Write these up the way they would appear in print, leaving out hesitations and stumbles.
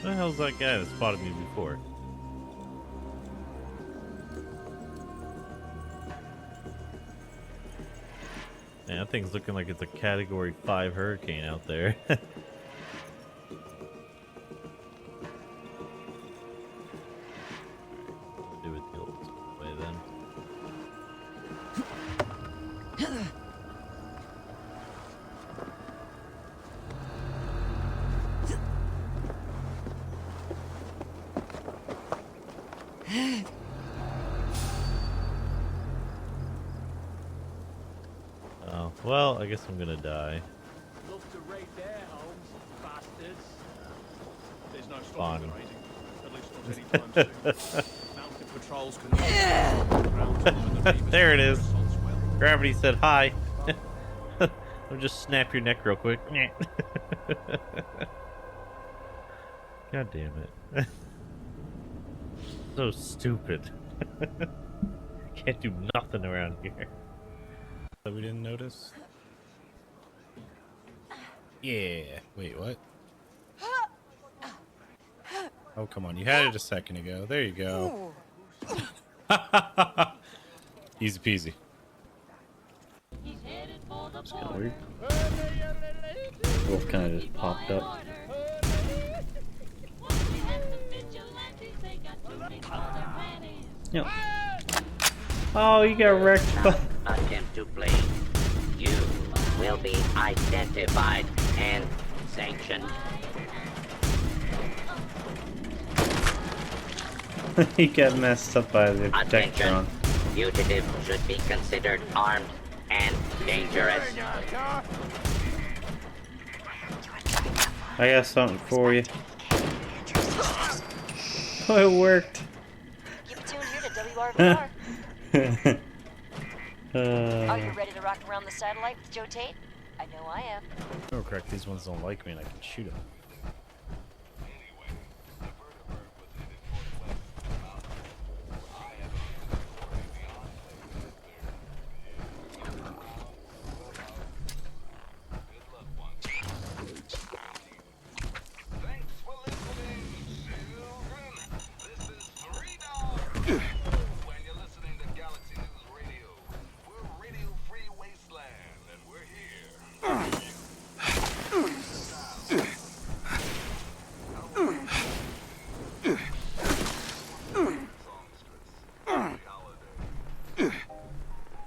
Where the hell's that guy that spotted me before? Man, that thing's looking like it's a Category 5 hurricane out there. Do it the old way then. Oh, well, I guess I'm gonna die. Love to raid their homes, bastards. There's no Fun. stopping the raiding. At least not anytime soon. Mounted patrols can ground to them and the Reavers There it is. assaults well. Gravity said hi. I'll just snap your neck real quick. God damn it. So stupid. Can't do nothing around here. That we didn't notice? Yeah. Wait, what? Oh, come on. You had it a second ago. There you go. Easy peasy. It's kind of weird. Wolf kind of just popped up. Yep. Oh, you got wrecked. Attempt to play. You will be identified and sanctioned. He got messed up by the Attention. Dectron. Fugitive should be considered armed and dangerous. I got something for you. Oh, it worked. Keep it tuned here to WRVR. Are you uh, ready to rock around the satellite with Joe Tate? I know I am. Oh, correct. These ones don't like me and I can shoot them.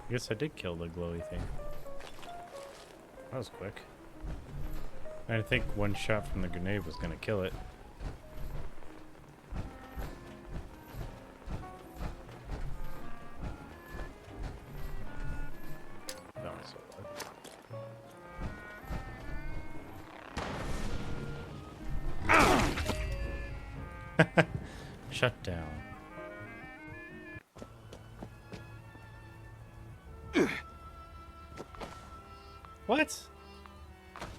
I guess I did kill the glowy thing. That was quick. I didn't think one shot from the grenade was gonna kill it. That was so bad. Shut down. What?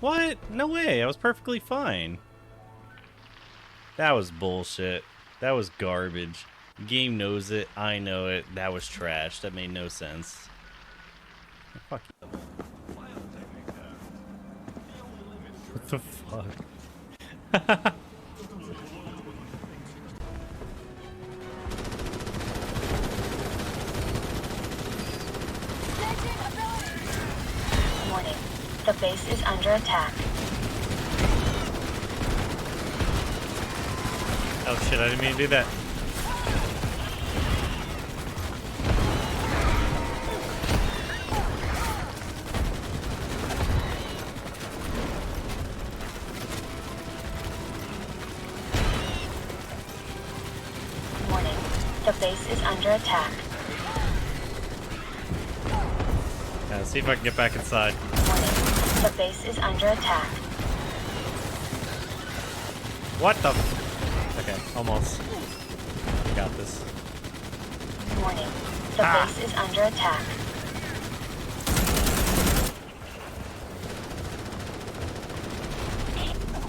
What? No way. I was perfectly fine. That was bullshit. That was garbage. The game knows it. I know it. That was trash. That made no sense. Fuck you. What the fuck? Warning. The base is under attack. Oh shit, I didn't mean to do that. Warning. The base is under attack. Yeah, see if I can get back inside. Warning. The base is under attack. What the f- Okay, almost. I got this. Warning. The base is under attack.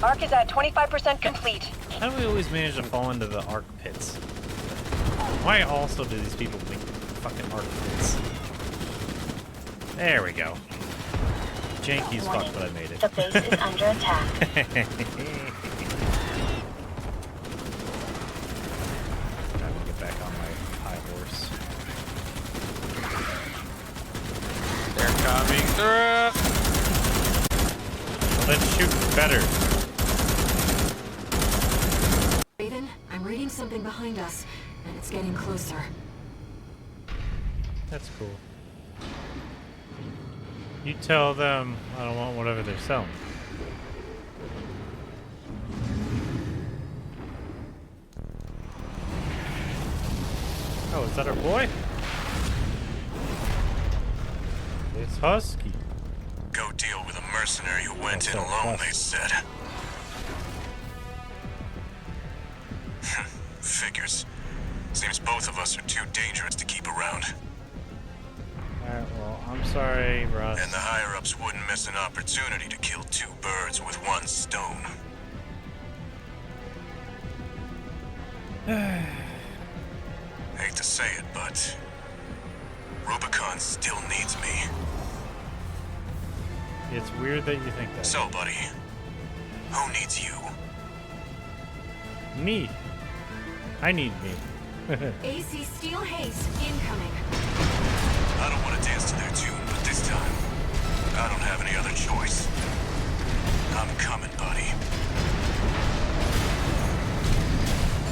Arc is at 25% complete. How do we always manage to fall into the arc pits? Why also do these people make fucking arc pits? There we go. Janky as fuck, but I made it. The base is under attack. back on my high horse. They're coming through. Well, then shoot better. Raven, I'm reading something behind us, and it's getting closer. That's cool. You tell them I don't want whatever they're selling. Oh, is that our boy? It's Husky. Go deal with a mercenary who went in alone, they said. Figures. Seems both of us are too dangerous to keep around. Alright, well, I'm sorry, Russ. And the higher-ups wouldn't miss an opportunity to kill two birds with one stone. Hate to say it, but Rubicon still needs me. It's weird that you think that. So, buddy, who needs you? Me. I need me. AC Steel Haze incoming. I don't want to dance to their tune, but this time, I don't have any other choice. I'm coming, buddy.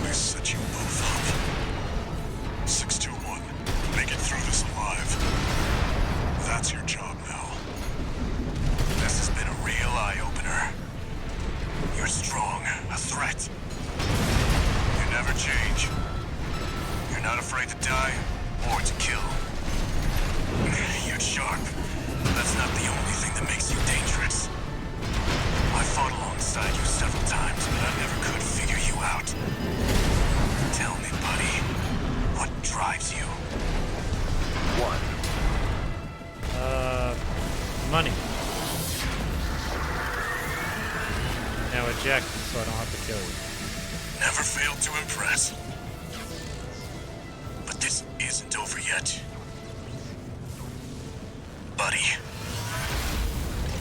I set you both up. 621, make it through this alive. That's your job now. This has been a real eye-opener. You're strong, a threat. You never change. You're not afraid to die or to kill. You're sharp. That's not the only thing that makes you dangerous. I fought alongside you several times, but I never could figure you out. Tell me, buddy, what drives you? Money. Now eject so I don't have to kill you. Never failed to impress. But this isn't over yet. Buddy,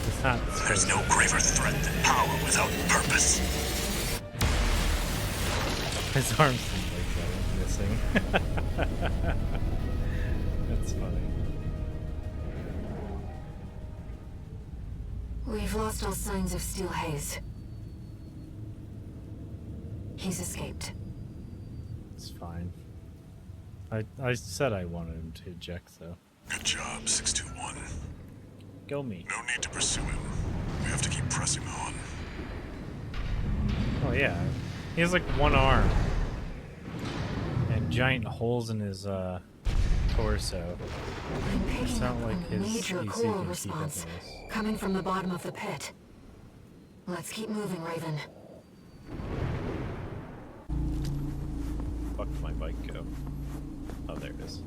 It's not. there's no graver threat than power without purpose. His arms and legs are missing. That's funny. We've lost all signs of Steel Haze. He's escaped. It's fine. I said I wanted him to eject, so Good job, 621. go me. No need to pursue him. We have to keep pressing on. Oh yeah, he has like one arm and giant holes in his torso. I'm picking It's up not like a his major EC coral can keep up response with us. coming from the bottom of the pit. Let's keep moving, Raven. Fuck my bike go. Oh, there it is.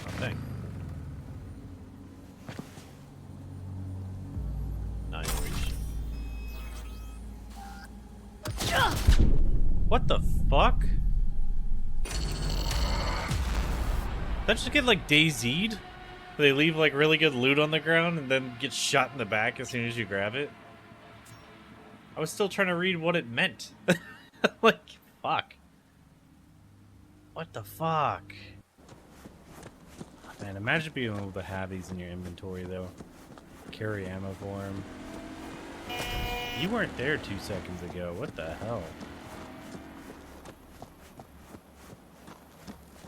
Oh, dang. Nine reach. What the fuck? That just get like DayZ'd? They leave like really good loot on the ground and then get shot in the back as soon as you grab it? I was still trying to read what it meant. Like, fuck. What the fuck? Man, imagine being able to have these in your inventory though. Carry ammo for them. You weren't there 2 seconds ago. What the hell?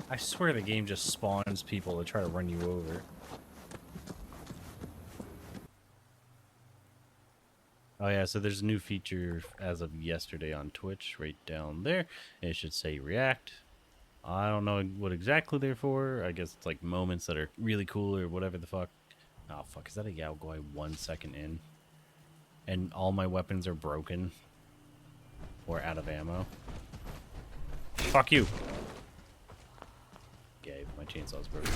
I swear the game just spawns people to try to run you over. Oh yeah, so there's a new feature as of yesterday on Twitch, right down there. It should say react. I don't know what exactly they're for. I guess it's like moments that are really cool or whatever the fuck. Oh fuck, is that a Yao Guai 1 second in? And all my weapons are broken. Or out of ammo. Fuck you! Okay, my chainsaw's broken.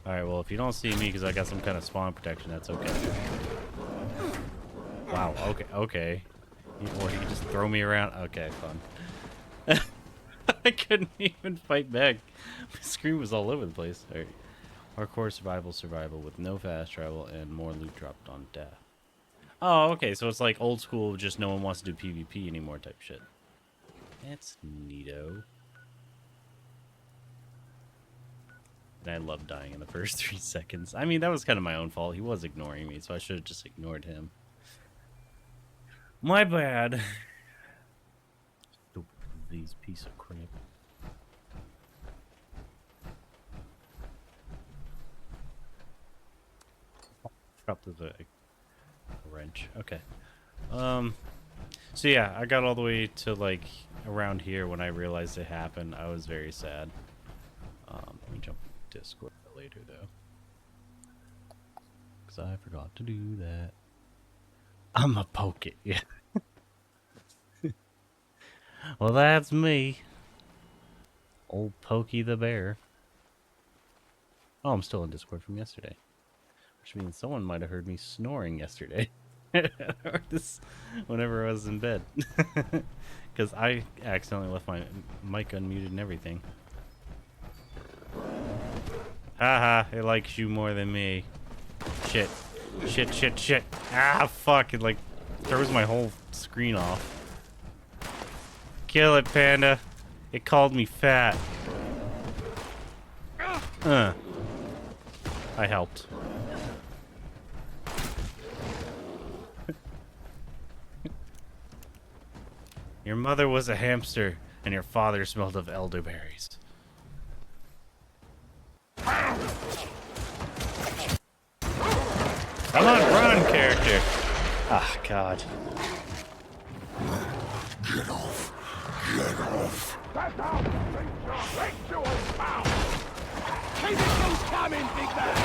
Alright, well if you don't see me because I got some kind of spawn protection, that's okay. Wow, okay, okay. Or you can just throw me around. Okay, fun. I couldn't even fight back. My screen was all over the place. All right. Hardcore survival with no fast travel and more loot dropped on death. Oh, okay. So it's like old school, just no one wants to do PvP anymore type shit. That's neato. And I love dying in the first 3 seconds. I mean, that was kind of my own fault. He was ignoring me, so I should have just ignored him. My bad. These piece of crap. Dropped a wrench. Okay. So yeah, I got all the way to like around here when I realized it happened. I was very sad. Let me jump to Discord later though, because I forgot to do that. I'm a poke it, yeah. Well, that's me. Old Pokey the Bear. Oh, I'm still in Discord from yesterday. Which means someone might have heard me snoring yesterday. Or this whenever I was in bed. Because I accidentally left my mic unmuted and everything. Haha, it likes you more than me. Shit. Shit, shit, shit. Ah, fuck. It like throws my whole screen off. Kill it, Panda. It called me fat. I helped. Your mother was a hamster, and your father smelled of elderberries. Come on, run, character. Ah, God. Get off. Get off. That's out! Ritual foul! Keep it those coming, big man!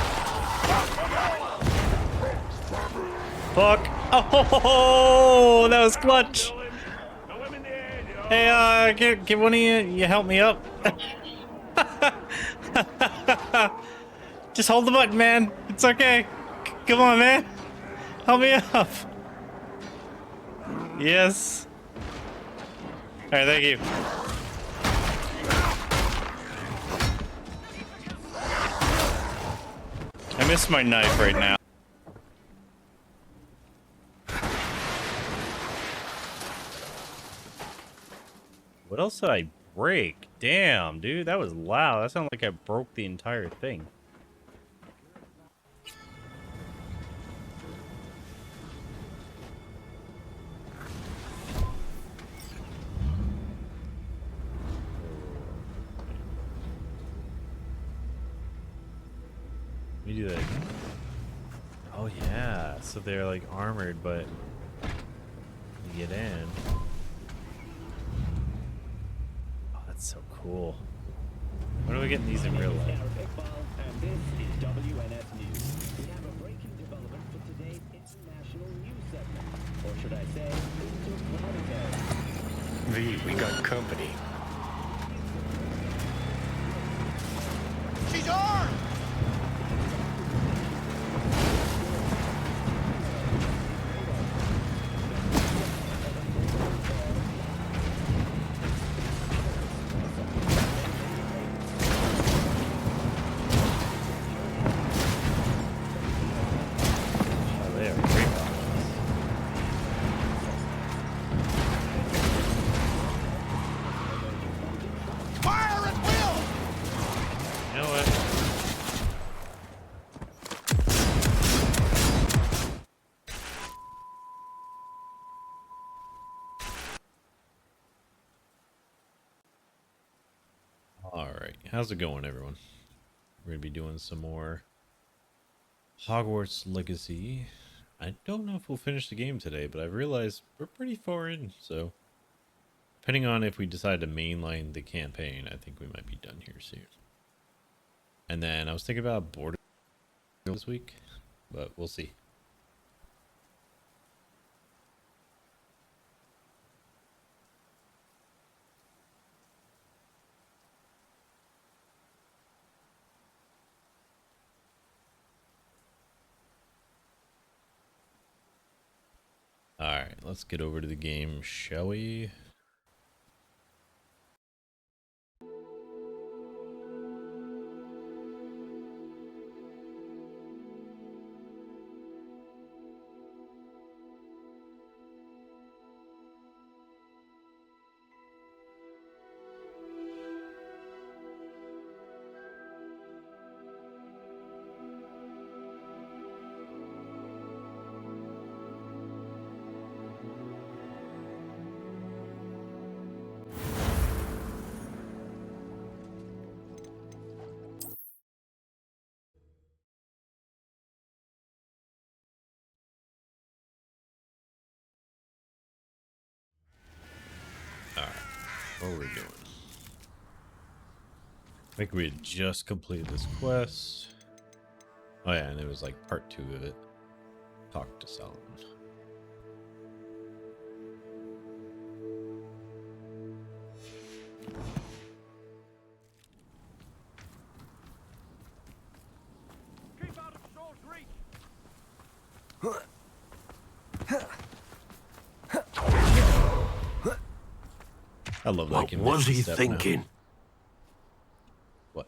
Fuck. Oh, that was clutch. Hey, can one of you help me up? Just hold the button, man. It's okay. Come on, man. Help me up. Yes. Alright, thank you. I miss my knife right now. What else did I break? Damn, dude, that was loud. That sounded like I broke the entire thing. Let me do that again. Oh yeah, so they're like armored, but you get in. Oh, that's so cool. When are we getting these in real life? And this is WNS News. We have a breaking development for today's international news segment. Or should I say, interplanetary. We got company. She's armed! Oh, they are great bombs. Fire at will! You know what? Alright, how's it going, everyone? We're going to be doing some more Hogwarts Legacy. I don't know if we'll finish the game today, but I've realized we're pretty far in, so depending on if we decide to mainline the campaign, I think we might be done here soon. And then I was thinking about Border this week, but we'll see. Alright, let's get over to the game, shall we? What are we doing? I think we had just completed this quest. Oh yeah, and it was like part 2 of it. Talk to Solomon. Keep out of Shaw's reach. I love that. What was he thinking? What?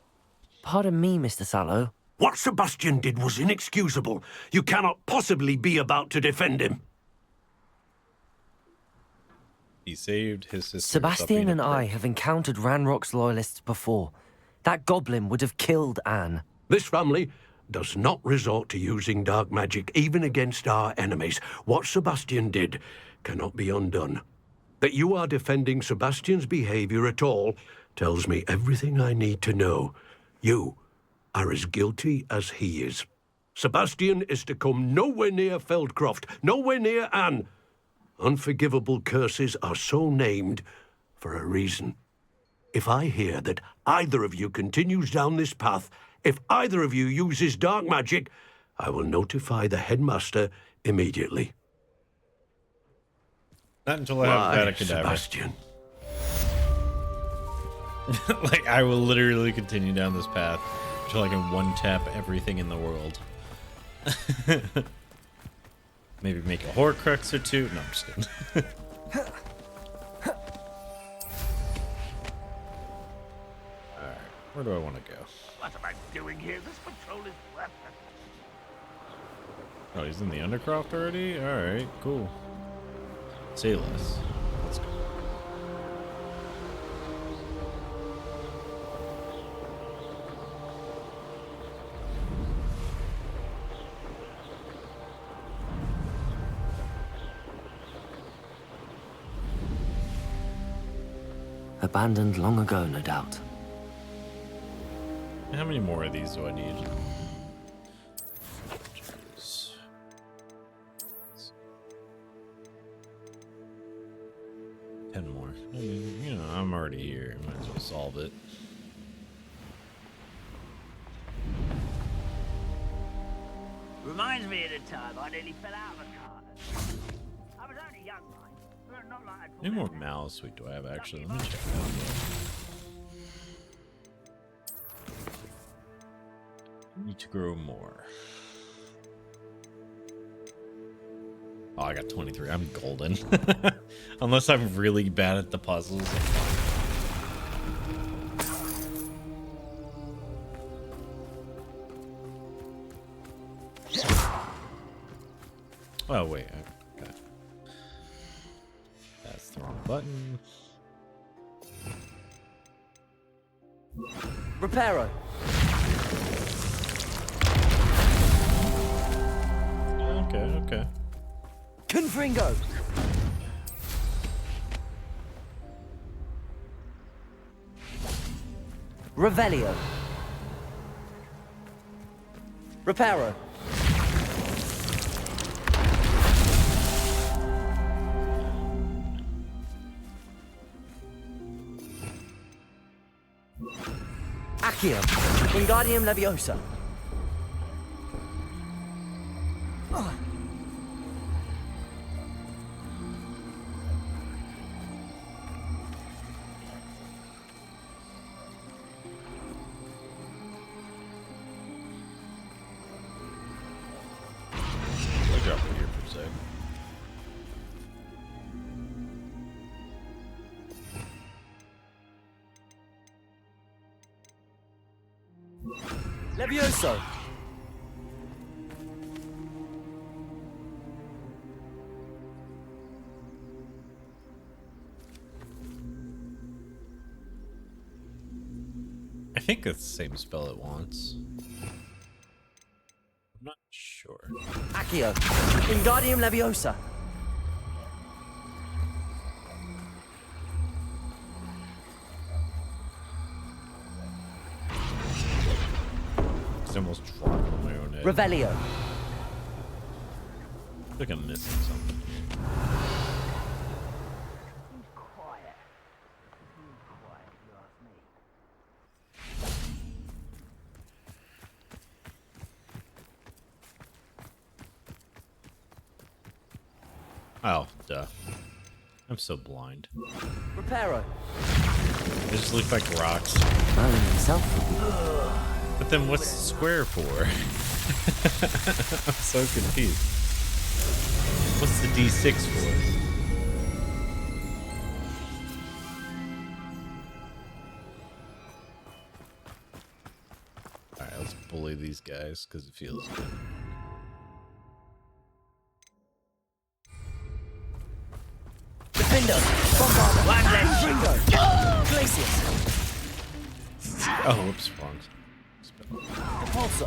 Pardon me, Mr. Sallow. What Sebastian did was inexcusable. You cannot possibly be about to defend him. He saved his sister. Sebastian and I have encountered Ranrock's loyalists before. That goblin would have killed Anne. This family does not resort to using dark magic, even against our enemies. What Sebastian did cannot be undone. That you are defending Sebastian's behavior at all tells me everything I need to know. You are as guilty as he is. Sebastian is to come nowhere near Feldcroft, nowhere near Anne. Unforgivable curses are so named for a reason. If I hear that either of you continues down this path, if either of you uses dark magic, I will notify the headmaster immediately. Not until I have Vada Kedavra. Sebastian. Like, I will literally continue down this path until I can one-tap everything in the world. Maybe make a Horcrux or 2. No, I'm just kidding. Alright, where do I want to go? What am I doing here? This patrol is worthless. Oh, he's in the Undercroft already? Alright, cool. Say less. Let's go. Abandoned long ago, no doubt. How many more of these do I need? Jeez. 10 more. I mean, you know, I'm already here. Might as well solve it. Reminds me of the time I nearly fell out of a car. I was only young, mind. But not like How many more Mallow Sweet do I have, actually? Let me check that out. I need to grow more. Oh, I got 23. I'm golden. Unless I'm really bad at the puzzles. Oh, wait. Okay. That's the wrong button. Reparo. Okay. Confringo. Revelio. Reparo. Accio. Wingardium Leviosa. I'll drop it here for a sec. Levioso. I think that's the same spell it wants. I'm not sure. Accio. Wingardium Leviosa. It's almost dropped on my own head. Revelio. I think I'm missing something. quiet. Oh, duh. I'm so blind. Reparo. They just look like rocks. Merlin himself would be. But then what's the square for? I'm so confused. What's the D6 for? Alright, let's bully these guys because it feels good. Defender! Bombarder! Glacius! Oh, whoops, wrong. Also.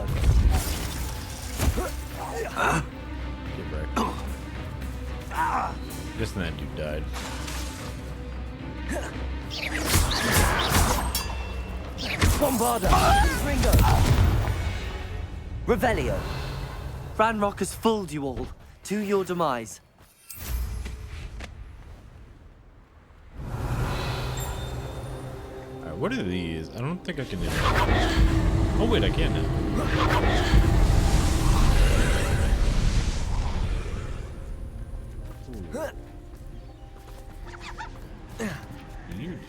Get wrecked. Guess that dude died. Bombarder! Ringo! Revelio. Ranrock has fooled you all. To your demise. Alright, what are these? I don't think I can do that. Oh wait, I can now. Weird.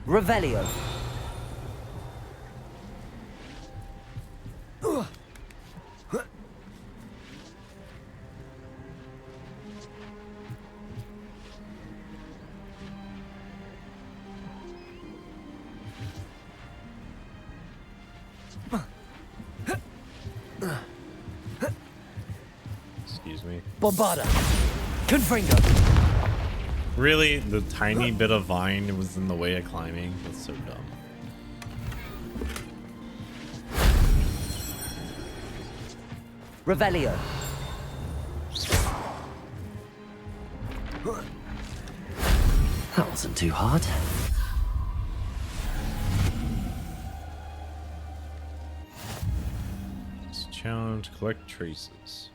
Revelio. Excuse me. Bombarda. Confringo. Really? The tiny bit of vine was in the way of climbing? That's so dumb. Revelio. That wasn't too hard. It's a challenge, collect traces.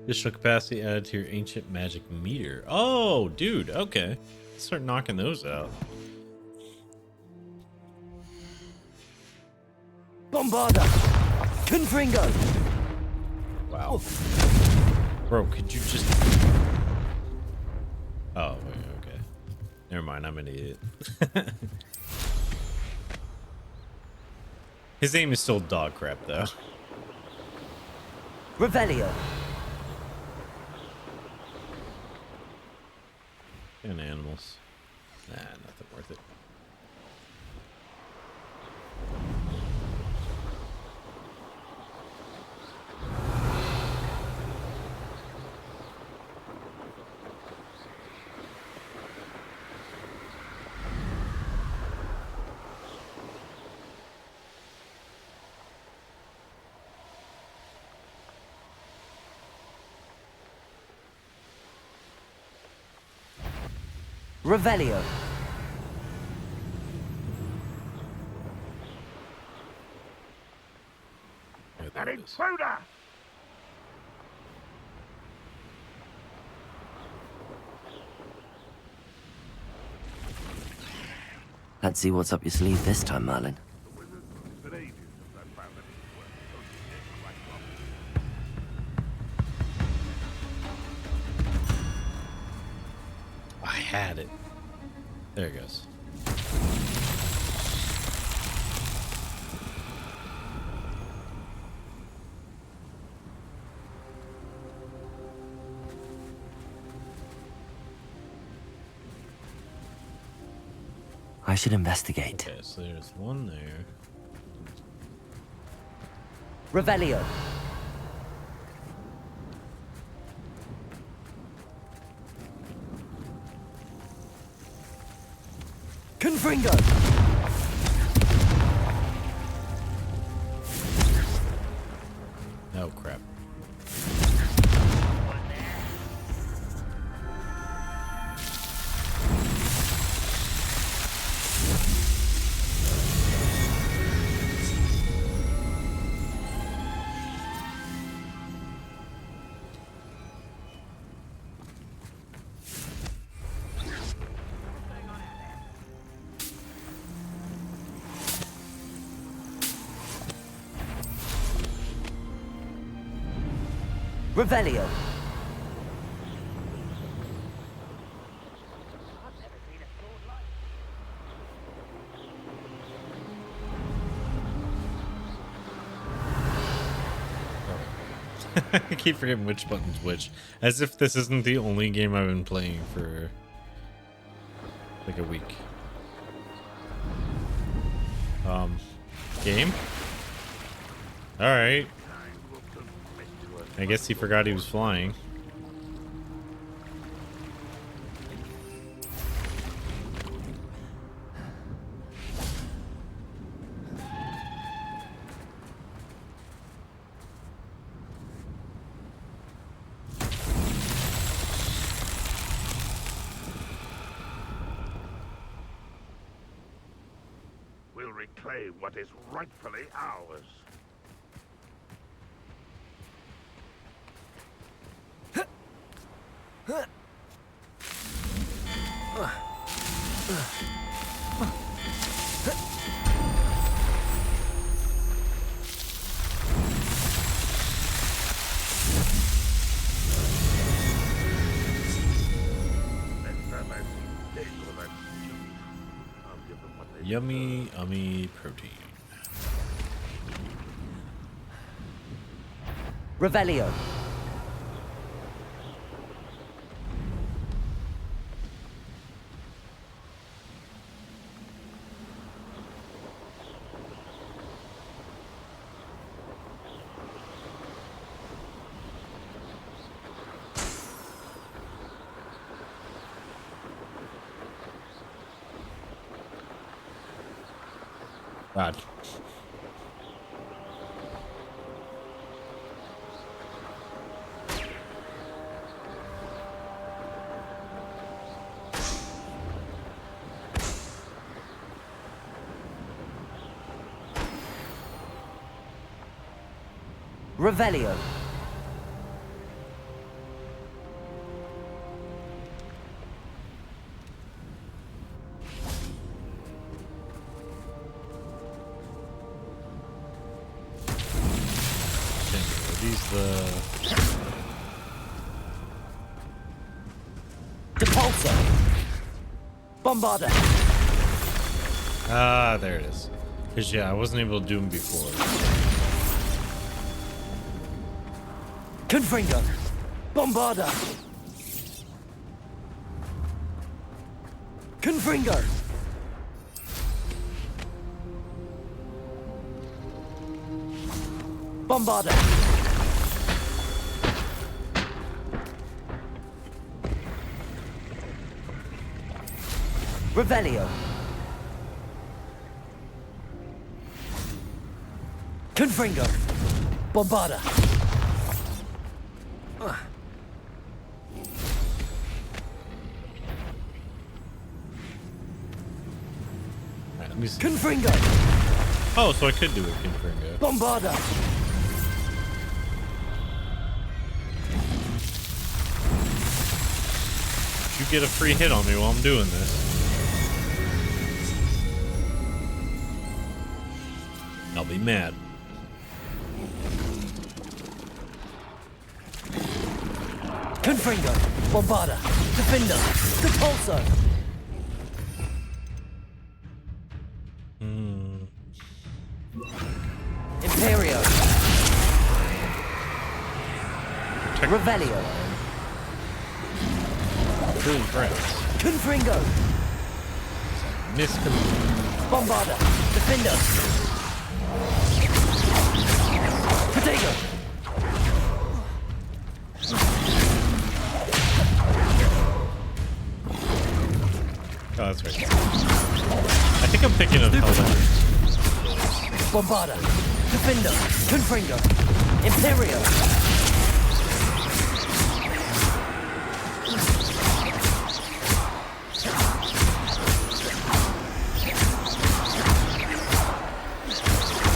Additional capacity added to your ancient magic meter. Oh, dude, okay. Let's start knocking those out. Bombarda. Confringo. Wow. Bro, could you just... Oh, wait, okay. Never mind, I'm an idiot. His name is still dog crap, though. Revelio. And animals. Nah, nothing worth it. Revelio. An intruder! Let's see what's up your sleeve this time, Merlin. I had it. There it goes. I should investigate. Okay, so there's one there. Revelio. Confringo. Oh, crap. Revelio. I keep forgetting which button's which. As if this isn't the only game I've been playing for like a week. Game? Alright. I guess he forgot he was flying. We'll reclaim what is rightfully ours. Yummy, ummy protein. Revelio. God. Revelio. Depulso. Bombarda. Ah, there it is. Because, yeah, I wasn't able to do them before. Confringo. Bombarda. Confringo. Bombarda. Revelio. Confringo. Bombarda. Right, let me see. Confringo. Oh, so I could do it, Confringo. Bombarda. You get a free hit on me while I'm doing this. I'll be mad. Confringo. Bombarda. Defender. Depulso. Imperio. Revelio. True friends. Confringo. Miscommand. Bombarda. Defender. Protego. Oh, that's right. I think I'm thinking of Hellbenders. Bombarda. Defender. Confringo. Imperio.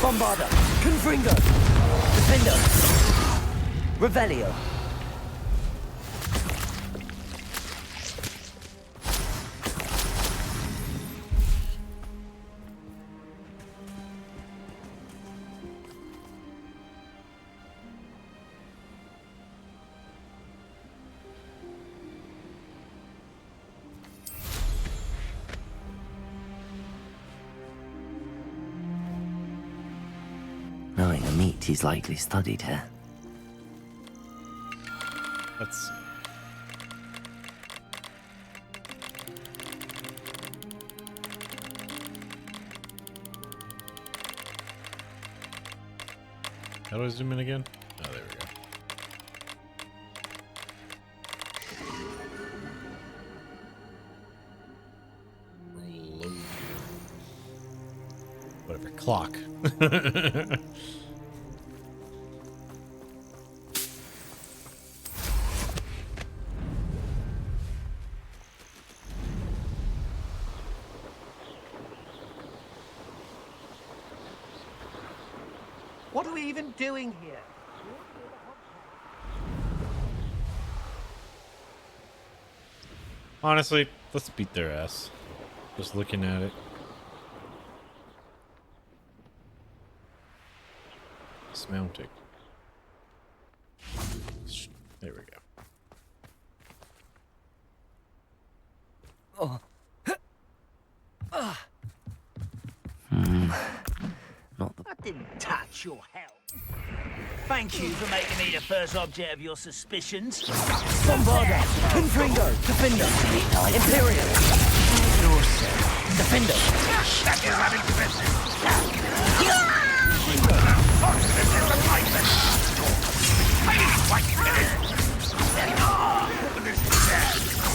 Bombarda. Confringo. Defender. Revelio. suspect he's likely studied here. Let's see. How do I zoom in again? Oh, there we go. Load. Whatever. Clock. What are we even doing here? Honestly, let's beat their ass. Just looking at it. Dismounting. There we go. I didn't touch your health. Thank you for making me the first object of your suspicions. Bombarda! Confringo! Defender! Imperial! Defender!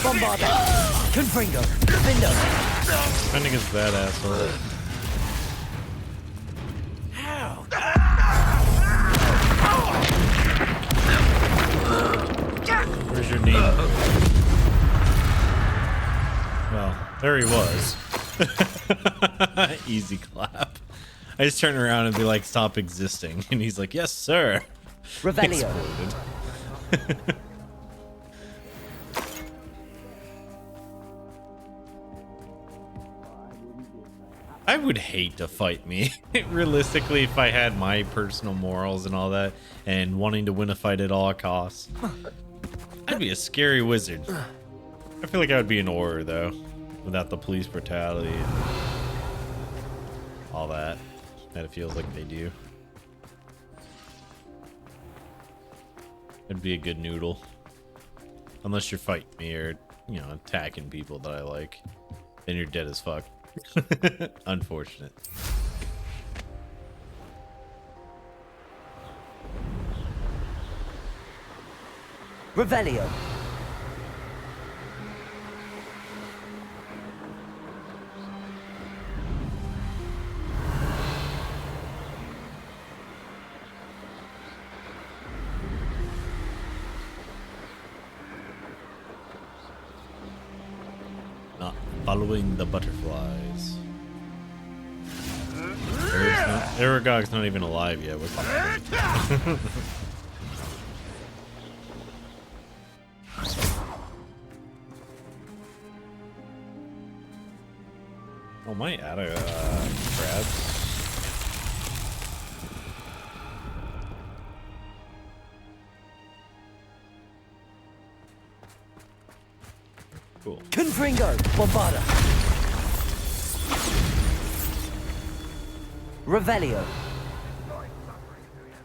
Bombarda! Confringo! Defender! Defending is that asshole. Where's your name? Well, there he was. Easy clap. I just turn around and be like, stop existing. And he's like, yes, sir. Revelio. Exploded. I would hate to fight me. Realistically, if I had my personal morals and all that, and wanting to win a fight at all costs, I'd be a scary wizard. I feel like I would be an Auror, though, without the police brutality and all that it feels like they do. It'd be a good noodle. Unless you're fighting me or, you know, attacking people that I like. Then you're dead as fuck. Unfortunate. Revelio. Not following the butterflies. Aragog's not even alive yet. What's the Oh, my out of crabs. Cool. Confringo. Bombarda. Revelio.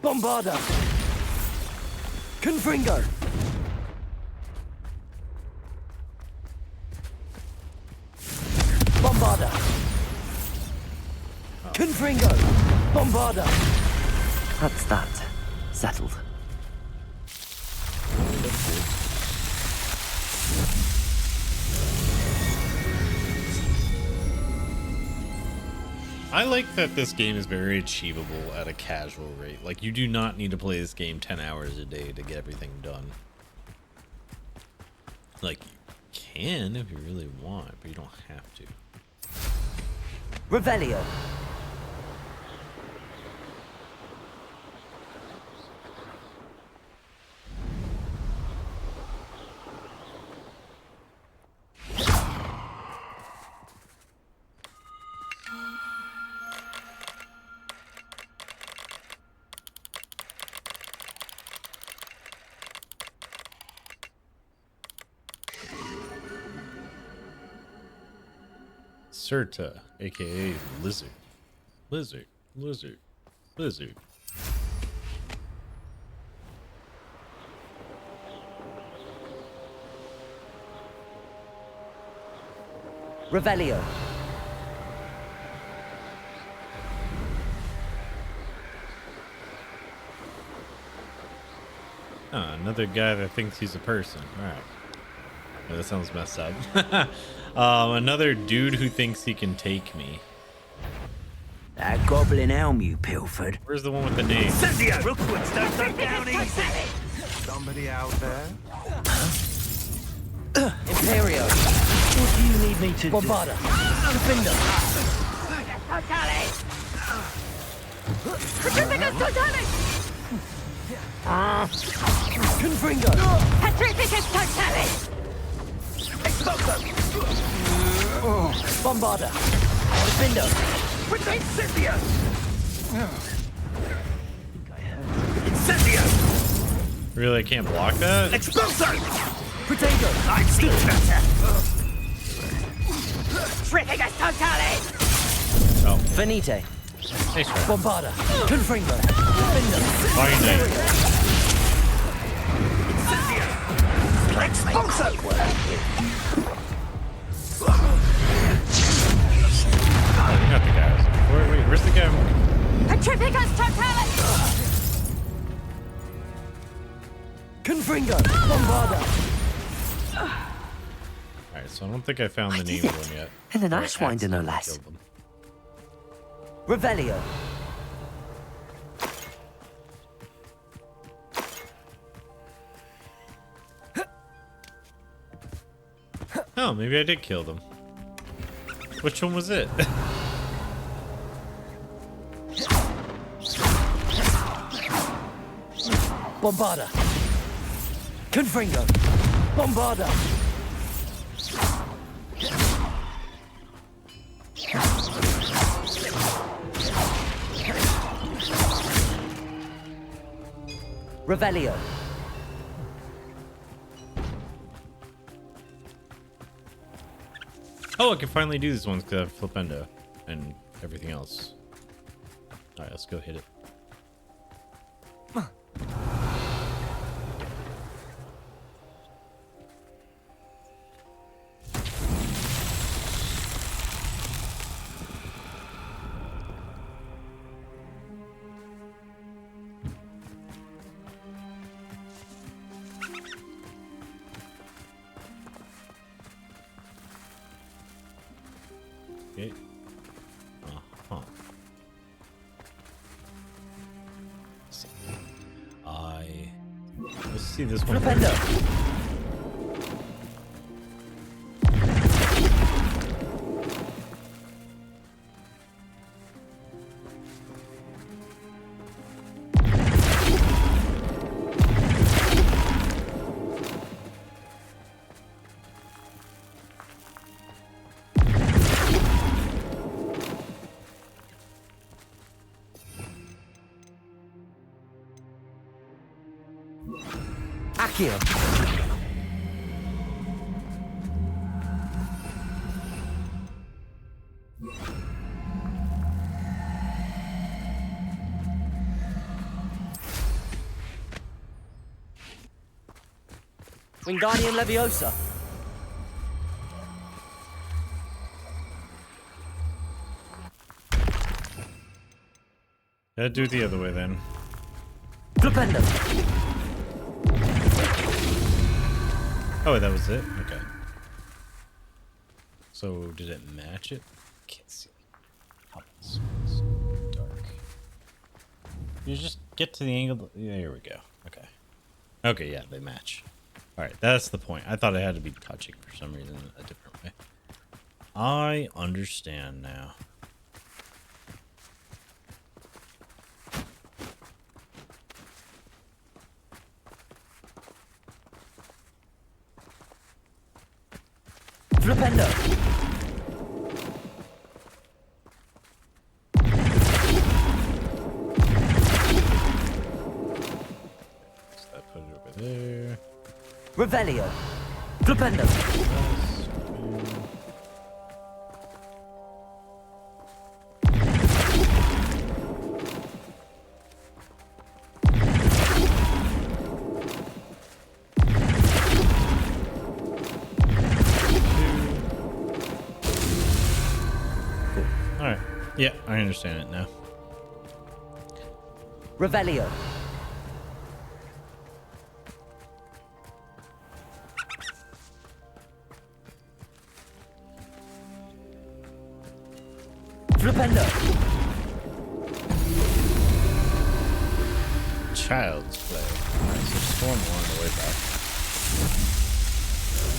Bombarda. Confringo. Bombarda. Confringo. Bombarda. That's that. Settled. I like that this game is very achievable at a casual rate. Like, you do not need to play this game 10 hours a day to get everything done. Like, you can if you really want, but you don't have to. Revelio. Serta, aka Lizard. Lizard. Revelio. Oh, another guy that thinks he's a person. Alright. Oh, that sounds messed up. Another dude who thinks he can take me. That goblin helm you pilfered. Where's the one with the name? Cynthia! Rookwood's don't go down easy. Somebody out there? Imperio. What do you need me to Bombarda. Defender. Petrificus Totalis! Confringo. Petrificus Totalis! Bombarda. Defender. Protect Cynthia! Incendio! Really, I can't block that? Expulso! Potato. I see better! Petrificus Totalis! Oh, Venite. nice try. Bombarda. Confringo. Defender. Fine night. Expulso! Not the guy. Wait, where's the guy? Petrificus Totalis! Confringo. Bombarda. Alright, so I don't think I found the name of one yet. And an Or I Ashwinder, no accidentally less. killed them. Revelio. Oh, maybe I did kill them. Which one was it? Bombarda. Confringo. Bombarda. Revelio. Oh, I can finally do these ones because I have Flipendo and everything else. Alright, let's go hit it. Okay. Uh-huh. Let's see this one. Accio. Wingardium Leviosa. Gotta do it the other way then. Flipendo. Oh, that was it? Okay. So, did it match it? Can't see. Oh, it's dark. You just get to the angle. There we go. Okay. Okay, yeah, they match. Alright, that's the point. I thought I had to be touching for some reason a different way. I understand now. Flipendo. So that put it over there. Revelio. Flipendo. Yeah, I understand it now. Revelio. Flipendo. Child's play. Alright, so storm on the way back.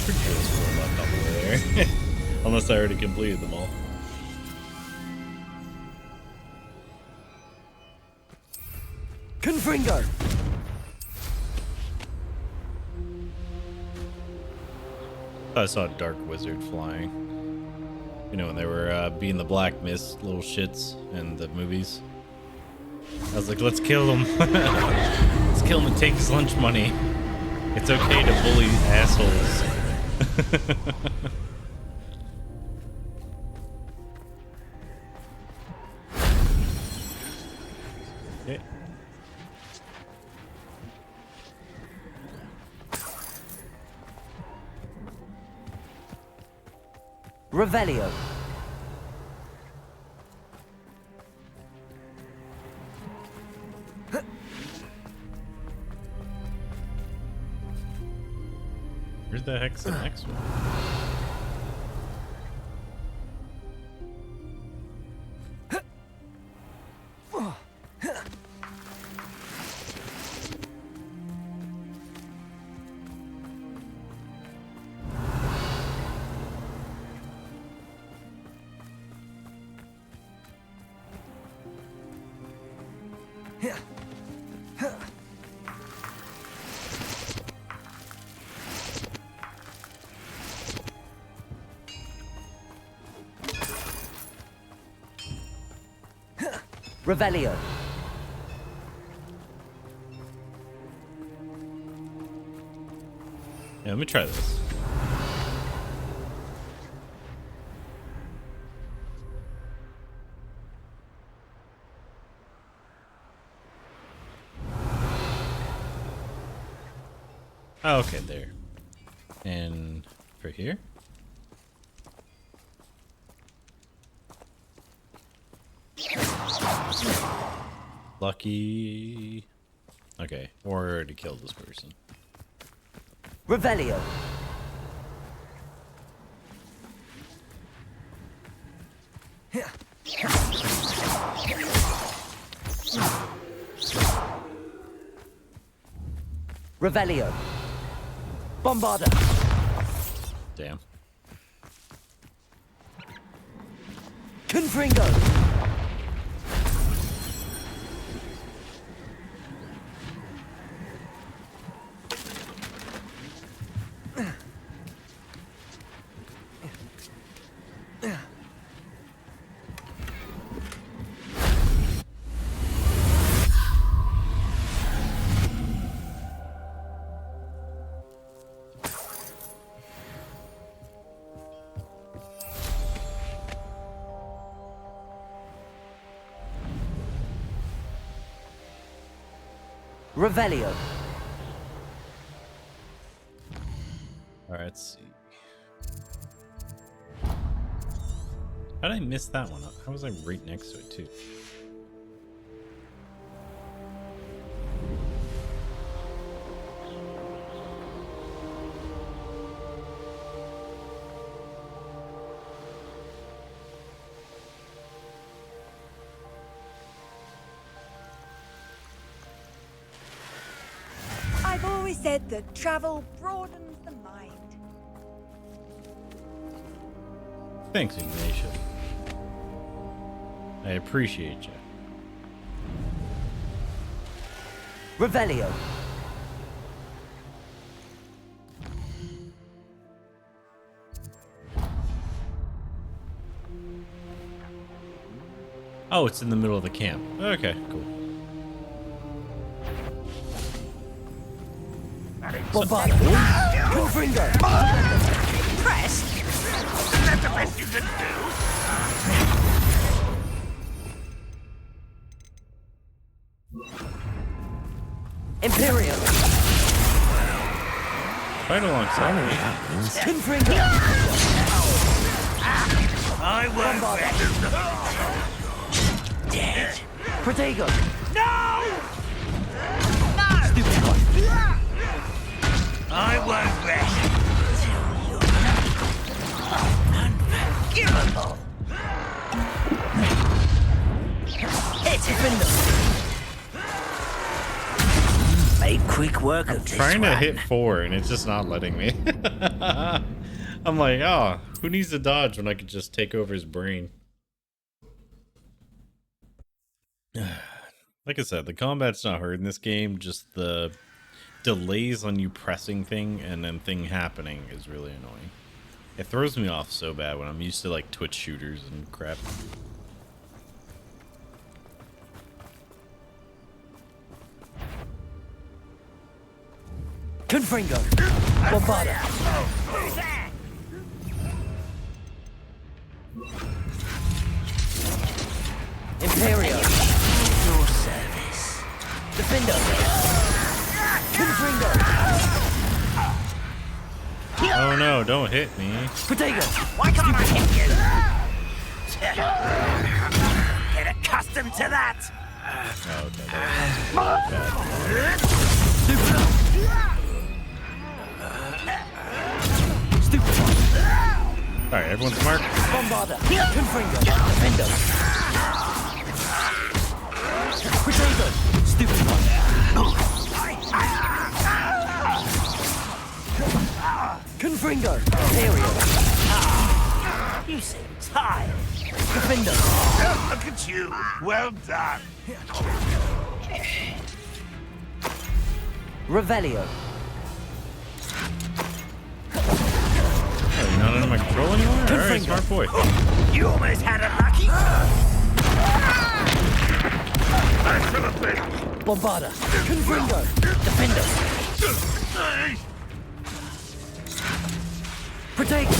Pretty sure there's 4 left on the way there. Unless I already completed them all. Confringo. I saw a dark wizard flying. You know, when they were being the Black Mist little shits in the movies. I was like, let's kill him. Let's kill him and take his lunch money. It's okay to bully assholes. Okay. Revelio. Where the heck's the next one? Revelio. Yeah, let me try this. Oh, okay, there. And for here? Lucky. Okay, or I already killed this person. Revelio. Revelio. Bombarda. Damn. Confringo. Revelio. Alright, let's see. How did I miss that one? How was I right next to it, too? I've always said that travel broadens the mind. Thanks, Ignatia. I appreciate you. Revelio. Oh, it's in the middle of the camp. Okay, cool. Bombarda. Confringo. Pressed? Is that the best you can do? Imperial. Right alongside me. Confringo. I won't. dead. Protego! No! No! Stupid one. I won't rest until you're unforgivable. It's a made quick work of this Trying to one. hit 4 and it's just not letting me. I'm like, oh, who needs to dodge when I could just take over his brain? Like I said, the combat's not hard in this game, just the delays on you pressing thing and then thing happening is really annoying. It throws me off so bad when I'm used to like Twitch shooters and crap. Confringo! Bombarda! Who's that? Imperio! Your service. Defendo! Confringo! Oh no, don't hit me. Protego! Why can't I hit you? Get accustomed to that. Oh, okay, that was bad. Stupid! Alright, everyone's smart. Bombarda! Confringo! Defendo! Protego! Stupid one! Confringo! Imperio! You seem tired. Defendo! Look at you. Well done. Revelio! Oh, you're not under my control anymore? Alright, smart boy. You almost had it lucky. Bombarda! Confringo! Defendo! Protego!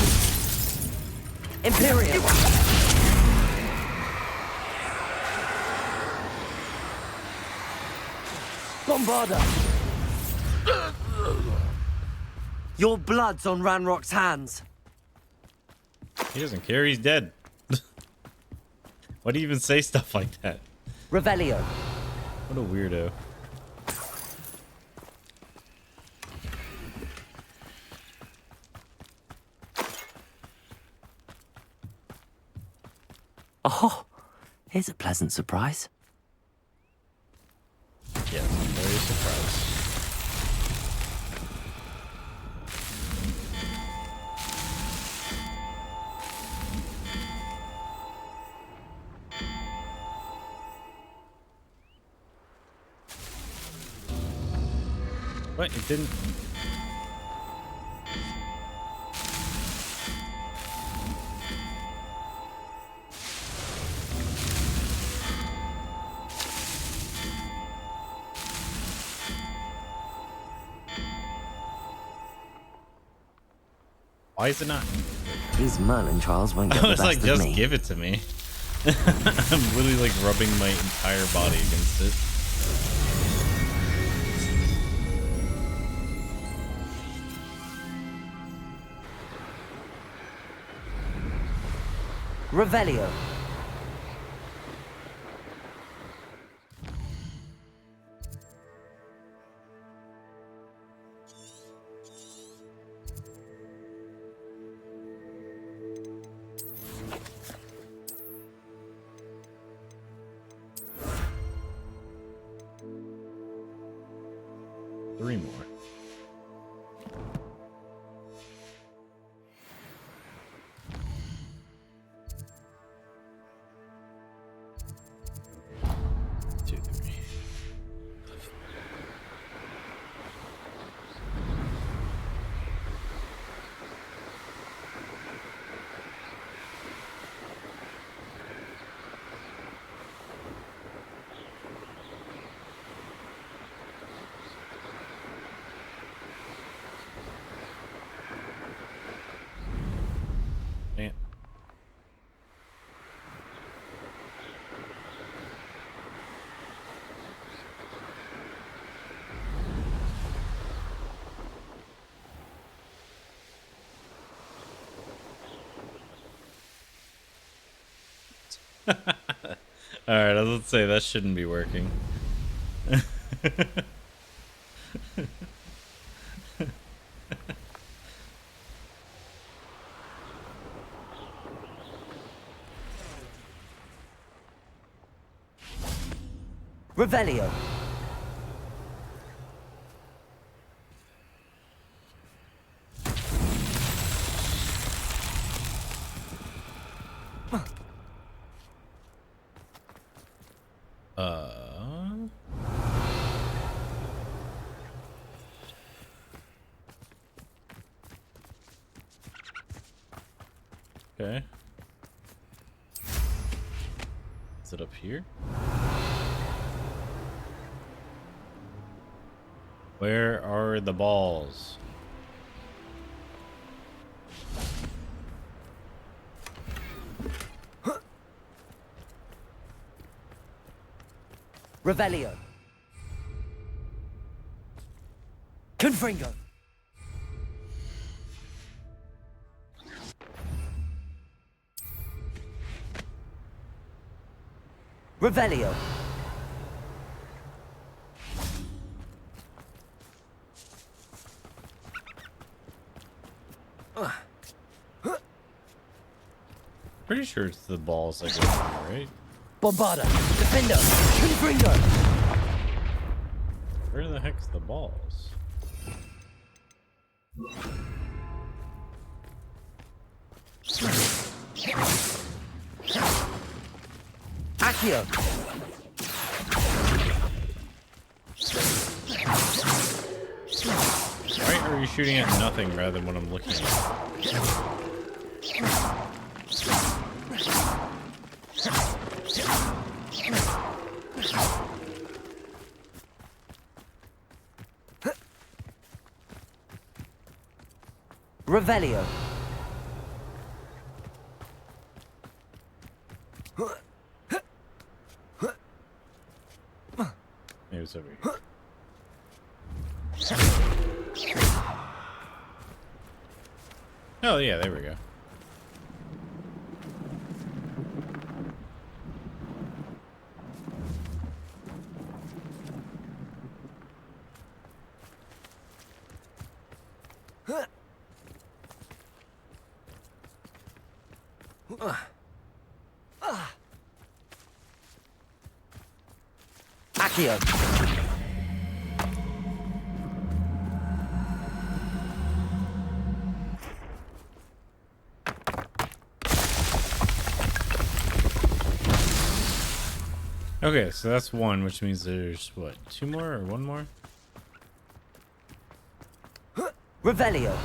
Imperio! Bombarda! Your blood's on Ranrock's hands. He doesn't care, he's dead. Why do you even say stuff like that? Revelio. What a weirdo. Oh, here's a pleasant surprise. Yes, I'm very surprised. What? It didn't... Why is it not? These Merlin trials won't get I the was best like, of just me. give it to me. I'm literally like rubbing my entire body against it. Revelio. Three more. Two, three. Damn. Alright, let's say that shouldn't be working. Revelio. Okay. Is it up here? Where are the balls? Revelio. Confringo. Revelio. Pretty sure it's the balls that go through, right? Bombarda. Defender. Confringo. Where the heck's the balls? Accio. Why are you shooting at nothing rather than what I'm looking at? Revelio. Maybe it's over here. Oh yeah, there we go. Accio. Okay, so that's one, which means there's what, two more or one more? Revelio.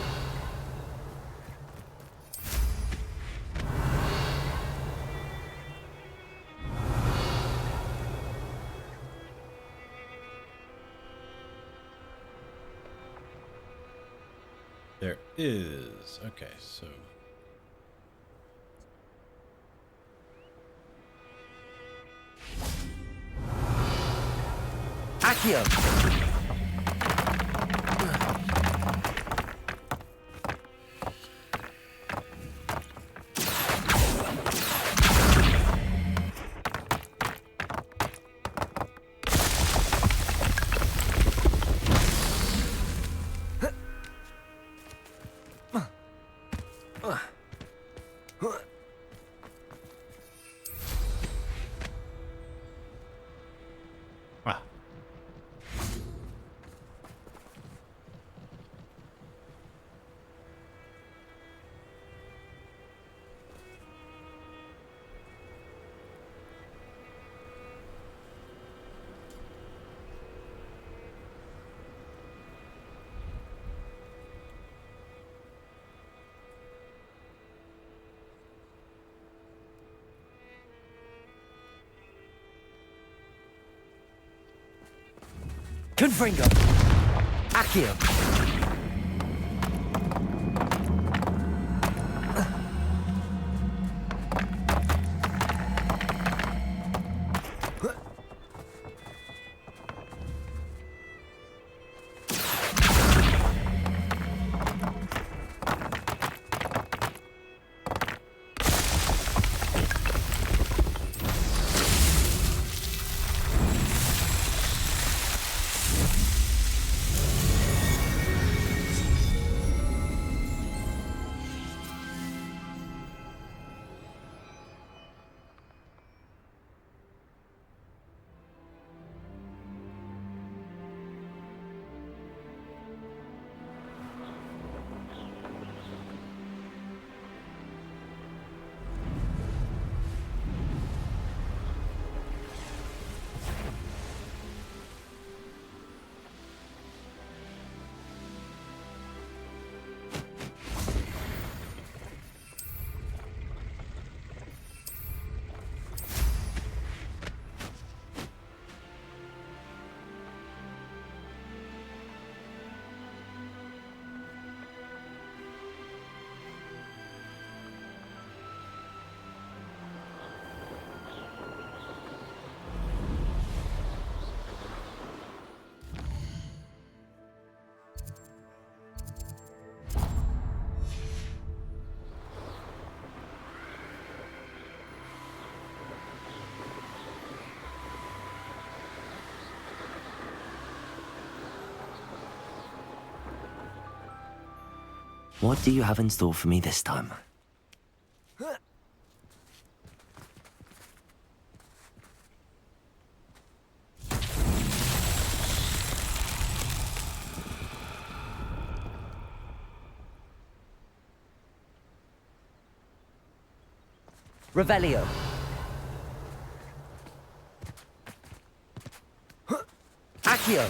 There is. Okay, so Accio. ah. Confringo. Accio. What do you have in store for me this time? Revelio. Accio.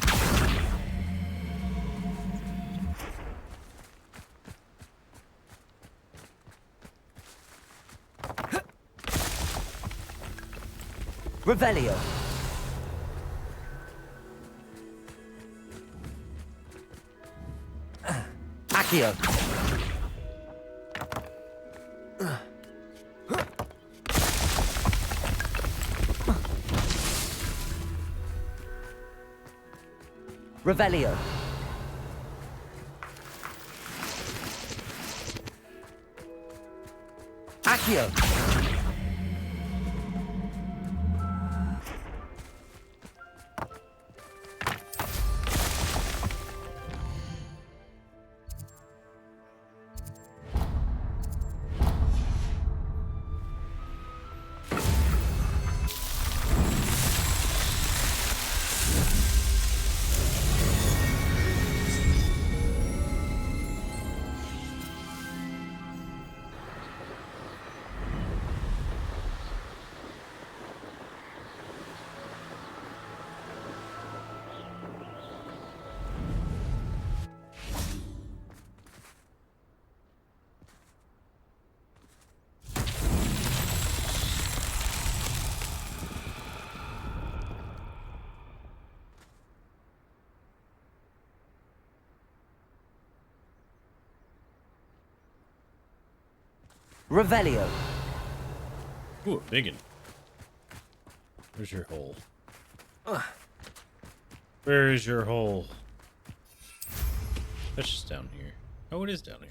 Revelio. Accio. Revelio. Accio. Revelio. Ooh, a big one. Where's your hole? Where is your hole? That's just down here. Oh, it is down here.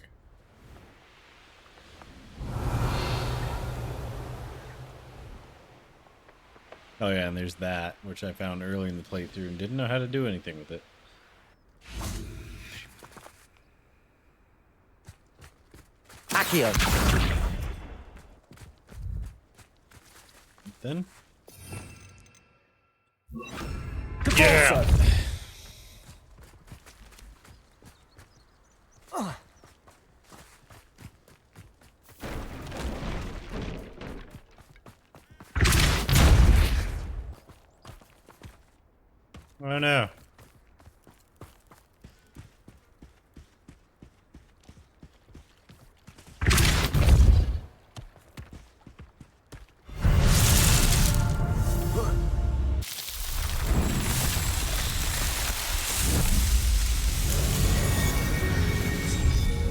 Oh yeah, and there's that, which I found early in the playthrough and didn't know how to do anything with it. Accio. Then? Yeah. Oh no.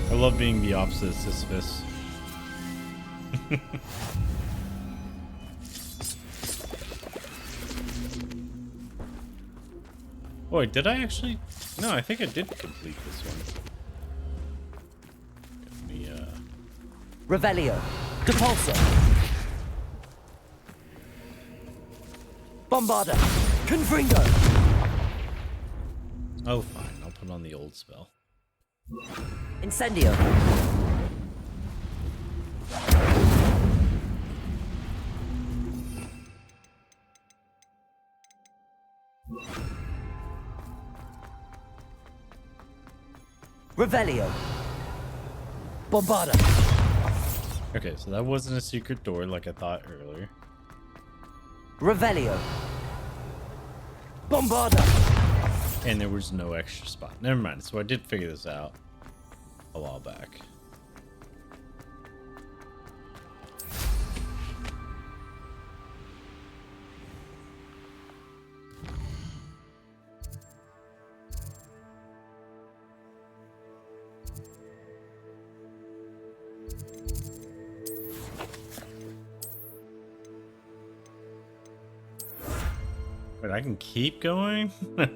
I love being the opposite of Sisyphus. Wait, did I actually? No, I think I did complete this one. Give me, Revelio. Depulso. Bombarda. Confringo. Oh, fine. I'll put on the old spell. Incendio. Revelio. Bombarda. Okay, so that wasn't a secret door like I thought earlier. Revelio. Bombarda. And there was no extra spot. Never mind. So I did figure this out a while back. But I can keep going? I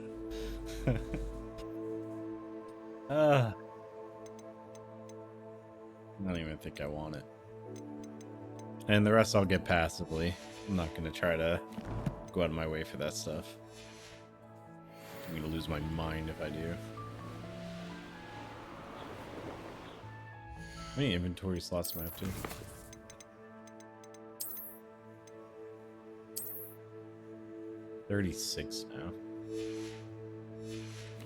don't even think I want it. And the rest I'll get passively. I'm not going to try to go out of my way for that stuff. I'm going to lose my mind if I do. many inventory slots do I have to? $36 now.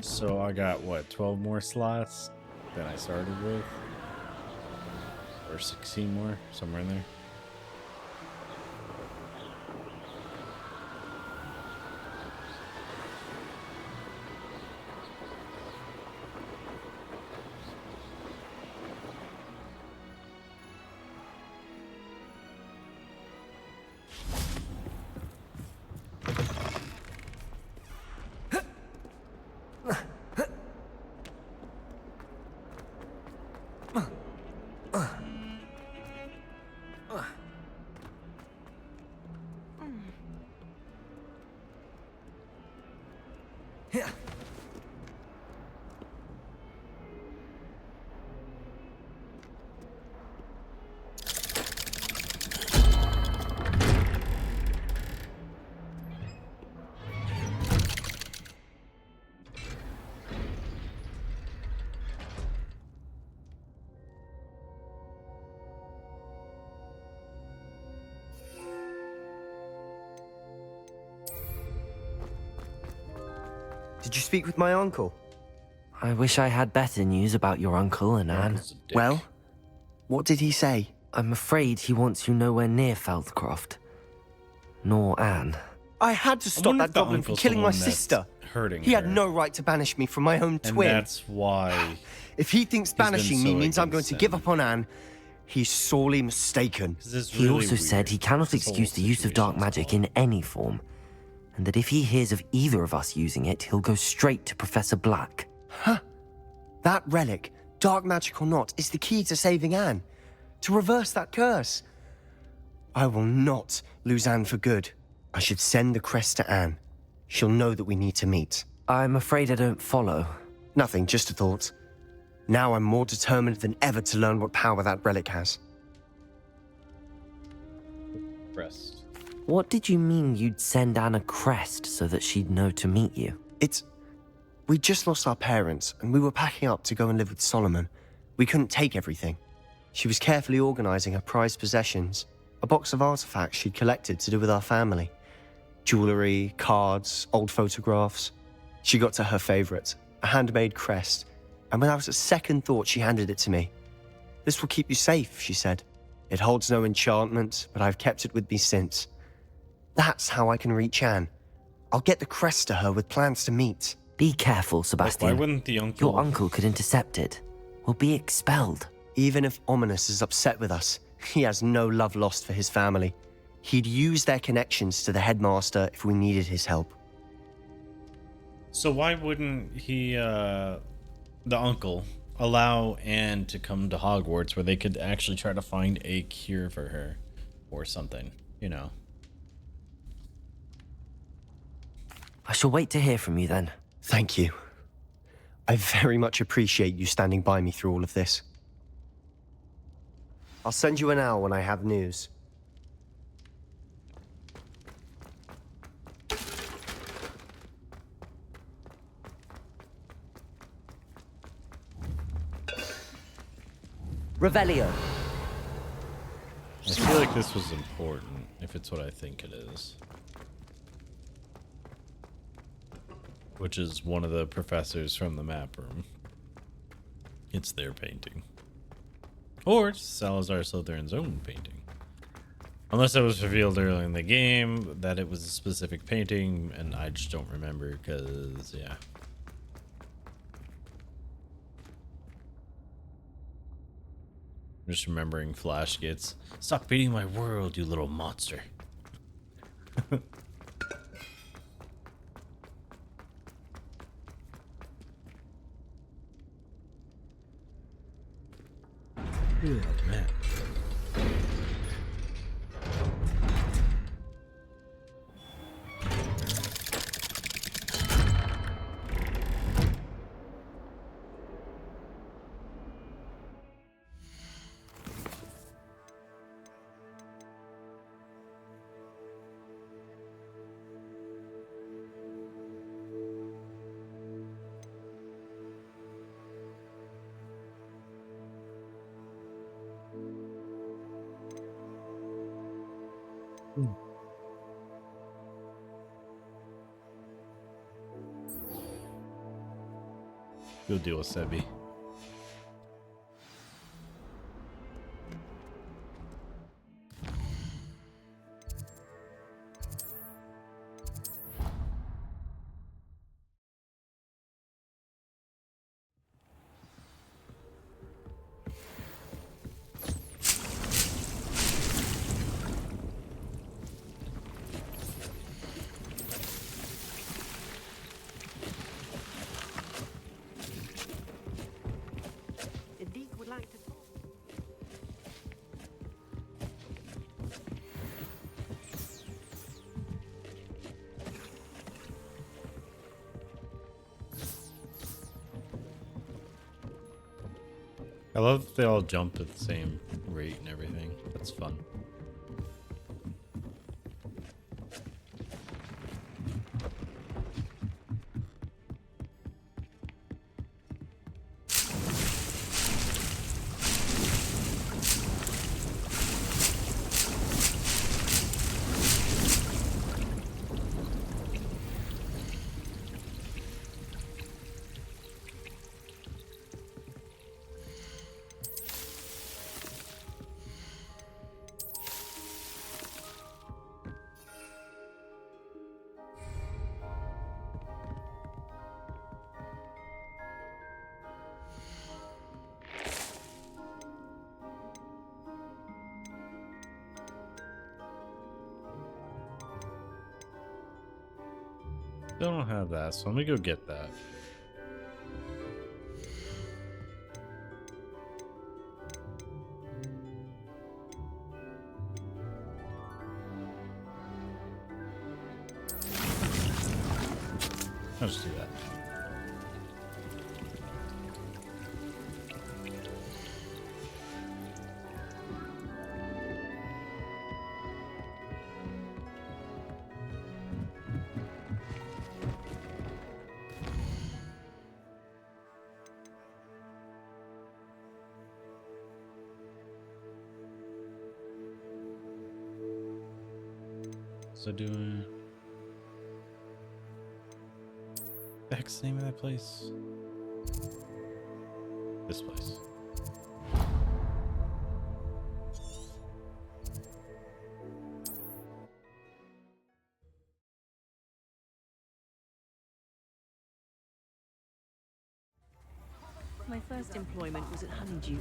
So I got what, 12 more slots than I started with? Or 16 more, somewhere in there. Did you speak with my uncle? I wish I had better news about your uncle and Anne. Well, what did he say? I'm afraid he wants you nowhere near Feldcroft. Nor Anne. I had to stop that goblin from killing my sister. He had no right to banish me from my own twin. And that's why. If he thinks banishing me means I'm going to give up on Anne, he's sorely mistaken. He also said he cannot excuse the use of dark magic in any form, and that if he hears of either of us using it, he'll go straight to Professor Black. Huh? That relic, dark magic or not, is the key to saving Anne. To reverse that curse. I will not lose Anne for good. I should send the crest to Anne. She'll know that we need to meet. I'm afraid I don't follow. Nothing, just a thought. Now I'm more determined than ever to learn what power that relic has. Crest. What did you mean you'd send Anne a crest so that she'd know to meet you? We just lost our parents, and we were packing up to go and live with Solomon. We couldn't take everything. She was carefully organizing her prized possessions, a box of artifacts she'd collected to do with our family. Jewelry, cards, old photographs. She got to her favorite, a handmade crest, and without a second thought she handed it to me. "This will keep you safe," she said. "It holds no enchantment, but I've kept it with me since. That's how I can reach Anne. I'll get the crest to her with plans to meet." Be careful, Sebastian. Why wouldn't the uncle... Your uncle could intercept it. We'll be expelled. Even if Ominous is upset with us, he has no love lost for his family. He'd use their connections to the headmaster if we needed his help. So why wouldn't he, the uncle, allow Anne to come to Hogwarts where they could actually try to find a cure for her or something, you know? I shall wait to hear from you then. Thank you. I very much appreciate you standing by me through all of this. I'll send you an owl when I have news. Revelio. I feel like this was important, if it's what I think it is. Which is one of the professors from the map room. It's their painting. Or it's Salazar Slytherin's own painting. Unless it was revealed early in the game that it was a specific painting, and I just don't remember, because, yeah. I'm just remembering Flash gets, "Stop beating my world, you little monster." Oh, man. You'll deal with Sebi. I love that they all jump at the same rate and everything. That's fun. Still don't have that, so let me go get that. I'll just do that. So doing the heck's the name of that place? This place. My first employment was at Honeydews.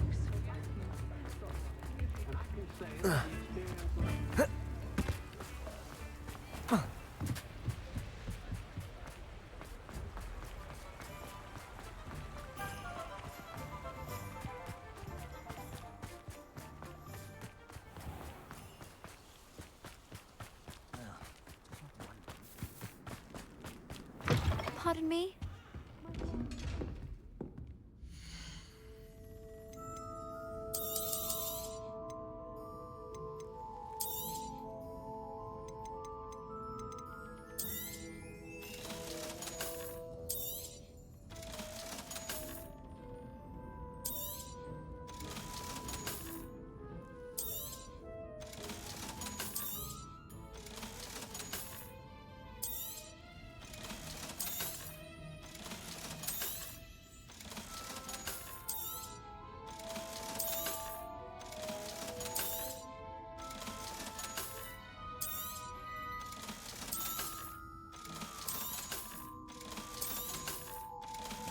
Pardon me?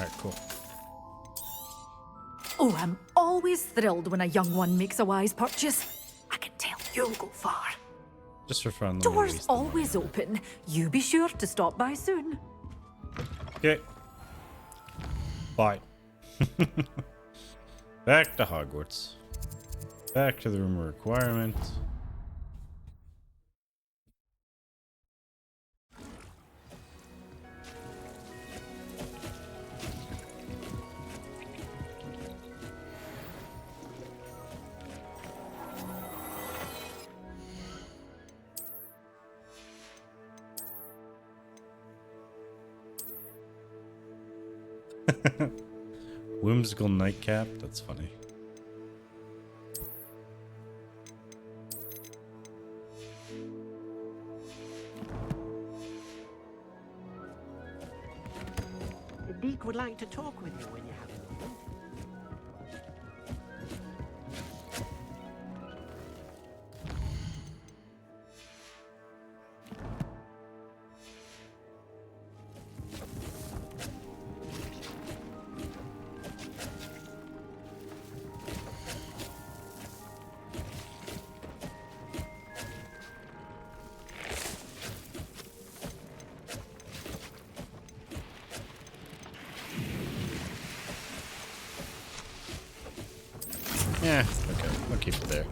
Alright, cool. Oh, I'm always thrilled when a young one makes a wise purchase. I can tell you'll go far. Just for fun. Doors always open. You be sure to stop by soon. Okay. Bye. Back to Hogwarts. Back to the room of requirement. Whimsical nightcap? That's funny. Deke would like to talk with you when you have a moment. Yeah, okay, I'll keep it there.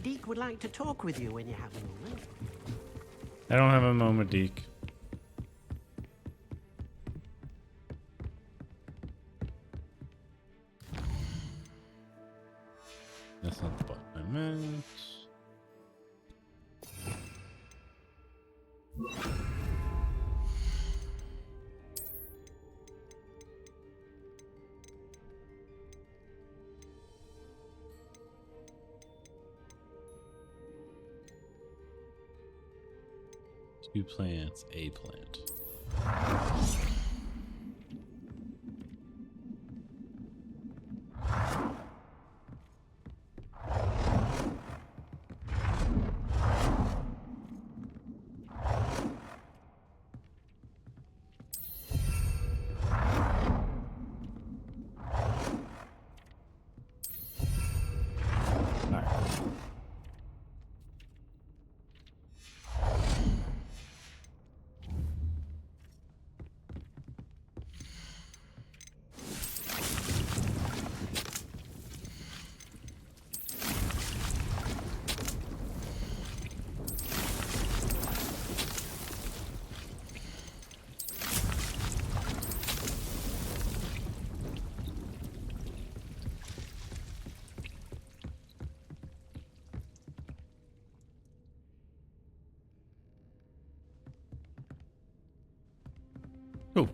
Deke would like to talk with you when you have a moment. I don't have a moment, Deke. That's not the button I meant. Two plants, a plant. Oh.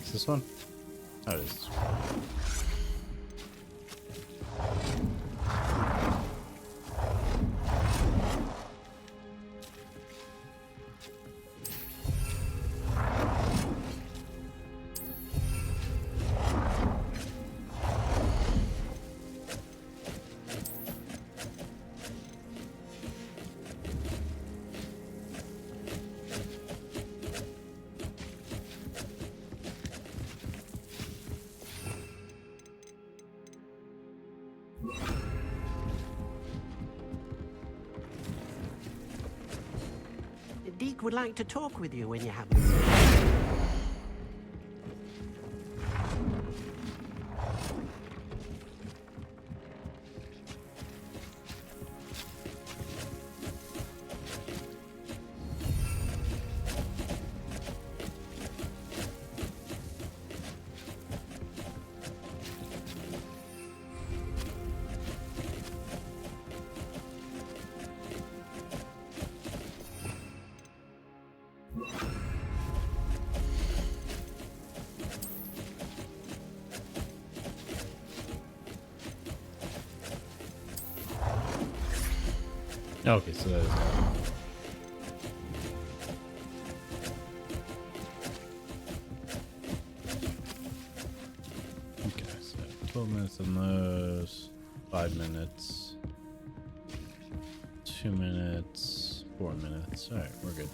Is this one? Oh, it is. Deke would like to talk with you when you have a moment. Okay, so that is. Okay, so 12 minutes on those, 5 minutes, 2 minutes, 4 minutes. Alright, we're good.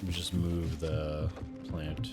We just move the plant.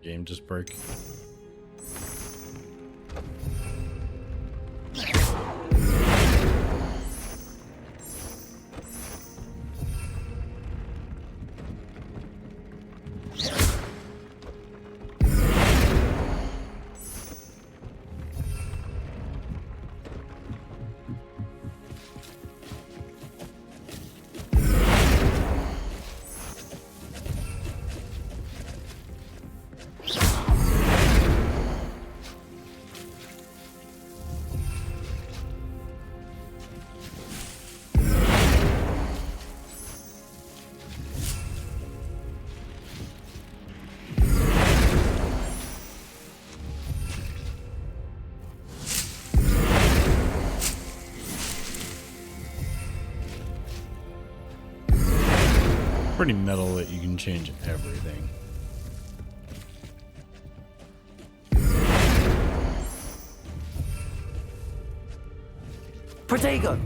Game just broke. Pretty metal that you can change everything. Protego!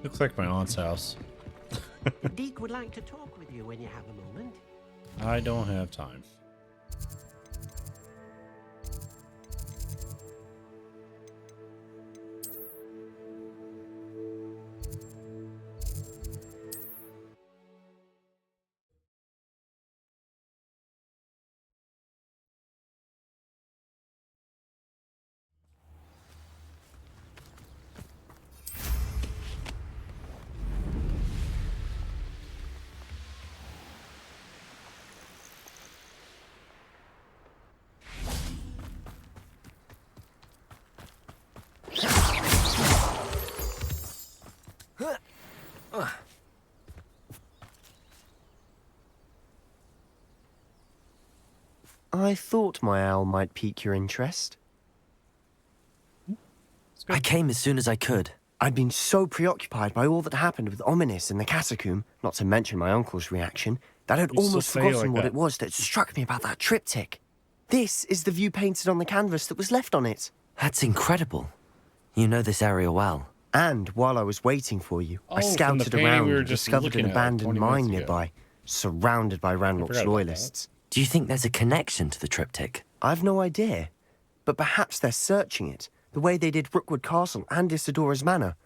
Looks like my aunt's house. Deke would like to talk with you when you have a moment. I don't have time. I thought my owl might pique your interest. I came as soon as I could. I'd been so preoccupied by all that happened with Ominis in the catacomb, not to mention my uncle's reaction, that I'd almost forgotten what it was that struck me about that triptych. This is the view painted on the canvas that was left on it. That's incredible. You know this area well. And while I was waiting for you, I scouted around and discovered an abandoned mine nearby, surrounded by Ranrock's loyalists. Do you think there's a connection to the triptych? I've no idea, but perhaps they're searching it, the way they did Rookwood Castle and Isidora's Manor.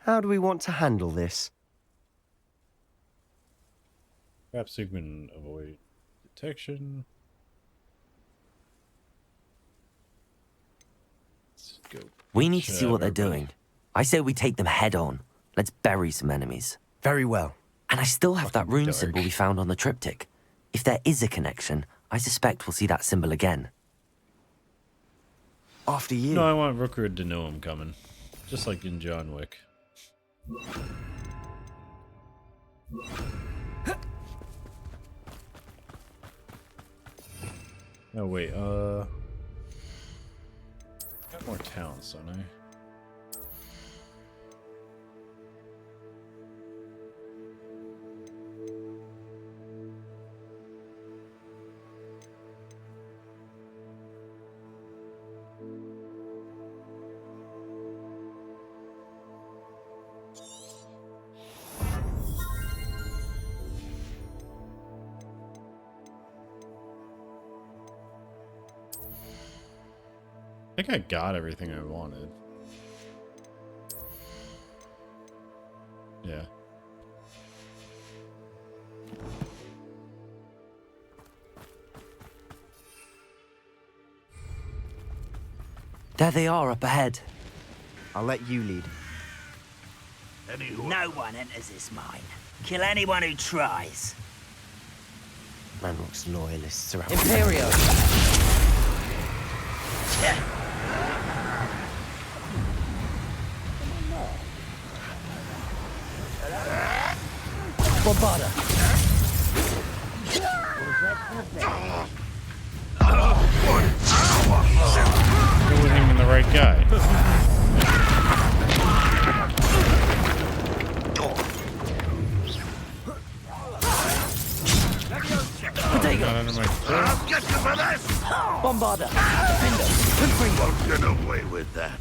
How do we want to handle this? Perhaps you can avoid detection. Scope. We need to see what they're doing. I say we take them head on. Let's bury some enemies. Very well. And I still have that rune dark. symbol we found on the triptych. If there is a connection, I suspect we'll see that symbol again. After you. No, I want Rooker to know I'm coming. Just like in John Wick. Oh wait, got more talents, don't I? I think I got everything I wanted. Yeah. There they are up ahead. I'll let you lead. No one enters this mine. Kill anyone who tries. Ranrock's loyalists are out. Imperio! Bombarda! It wasn't even the right guy. Potato! Not under my throat. I'll get you for this! Bombarda! Defender! Confringo! Won't get away with that.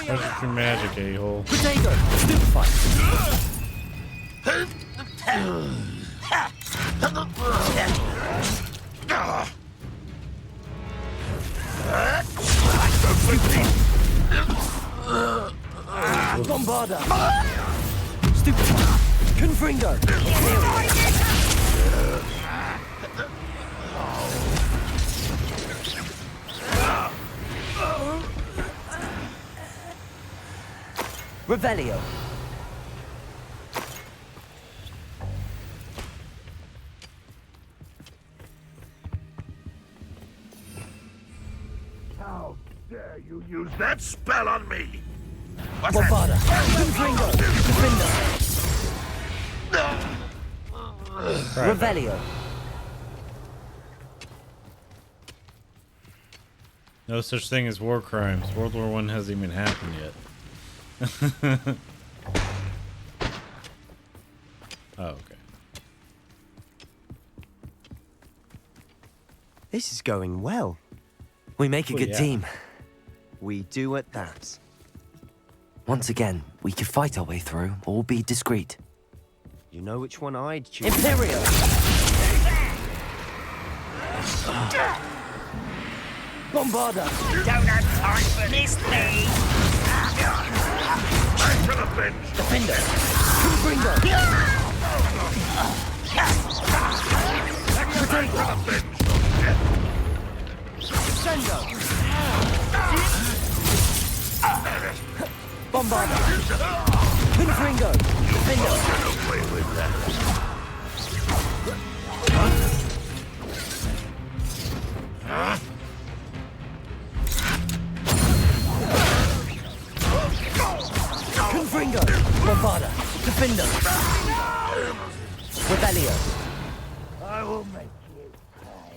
Where's your magic, a-hole? Potato! Stupefy! Bombarda! Stupefy! Confringo! Revelio. How dare you use that spell on me? What's Bombarda! Confringo! Defender! Revelio. No such thing as war crimes. World War I hasn't even happened yet. Oh, okay. This is going well. We make a Well, good yeah. team. We do at that. Once again, we could fight our way through or be discreet. You know which one I'd choose. Imperio! Bombarda! You don't have time for this thing! Back to the bench! Defender! Confringo! Potato! Sendo! Bombarda! Confringo! Defender! Get away with that. Confringo! Bombarda! Defender! Revelio! I will make you pay.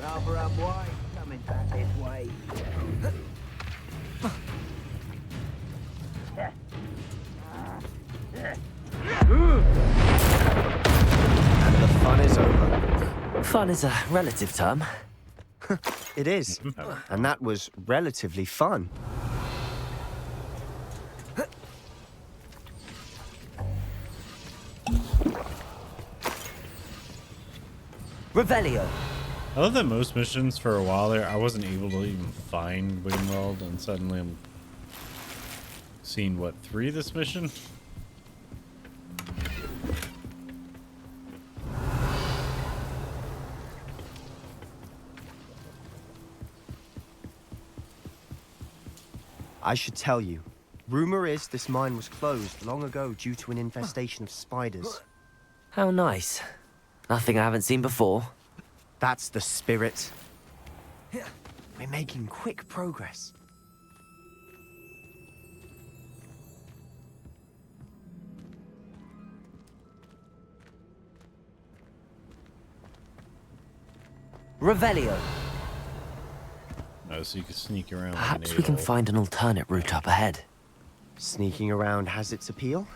Rather unwise coming back this way. And the fun is over. Fun is a relative term. It is. And that was relatively fun. Revelio. I love that most missions for a while there, I wasn't able to even find Wingweld, and suddenly I'm seeing, what, 3 this mission? I should tell you. Rumor is this mine was closed long ago due to an infestation of spiders. How nice. Nothing I haven't seen before. That's the spirit. We're making quick progress. Revelio. Oh, so you can sneak around. Perhaps like we can a-hole. find an alternate route up ahead. Sneaking around has its appeal.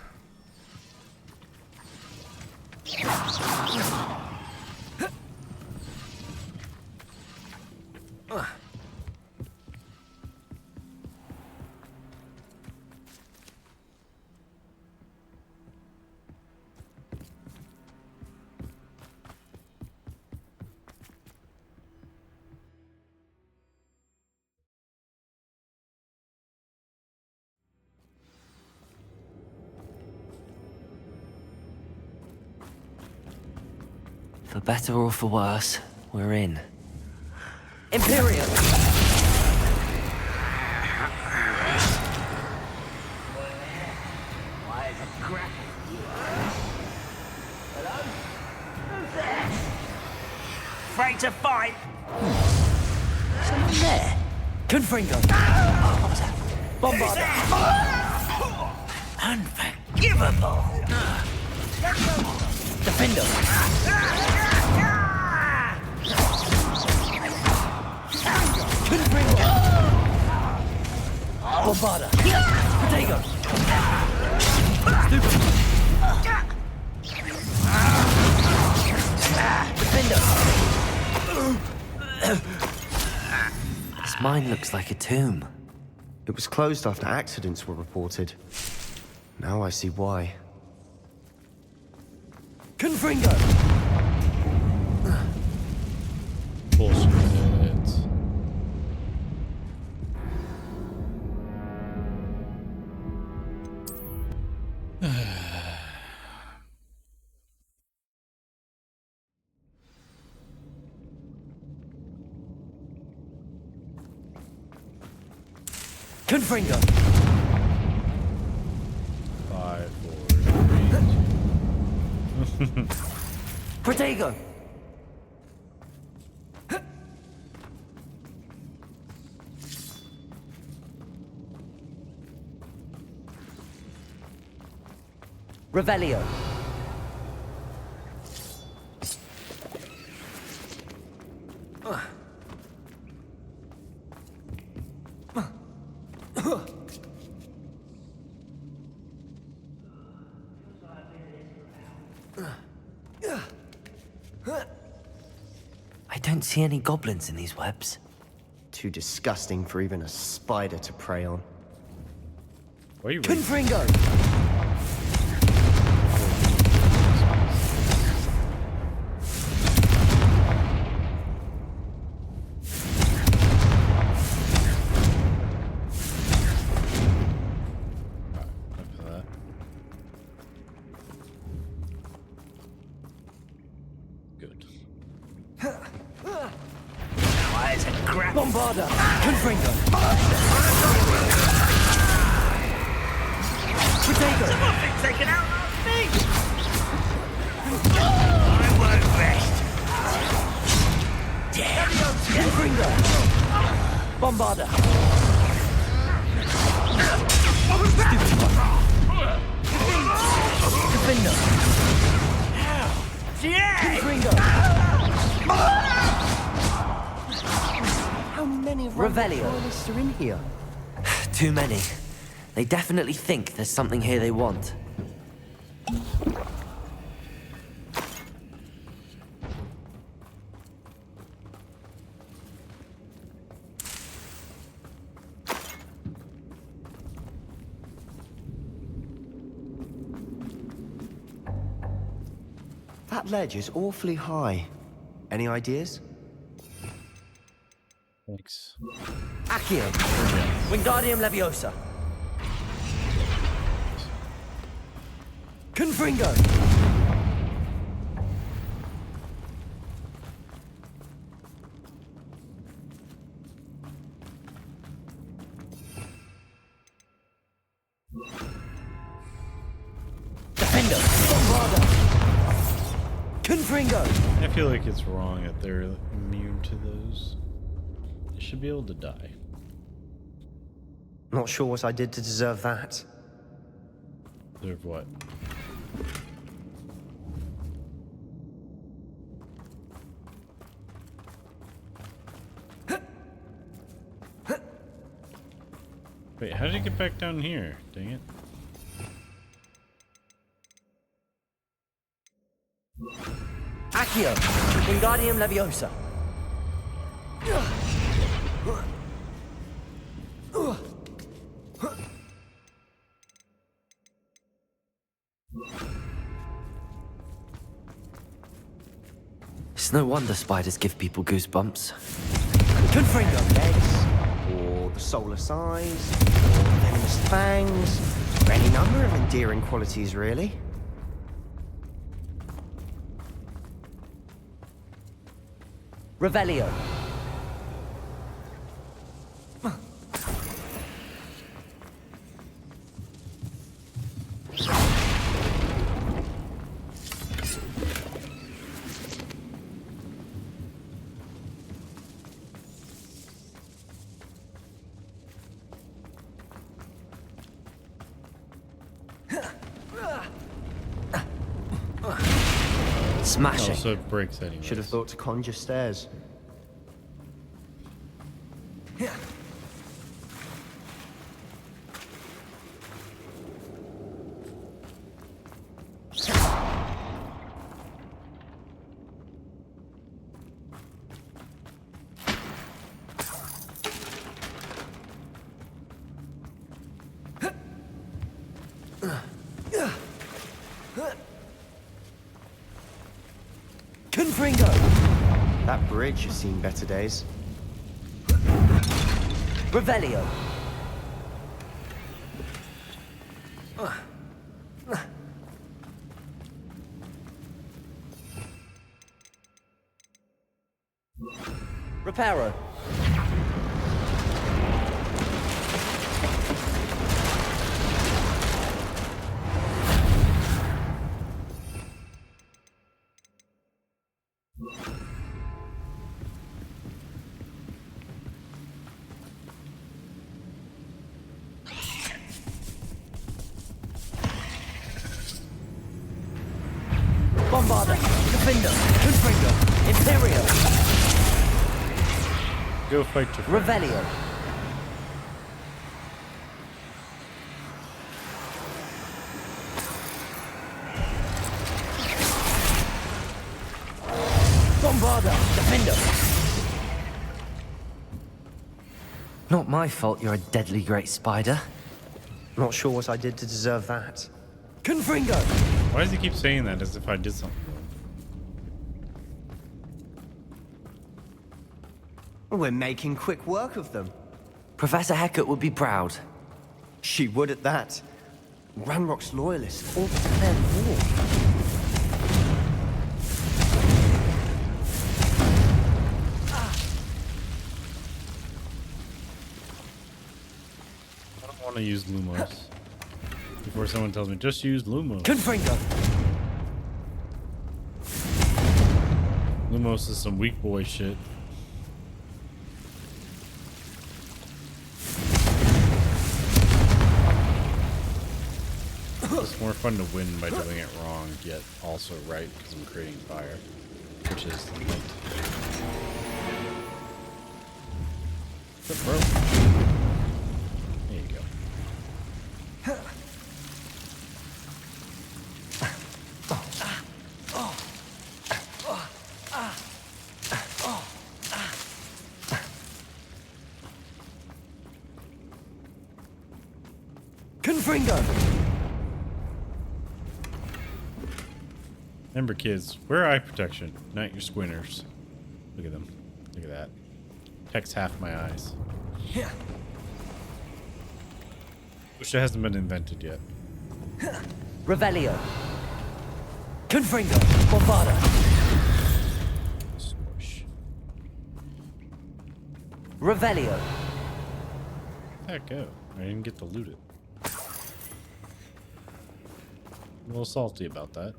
For better or for worse, we're in. Imperium! Why is it crap? Hello? Who's there? Afraid to fight? Someone there? Confringo! What was that? Bombarder! Unforgivable! Defender! Confringo! Bombarder! Protego! Stupid! Defender! This mine looks like a tomb. It was closed after accidents were reported. Now I see why. Confringo! Bullshit. Confringo! 5, 4, 3, 2. Protego! Revelio! I don't see any goblins in these webs. Too disgusting for even a spider to prey on. Why are you Confringo! Good. Why is it crap? Bombarder! Confringo! Protego! Something's taken out of me! I won't rest. Damn! Confringo! Bombarder! Defender! Confringo! How many Revelio. royalists are in here? Too many. They definitely think there's something here they want. That ledge is awfully high. Any ideas? Thanks. Accio. Wingardium Leviosa. Confringo. Defender. Bombarda. Confringo. I feel like it's wrong that they're immune to those. They should be able to die. Not sure what I did to deserve that. Deserve what? Wait, how did he get back down here? Dang it. Accio. Wingardium Leviosa. It's no wonder spiders give people goosebumps. Confringo legs, or the solar size, or venomous fangs, or any number of endearing qualities, really. Revelio. Smashing. Oh, so it breaks anyway. Should have thought to conjure stairs. Confringo. That bridge has seen better days. Revelio. Reparo. Bombarda. Defender. Confringo. Imperio. Go fight your friend. Revelio. Bombarda. Defender. Not my fault you're a deadly great spider. Not sure what I did to deserve that. Confringo. Why does he keep saying that as if I did something? We're making quick work of them. Professor Hecat would be proud. She would at that. Ranrock's loyalists all declared war. I don't want to use Lumos. Before someone tells me, just use Lumos. Confringo. Lumos is some weak boy shit. It's more fun to win by doing it wrong, yet also right because I'm creating fire, which is the point. What's up, bro? There you go. Confringo. Remember, kids, wear eye protection, not your squinters. Look at them. Look at that. Protects half my eyes. Wish it hasn't been invented yet. Revelio. Confringo. Bombada. Squish. Revelio. Where'd that go? I didn't get to loot it. A little salty about that.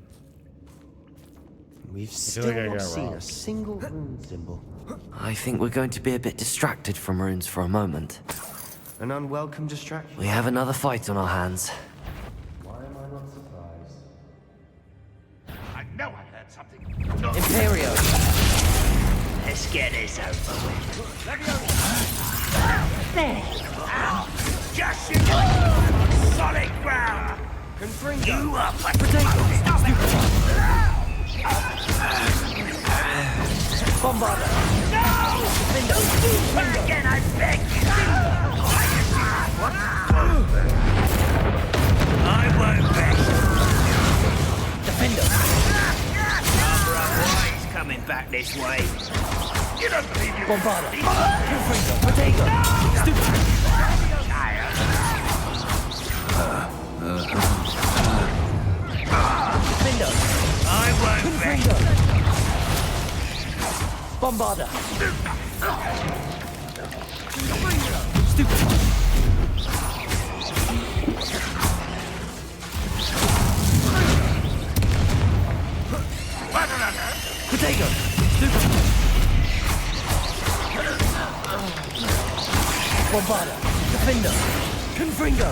We've feel still like I not got seen a robbed. single rune symbol. I think we're going to be a bit distracted from runes for a moment. An unwelcome distraction. We have another fight on our hands. Why am I not surprised? I know I heard something. Imperio. Let's get this over with. There. Just you solid ground. Confringo. You up, Bombarda. No! Again, I beg you. I won't beg. Defender. He's coming back this way. You don't believe you. Bombarda. Confringo. Protego. Stupid. Defender. I won't beg. Confringo. Bombarda. Stupid. Protego. Stupid. Bombarda. Defender. Confringo.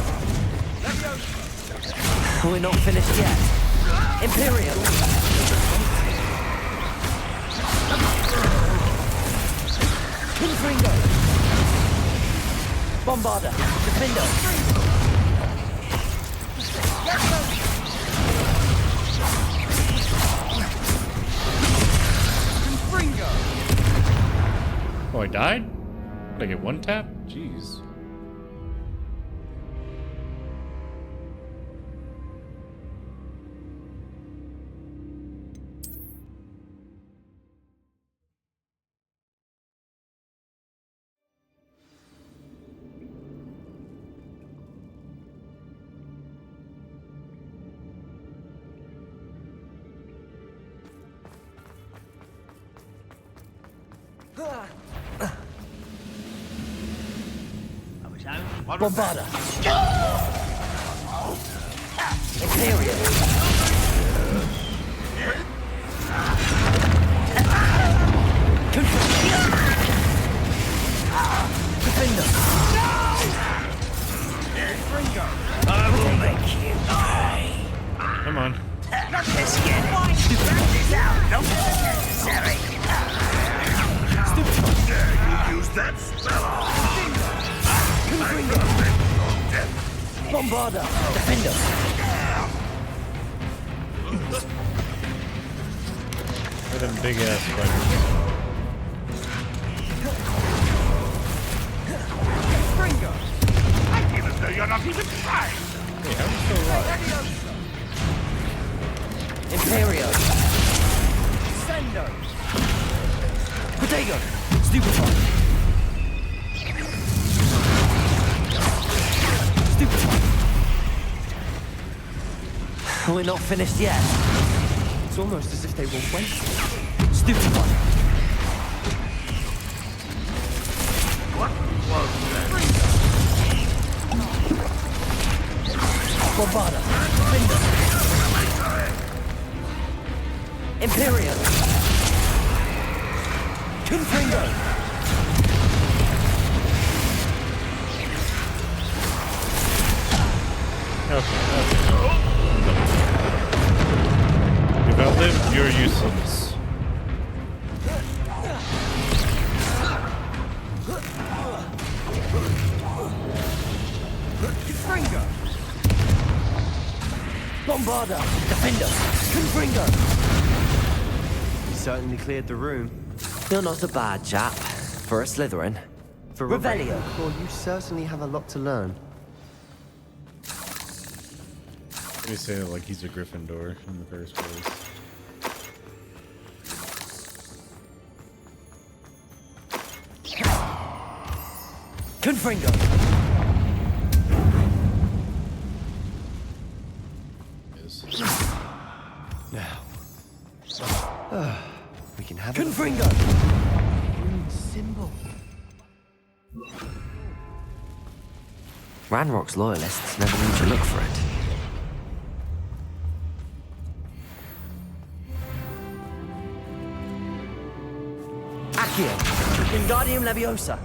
We're not finished yet. Imperial. Confringo. Bombarda. Defender. Oh, I died? Did I get one tap? Jeez. Bombarda. Imperial. Defender. I will make you pay. Come on. Let's get it. This out. No necessary. You use that spell. Bombarda. Defender. For them big ass spiders. Even though you're not even trying. Hey, how are you still alive? Imperio. Sendo. Protego. Stupefy. Stupefy. We're not finished yet. It's almost as if they were waiting. Stupefy. What was that? Bombarda. Defender. Imperial. Confringo. Okay. You've outlived your useless. Confringo. Bombarda. Defender. Confringo. You certainly cleared the room. You're not a bad chap. For a Slytherin. For Revelio. Well, you certainly have a lot to learn. Let me say it like he's a Gryffindor in the first place. Confringo! Now. We can have Confringo! Rune symbol. Ranrock's loyalists never need to look for it. Accio! Wingardium Leviosa!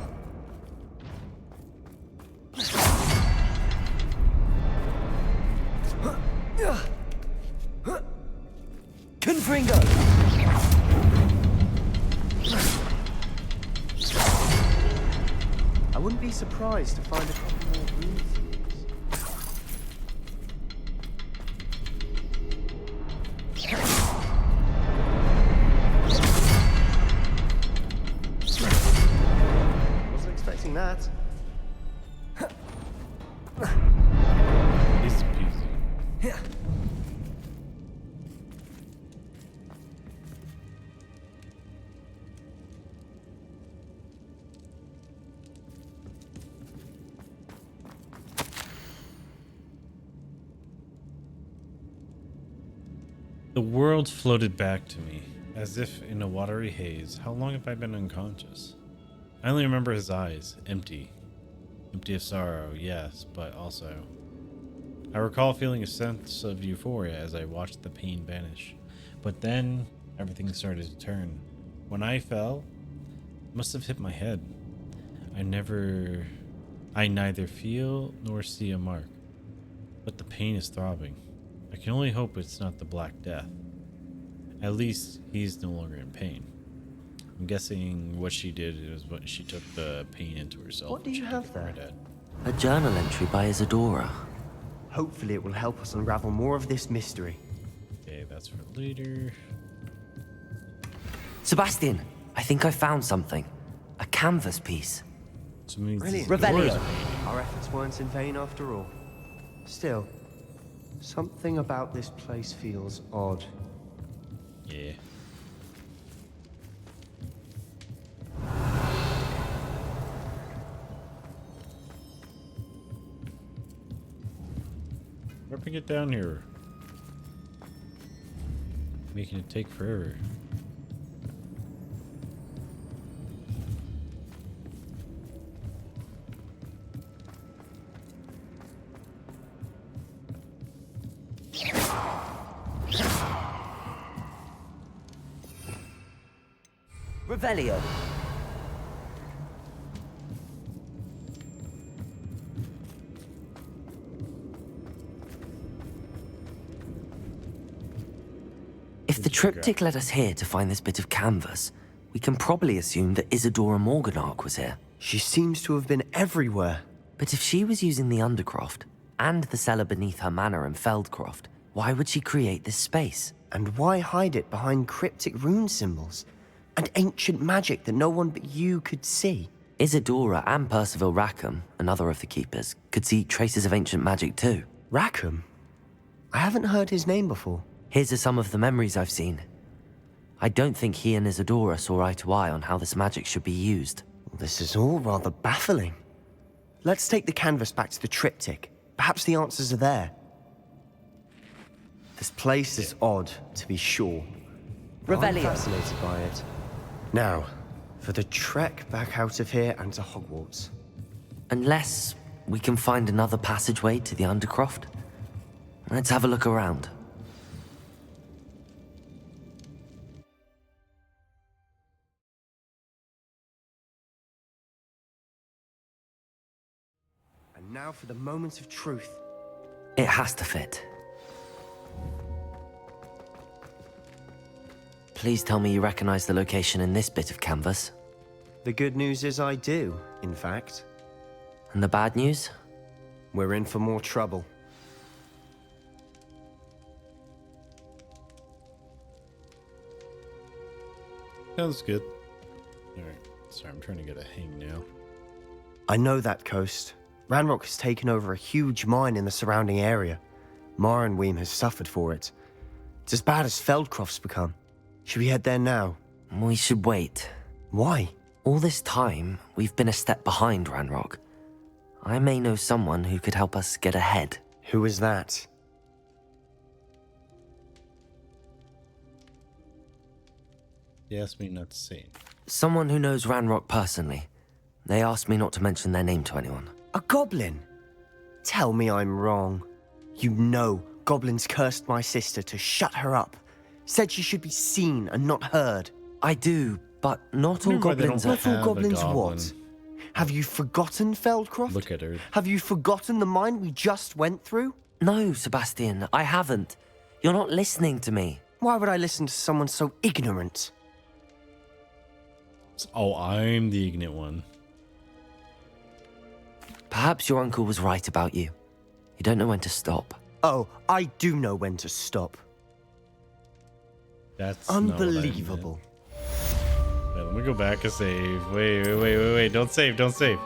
Confringo! I wouldn't be surprised to find a couple more rune Wasn't expecting that. Easy peasy. The world floated back to me, as if in a watery haze. How long have I been unconscious? I only remember his eyes, empty. Empty of sorrow, yes, but also... I recall feeling a sense of euphoria as I watched the pain vanish. But then, everything started to turn. When I fell, it must have hit my head. I neither feel nor see a mark. But the pain is throbbing. I can only hope it's not the Black Death. At least he's no longer in pain. I'm guessing what she did is what she took the pain into herself. What do you have there? A journal entry by Isadora. Hopefully it will help us unravel more of this mystery. Okay, that's for later. Sebastian, I think I found something. A canvas piece. Brilliant. Revelio. Our efforts weren't in vain after all. Still, something about this place feels odd. Yeah. Where we get down here? Making it take forever. Revelio. If the triptych led us here to find this bit of canvas, we can probably assume that Isadora Morganark was here. She seems to have been everywhere. But if she was using the Undercroft and the cellar beneath her manor in Feldcroft, why would she create this space? And why hide it behind cryptic rune symbols? And ancient magic that no one but you could see? Isadora and Percival Rackham, another of the Keepers, could see traces of ancient magic too. Rackham? I haven't heard his name before. Here's are some of the memories I've seen. I don't think he and Isadora saw eye to eye on how this magic should be used. This is all rather baffling. Let's take the canvas back to the triptych. Perhaps the answers are there. This place is odd, to be sure. I'm Revelio. fascinated by it. Now, for the trek back out of here and to Hogwarts. Unless we can find another passageway to the Undercroft. Let's have a look around. And now for the moment of truth. It has to fit. Please tell me you recognize the location in this bit of canvas. The good news is I do, in fact. And the bad news? We're in for more trouble. Sounds good. Alright, sorry, I'm trying to get a hang now. I know that coast. Ranrock has taken over a huge mine in the surrounding area. Morrowind has suffered for it. It's as bad as Feldcroft's become. Should we head there now? We should wait. Why? All this time, we've been a step behind Ranrock. I may know someone who could help us get ahead. Who is that? He asked me not to say it. Someone who knows Ranrock personally. They asked me not to mention their name to anyone. A goblin? Tell me I'm wrong. You know goblins cursed my sister to shut her up. Said she should be seen and not heard. I do, but not all goblins are... Not all goblins what? Have you forgotten, Feldcroft? Look at her. Have you forgotten the mine we just went through? No, Sebastian, I haven't. You're not listening to me. Why would I listen to someone so ignorant? Oh, I'm the ignorant one. Perhaps your uncle was right about you. You don't know when to stop. Oh, I do know when to stop. That's unbelievable. Wait, let me go back and save. Wait. Don't save. All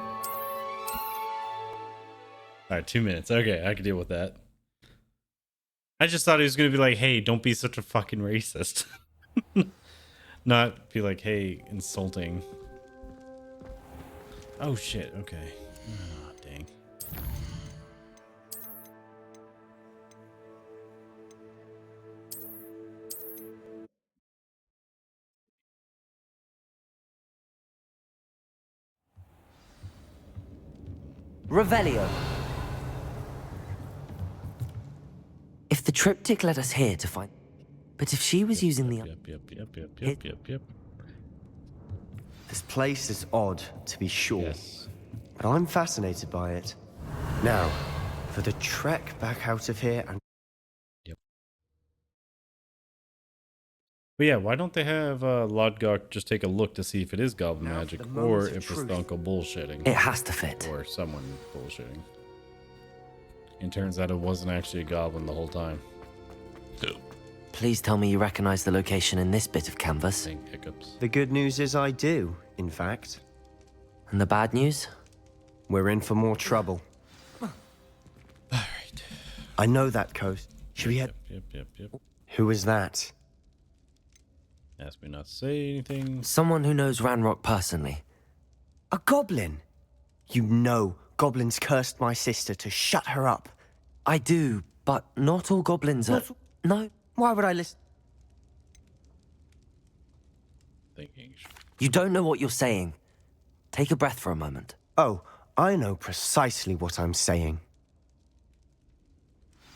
right, 2 minutes. Okay, I can deal with that. I just thought he was going to be like, hey, don't be such a fucking racist. Not be like, hey, insulting. Oh, shit. Okay. Oh, dang. Revelio. If the triptych led us here to find... But if she was using the... Yep. This place is odd, to be sure. Yes. But I'm fascinated by it. Now, for the trek back out of here and... But yeah, why don't they have Lodgok just take a look to see if it is goblin magic or if it's the uncle bullshitting? It has to fit. Or someone bullshitting. And turns out it wasn't actually a goblin the whole time. Please tell me you recognize the location in this bit of canvas. Hiccups. The good news is I do, in fact. And the bad news? We're in for more trouble. Alright. I know that coast. Should we head... Yep. Who is that? Ask me not to say anything. Someone who knows Ranrock personally. A goblin? You know goblins cursed my sister to shut her up. I do, but not all goblins are... No. Why would I listen? Thinking. You don't know what you're saying. Take a breath for a moment. Oh, I know precisely what I'm saying.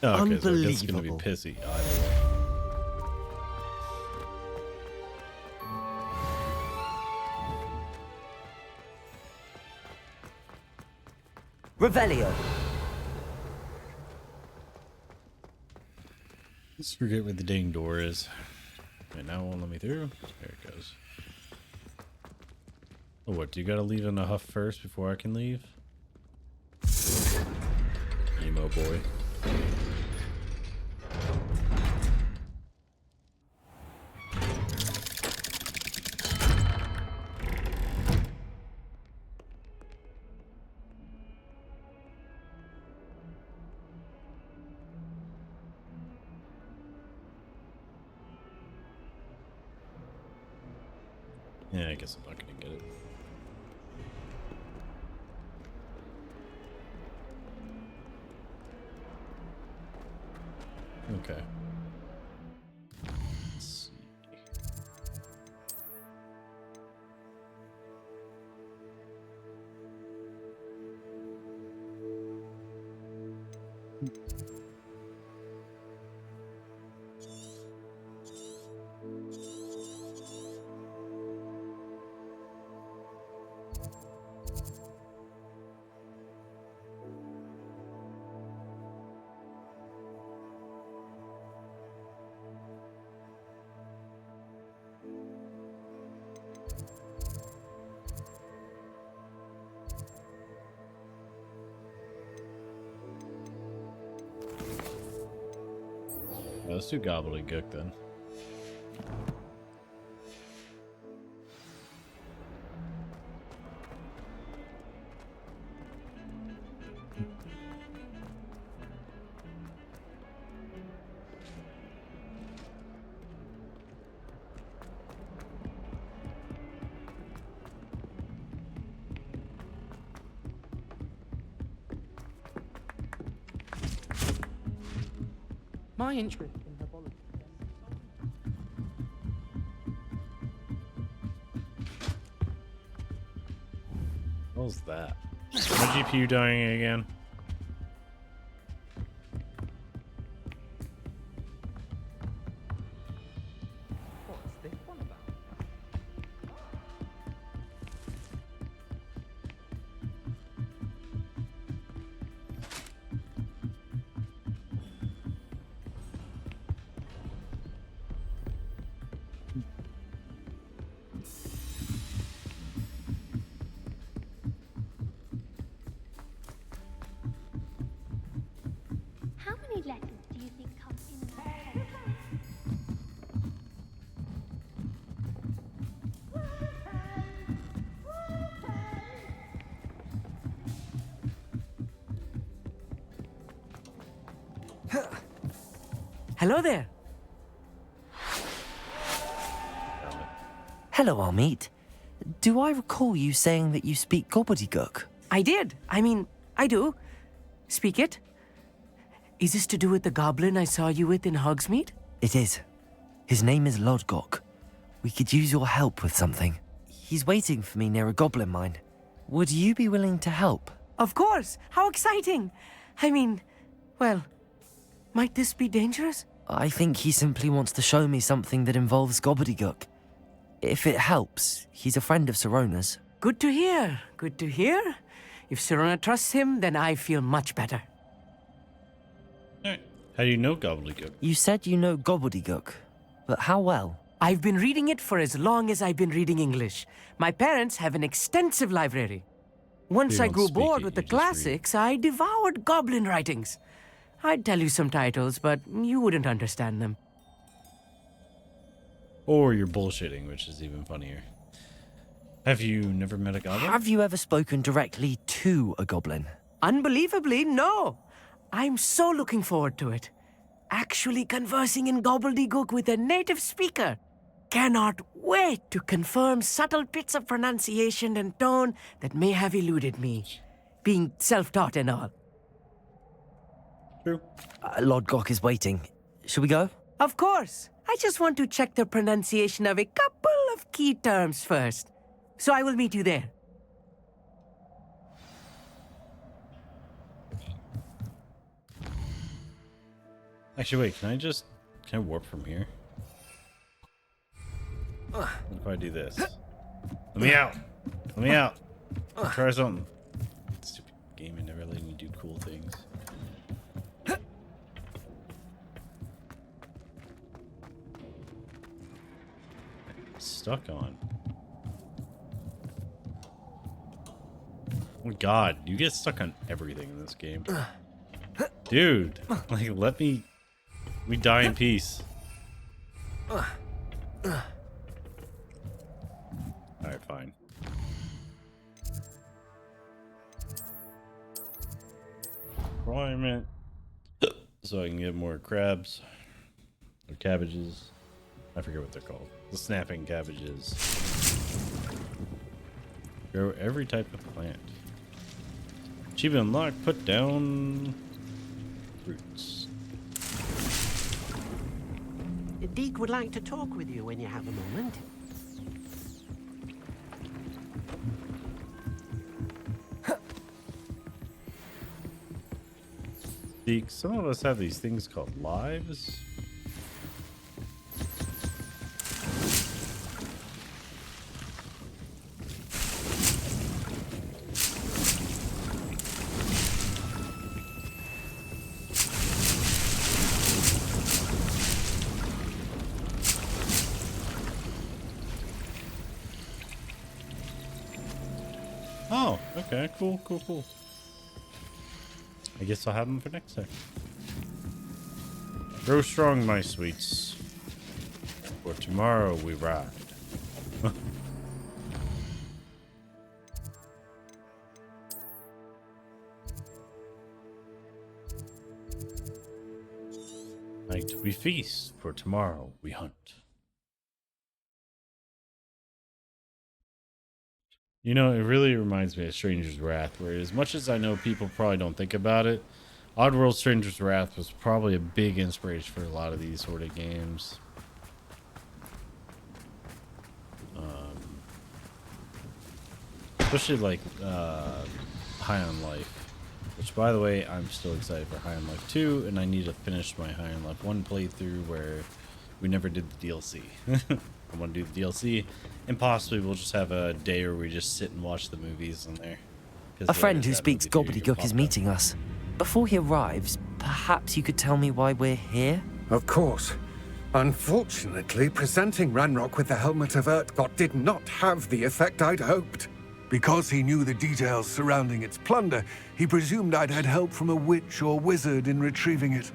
Oh, okay, Unbelievable. so it's gonna be pissy. Either way. Revelio. Let's forget where the dang door is. Okay, now it won't let me through. There it goes. Oh, what? Do you gotta leave in a huff first before I can leave? Emo boy. Yeah, I guess I'm not gonna get it. Okay. Let's see. Let's do gobbledygook then. My interest in herbology. What was that? My GPU dying again? What's this one about? How many letters do you think come in that? Hello there. Hello, Amit. Do I recall you saying that you speak gobbledygook? I did. I mean, I do. Speak it. Is this to do with the goblin I saw you with in Hogsmeade? It is. His name is Lodgok. We could use your help with something. He's waiting for me near a goblin mine. Would you be willing to help? Of course. How exciting. I mean, well, might this be dangerous? I think he simply wants to show me something that involves gobbledygook. If it helps, he's a friend of Sirona's. Good to hear. Good to hear. If Sirona trusts him, then I feel much better. How do you know gobbledygook? You said you know gobbledygook, but how well? I've been reading it for as long as I've been reading English. My parents have an extensive library. Once I grew bored with the classics, I devoured goblin writings. I'd tell you some titles, but you wouldn't understand them. Or you're bullshitting, which is even funnier. Have you never met a goblin? Have you ever spoken directly to a goblin? Unbelievably, no. I'm so looking forward to it. Actually conversing in gobbledygook with a native speaker. Cannot wait to confirm subtle bits of pronunciation and tone that may have eluded me, being self-taught and all. True. Lodgok is waiting. Should we go? Of course. I just want to check the pronunciation of a couple of key terms first. So I will meet you there. Actually, wait, can I warp from here? What if I do this? Let me out! Let me out! Try something. Stupid game, it never letting me do cool things. Stuck on. Oh my god, you get stuck on everything in this game. Dude, like, let me die in peace. Alright, fine. Requirement. So I can get more crabs. Or cabbages. I forget what they're called. The snapping cabbages. Grow every type of plant. Achievement unlocked. Put down fruits. Deke would like to talk with you when you have a moment. Deke, some of us have these things called lives. Oh, okay, cool. I guess I'll have them for next time. Grow strong, my sweets. For tomorrow we ride. Night we feast, for tomorrow we hunt. You know, it really reminds me of Stranger's Wrath, where as much as I know people probably don't think about it, Oddworld Stranger's Wrath was probably a big inspiration for a lot of these sort of games. Especially like High on Life, which by the way, I'm still excited for High on Life 2, and I need to finish my High on Life 1 playthrough where we never did the DLC. I want to do the DLC, and possibly we'll just have a day where we just sit and watch the movies in there. A friend who speaks gobbledygook is meeting us. Before he arrives, perhaps you could tell me why we're here? Of course. Unfortunately, presenting Ranrock with the Helmet of Urtkot did not have the effect I'd hoped. Because he knew the details surrounding its plunder, he presumed I'd had help from a witch or wizard in retrieving it.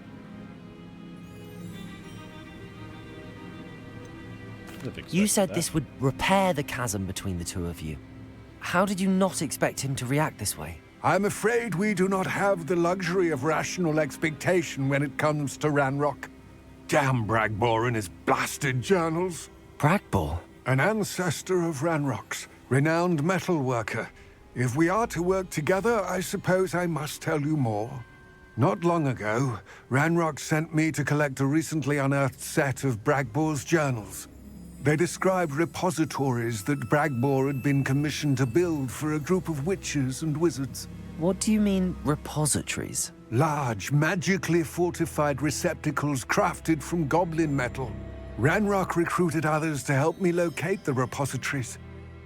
You said this would repair the chasm between the two of you. How did you not expect him to react this way? I'm afraid we do not have the luxury of rational expectation when it comes to Ranrock. Damn Bragbor and his blasted journals. Bragbor? An ancestor of Ranrock's, renowned metal worker. If we are to work together, I suppose I must tell you more. Not long ago, Ranrock sent me to collect a recently unearthed set of Bragbor's journals. They described repositories that Bragbor had been commissioned to build for a group of witches and wizards. What do you mean, repositories? Large, magically fortified receptacles crafted from goblin metal. Ranrock recruited others to help me locate the repositories.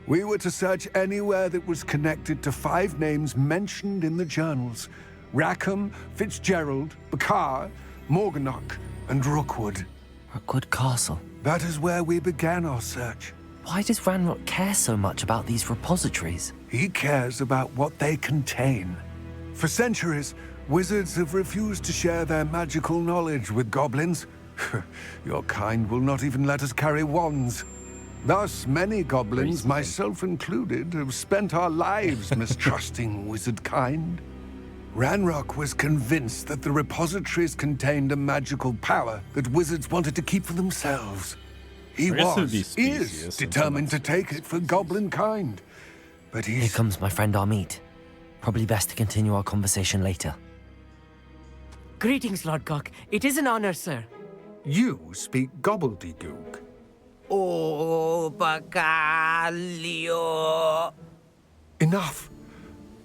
We were to search anywhere that was connected to 5 names mentioned in the journals: Rackham, Fitzgerald, Bakar, Morganach, and Rookwood. Rookwood Castle. That is where we began our search. Why does Ranrock care so much about these repositories? He cares about what they contain. For centuries, wizards have refused to share their magical knowledge with goblins. Your kind will not even let us carry wands. Thus, many goblins, myself included, have spent our lives mistrusting wizard kind. Ranrock was convinced that the repositories contained a magical power that wizards wanted to keep for themselves. He is determined to take it for goblin kind. But Here comes my friend Amit. Probably best to continue our conversation later. Greetings, Lord Cock. It is an honor, sir. You speak gobbledygook. Oh, Bacalio. Enough.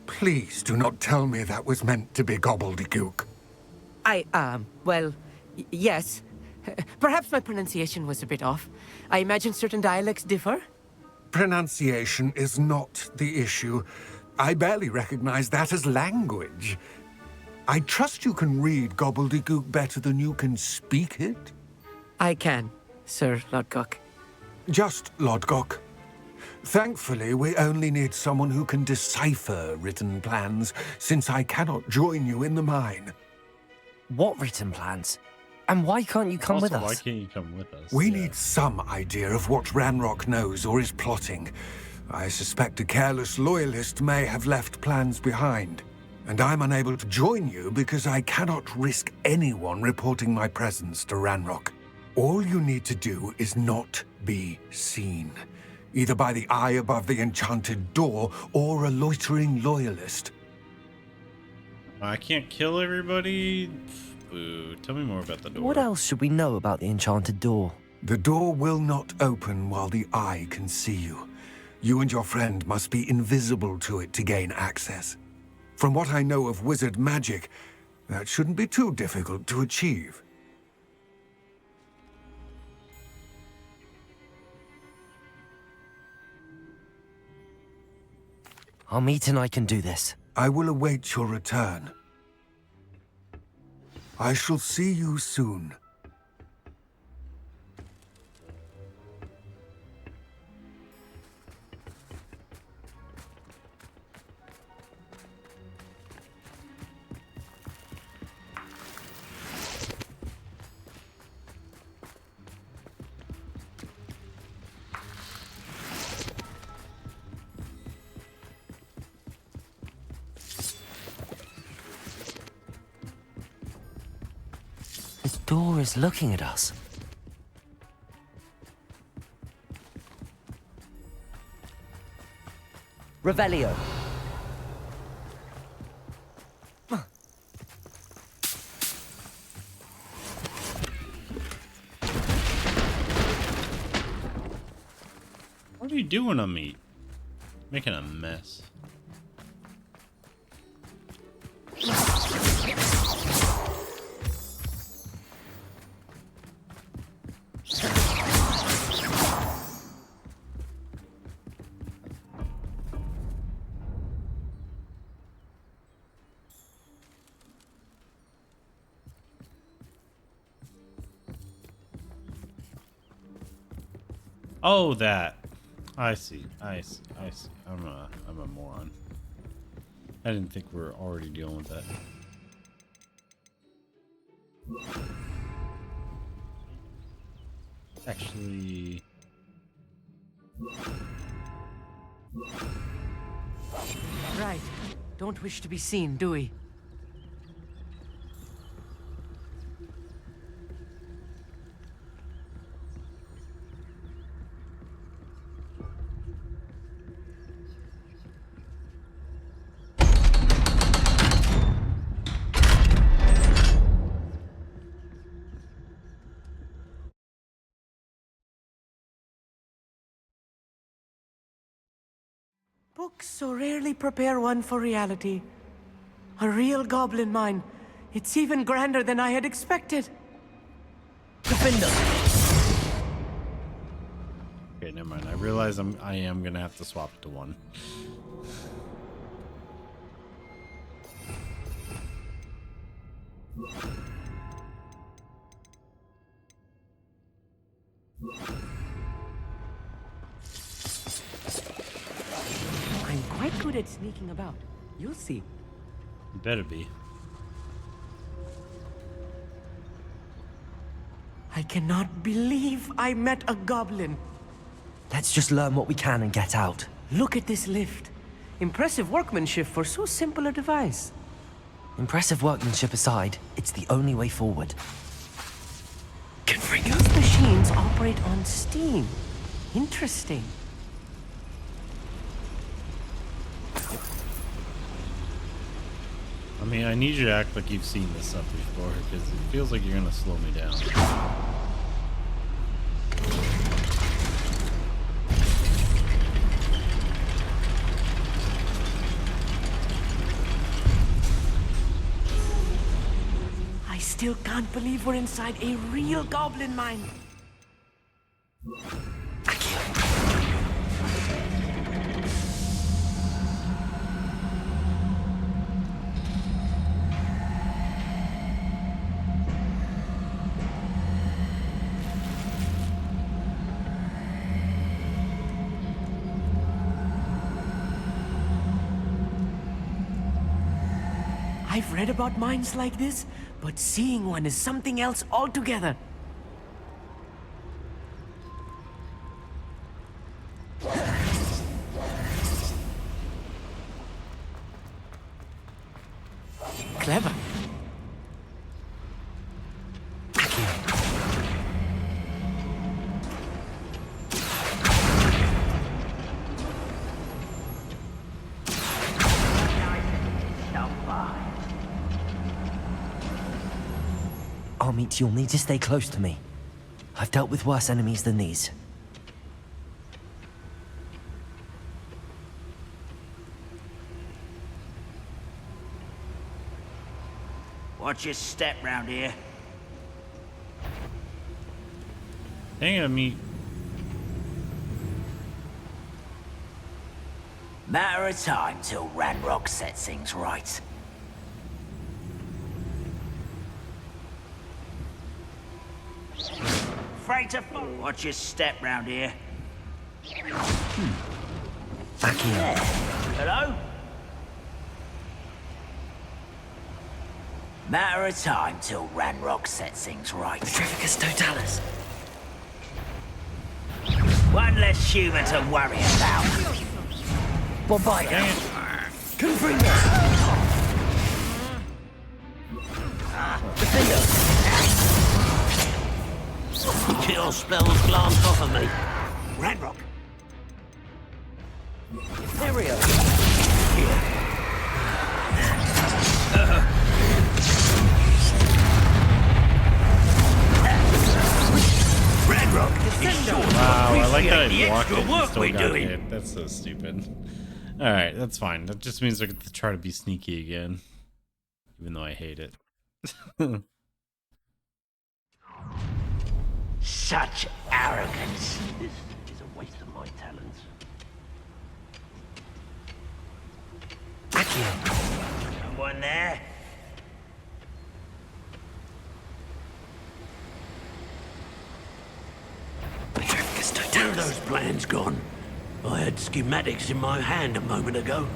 Please do not tell me that was meant to be gobbledygook. Well, yes. Perhaps my pronunciation was a bit off. I imagine certain dialects differ? Pronunciation is not the issue. I barely recognize that as language. I trust you can read gobbledygook better than you can speak it? I can, Sir Lodgok. Just Lodgok. Thankfully, we only need someone who can decipher written plans, since I cannot join you in the mine. What written plans? And why can't you come with us? Why can't you come with us? We need some idea of what Ranrock knows or is plotting. I suspect a careless loyalist may have left plans behind. And I'm unable to join you because I cannot risk anyone reporting my presence to Ranrock. All you need to do is not be seen, either by the eye above the enchanted door or a loitering loyalist. I can't kill everybody? Boo. Tell me more about the door. What else should we know about the enchanted door? The door will not open while the eye can see you. You and your friend must be invisible to it to gain access. From what I know of wizard magic, that shouldn't be too difficult to achieve. Amit and I can do this. I will await your return. I shall see you soon. This door is looking at us. Revelio. you doing on me? Making a mess. Oh, that. I see. I see. I'm a moron. I didn't think we were already dealing with that. Actually... Right. Don't wish to be seen, do we? Books so rarely prepare one for reality. A real goblin mine. It's even grander than I had expected. Defender. Okay, never mind. I realize I am gonna have to swap it to 1. I'm quite good at sneaking about. You'll see. Better be. I cannot believe I met a goblin. Let's just learn what we can and get out. Look at this lift. Impressive workmanship for so simple a device. Impressive workmanship aside, it's the only way forward. These machines operate on steam. Interesting. I mean, I need you to act like you've seen this stuff before, because it feels like you're gonna slow me down. I still can't believe we're inside a real goblin mine. I've read about mines like this, but seeing one is something else altogether. Clever. Armit, you'll need to stay close to me. I've dealt with worse enemies than these. Watch your step round here. Hang on, me. Matter of time till Ranrock sets things right. Afraid to fall. Watch your step round here. Back here. Hello? Matter of time till Ranrock sets things right. Petrificus Totalis. One less human to worry about. Bombardment. Confringo. Kill spells glanced off of me. Ranrock. Ethereal. Wow, I like that I walked extra it and work still we got doing? hit. That's so stupid. Alright, that's fine. That just means I get to try to be sneaky again. Even though I hate it. Such arrogance. This is a waste of my talents. Someone there? Where are those plans gone? I had schematics in my hand a moment ago.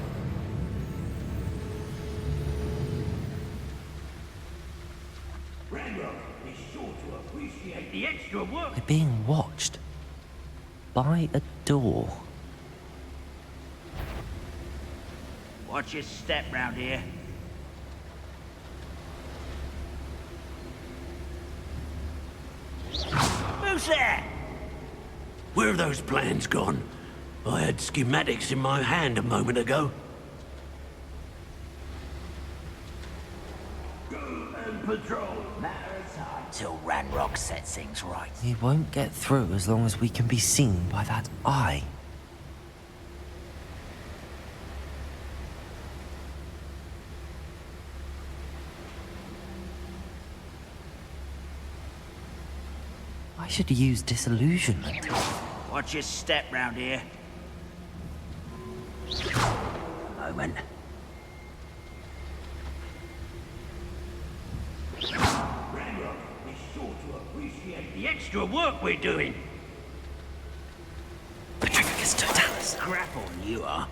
Ranrock is sure to appreciate the extra work. We're being watched by a door. Watch your step round here. Who's there? Where are those plans gone? I had schematics in my hand a moment ago. Go and patrol. Till Ranrock sets things right. We won't get through as long as we can be seen by that eye. I should use disillusionment. Watch your step round here. A moment. Ranrock is sure to appreciate the extra work we're doing. Petrificus totalis. Crap on you are.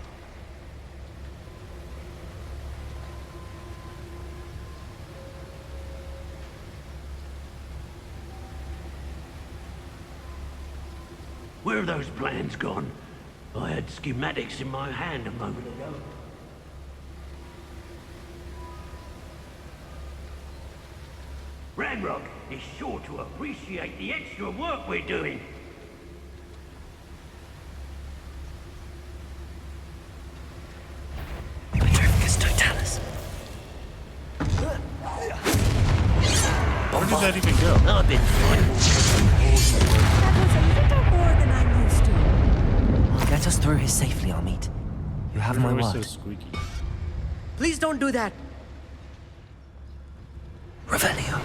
Where are those plans gone? I had schematics in my hand a moment ago. Ranrock is sure to appreciate the extra work we're doing. Petrificus totalis. Where did that even go? I've been I'll get us through here safely, Amit. You have my Everyone was word. so squeaky. Please don't do that. Revelio.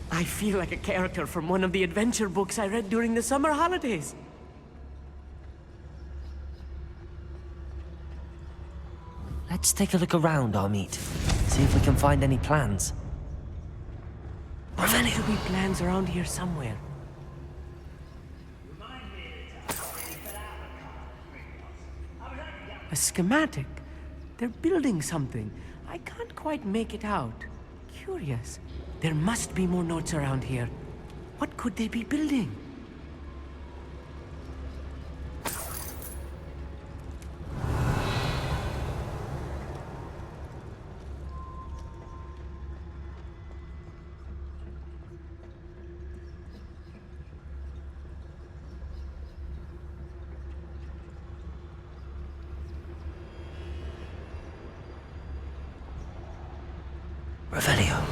I feel like a character from one of the adventure books I read during the summer holidays. Let's take a look around, Amit. See if we can find any plans. There have to be plans around here somewhere. A schematic. They're building something. I can't quite make it out. Curious. There must be more notes around here. What could they be building? Revelio.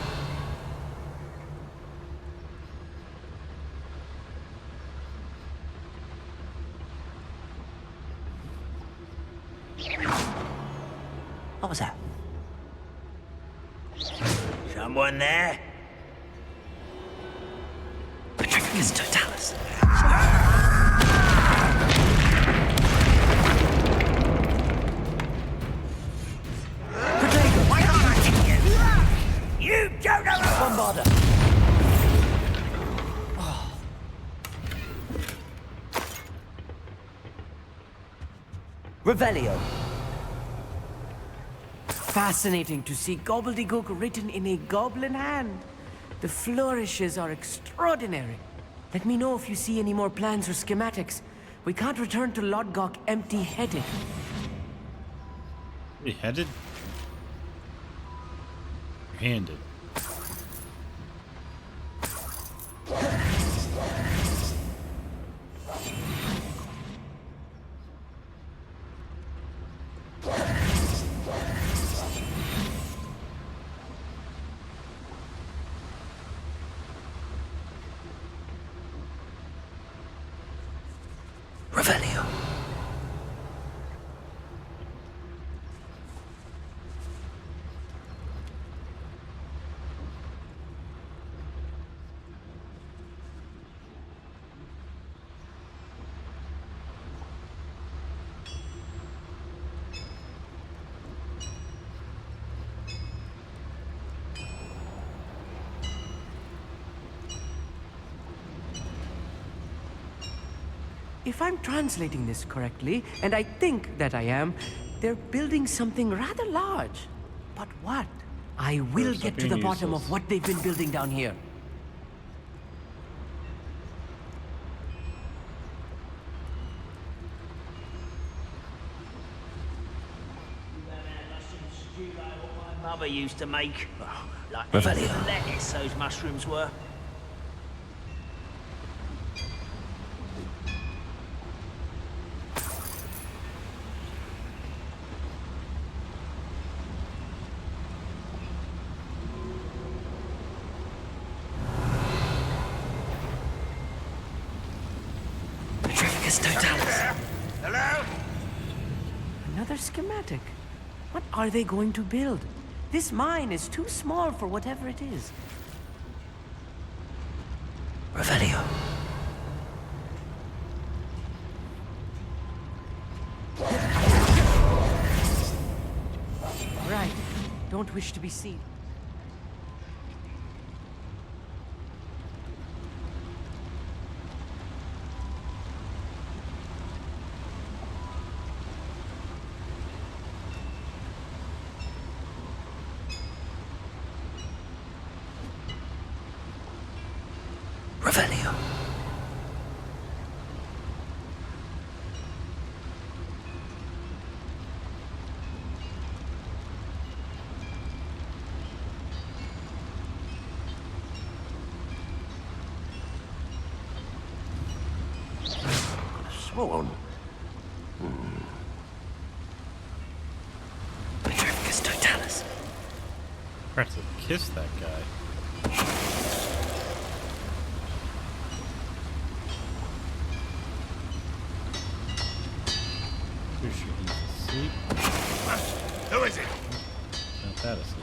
What was that? Someone there? Petrificus totalis. You don't know a bombarder! Revelio. Fascinating to see gobbledygook written in a goblin hand. The flourishes are extraordinary. Let me know if you see any more plans or schematics. We can't return to Lodgok empty-headed. Headed? Handed. Revelio. If I'm translating this correctly, and I think that I am, they're building something rather large. But what? I will get to the bottom of what they've been building down here. My mother used to make. Oh, like Revelio. lettuce, those mushrooms were. Petrificus Totalis. Hello? Another schematic. What are they going to build? This mine is too small for whatever it is. Revelio. Right. Don't wish to be seen. Revelio. Sworn. Petrificus Totalis. Perhaps to kiss that guy. Pretty sure he's asleep. Who is it? Not that asleep.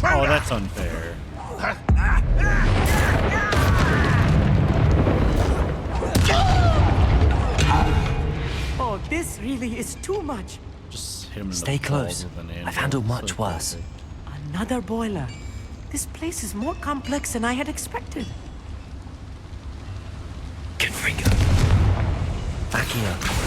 Oh, that's unfair. Oh, this really is too much. Just hit him in Stay the close. balls with an anvil. I've handled much So worse. perfect. Another boiler. This place is more complex than I had expected. Confringo. Accio.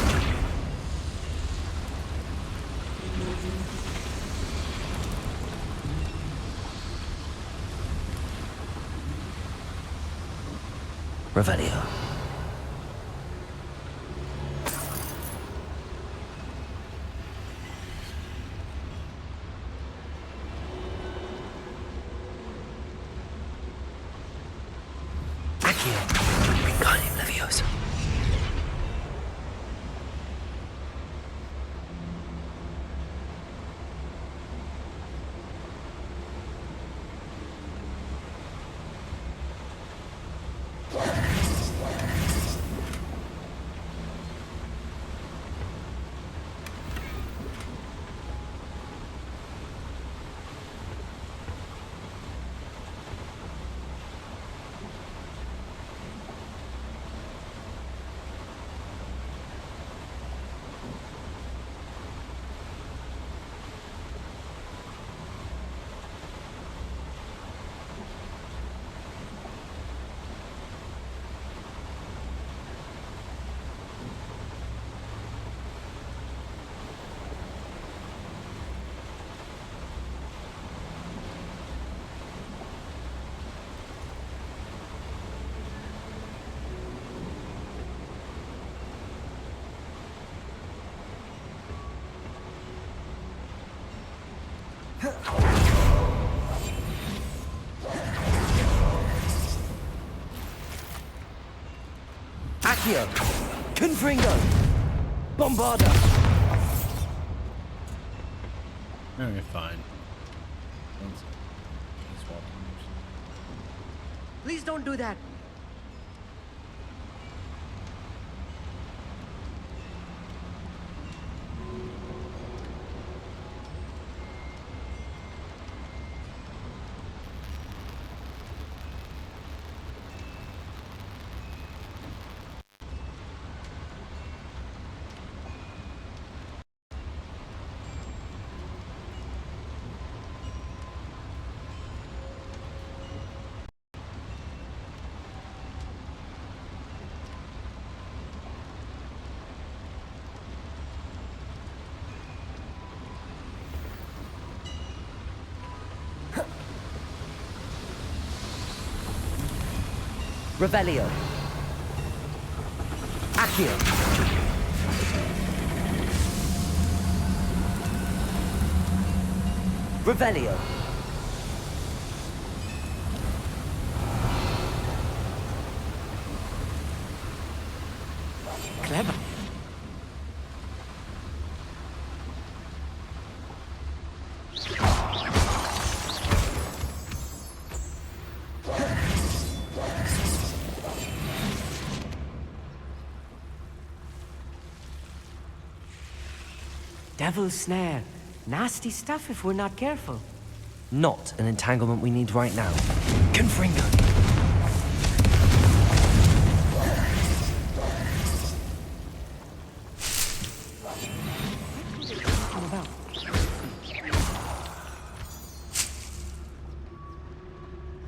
Revelio. Accio. Wingardium Leviosa. Accio! Confringo! Bombarda! Okay, fine. Please don't do that. Revelio. Accio. Revelio. Clever. Devil's snare. Nasty stuff if we're not careful. Not an entanglement we need right now. Confringo.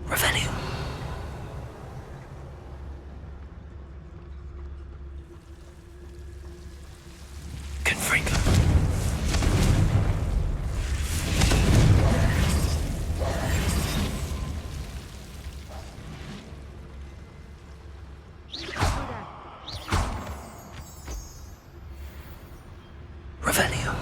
Revelio. Confringo. Revelio.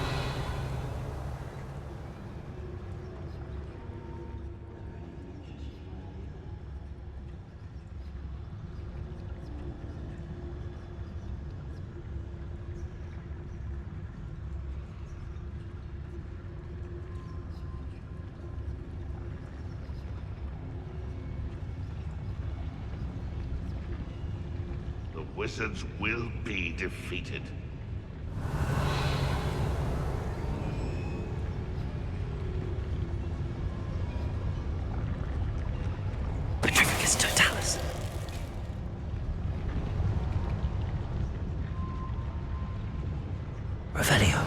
The wizards will be defeated. Petrificus Totalis. Revelio.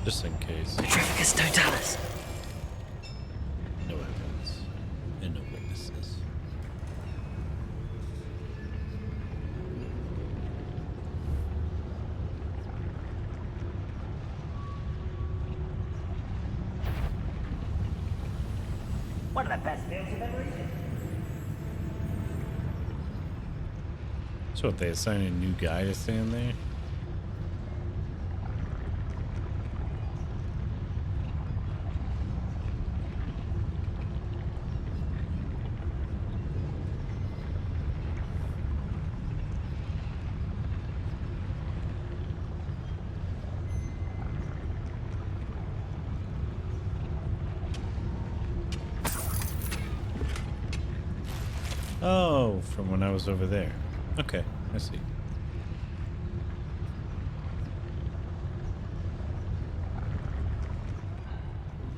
Just in case. Petrificus Totalis. No evidence. And no witnesses. One of the best meals I've ever eaten. So what, they assign a new guy to stand there? Oh, from when I was over there. Okay, I see.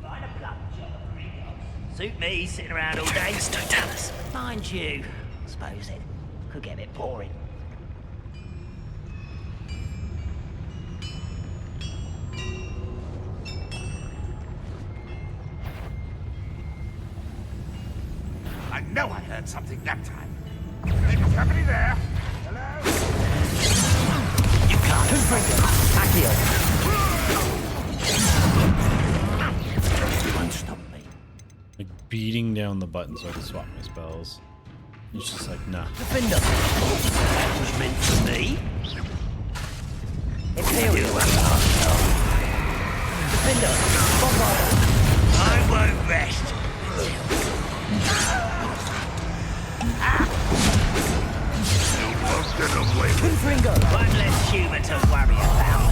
Line a plum job, suit me sitting around all day. Totalis. Mind you, I suppose it could get a bit boring. I know I heard something that time. Is somebody there? Hello? You can't. Confringo. Accio. You won't stop me. Like beating down the button so I can swap my spells. He's just like, nah. Defender. That was meant for me. Imperial. Defender. Bombarder. I won't rest. Confringo. One less human to worry about.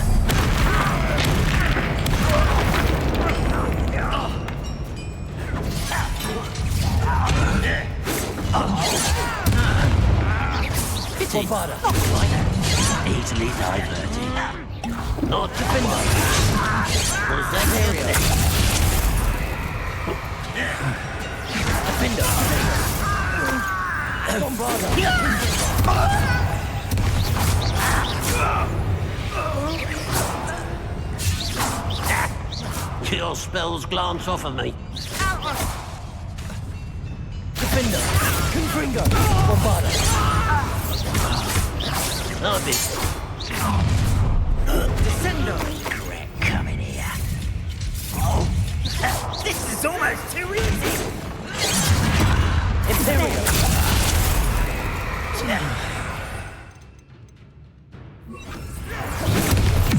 Bombarder. Easily diverted. Not Defender. Was that area? Defender. Bombarder. Kill spells glance off of me. Defender. Confringo. Bombarder. Obvious. Descendo. Correct, coming here. This is almost too easy. Imperial. Is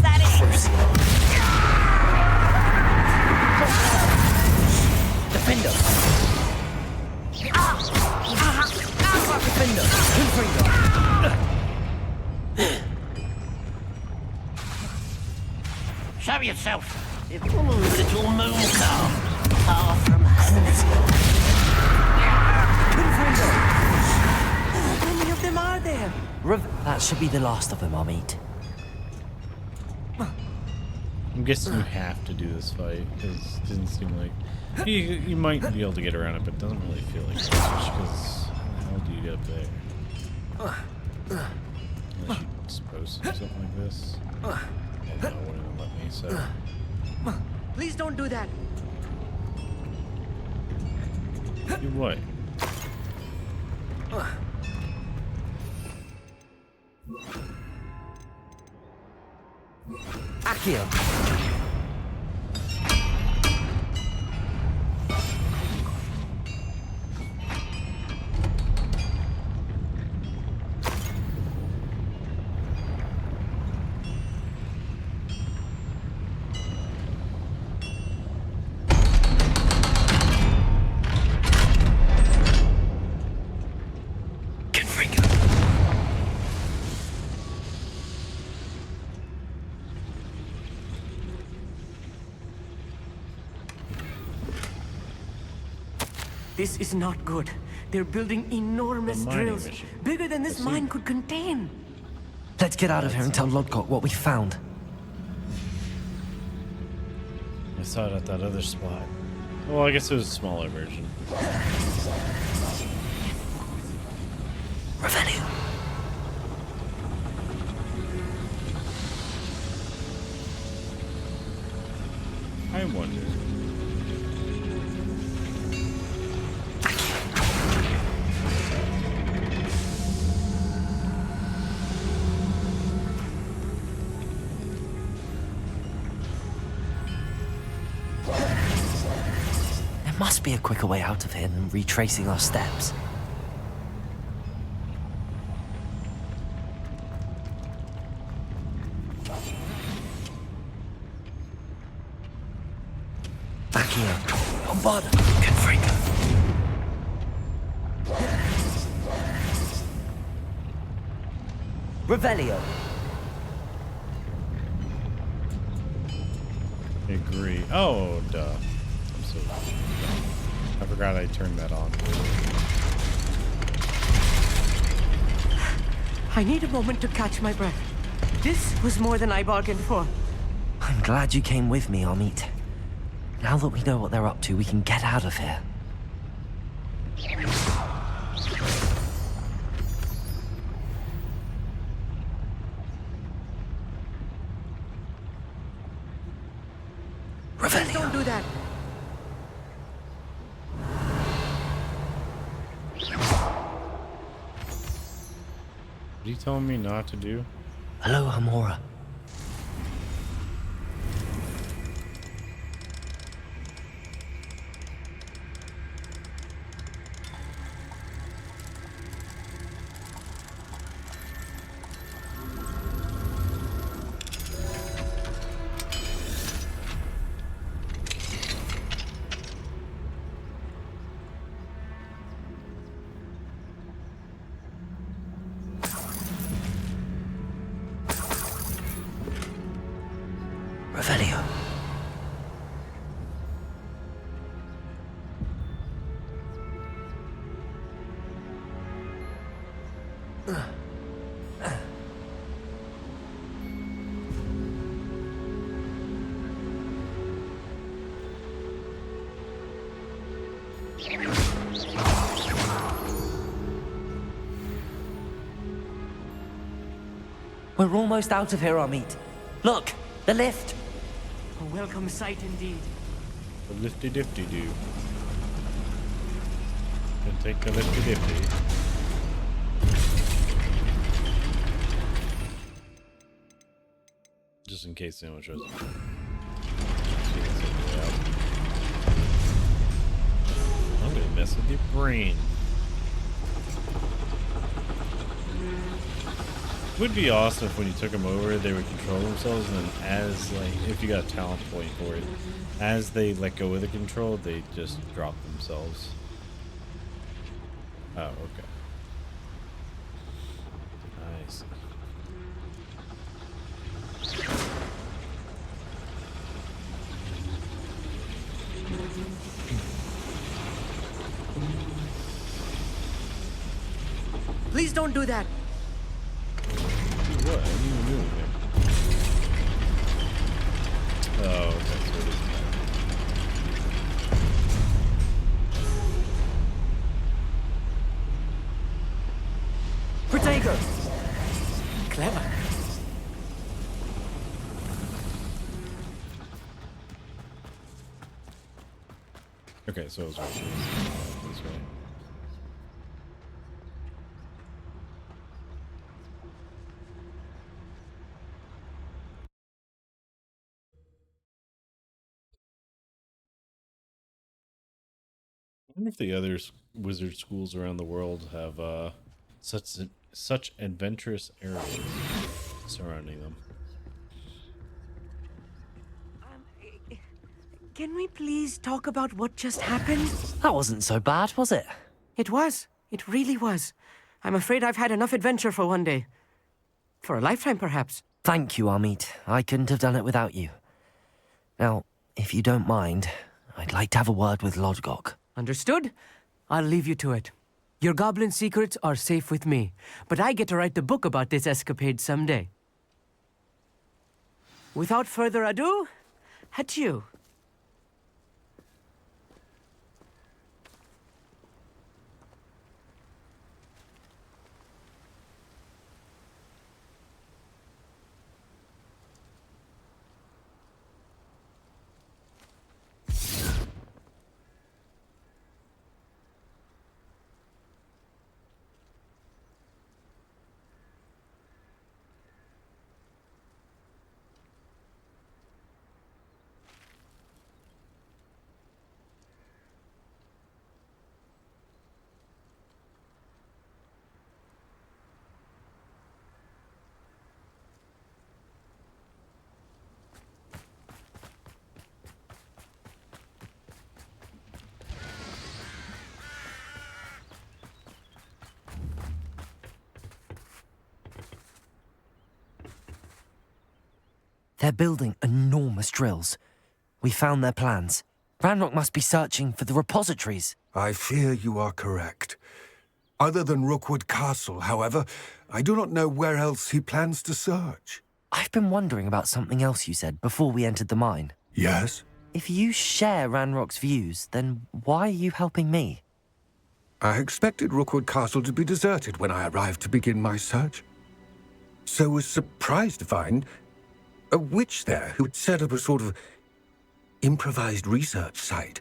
that it? Defender. Defender. Confringo. Show yourself. If you're a little moon calf, far from home. How many of them are there? That should be the last of them, I'll meet. I'm guessing you have to do this fight because it doesn't seem like you might be able to get around it, but it doesn't really feel like it. Because how do you get up there? Unless you're supposed to do something like this. And no, it wouldn't even let me. So Please don't do that. do what? Accio. This is not good. They're building enormous The mining drills, mission. bigger than this mine could contain. Let's get out of here and tell Lodgok what we found. I saw it at that other spot. Well, I guess it was a smaller version. Revelio. I wonder. There must be a quicker way out of here than retracing our steps. Back here. Bombarder. Confringo. Revelio. Agree. Oh, duh. I'm so. I forgot I turned that on. I need a moment to catch my breath. This was more than I bargained for. I'm glad you came with me, Amit. Now that we know what they're up to, we can get out of here. Please don't do that. What are you telling me not to do? Hello, Hamora. Revelio. We're almost out of here, Amit. Look, the lift. A welcome sight indeed. The lifty difty do. Can take the lifty difty. Just in case anyone shows up. I'm gonna mess with your brain. Would be awesome if when you took them over, they would control themselves, and then as like if you got a talent point for it, as they let go of the control, they just drop themselves. Oh, okay. I see. Please don't do that. What? I didn't even do anything. Oh, okay. So it is Protego. Clever. okay, so it was right here. This way. I wonder if the other wizard schools around the world have such adventurous areas surrounding them. Can we please talk about what just happened? That wasn't so bad, was it? It was. It really was. I'm afraid I've had enough adventure for one day. For a lifetime, perhaps. Thank you, Amit. I couldn't have done it without you. Now, if you don't mind, I'd like to have a word with Lodgok. Understood? I'll leave you to it. Your goblin secrets are safe with me, but I get to write the book about this escapade someday. Without further ado, adieu. They're building enormous drills. We found their plans. Ranrock must be searching for the repositories. I fear you are correct. Other than Rookwood Castle, however, I do not know where else he plans to search. I've been wondering about something else you said before we entered the mine. Yes? If you share Ranrock's views, then why are you helping me? I expected Rookwood Castle to be deserted when I arrived to begin my search. So was surprised to find a witch there who had set up a sort of improvised research site.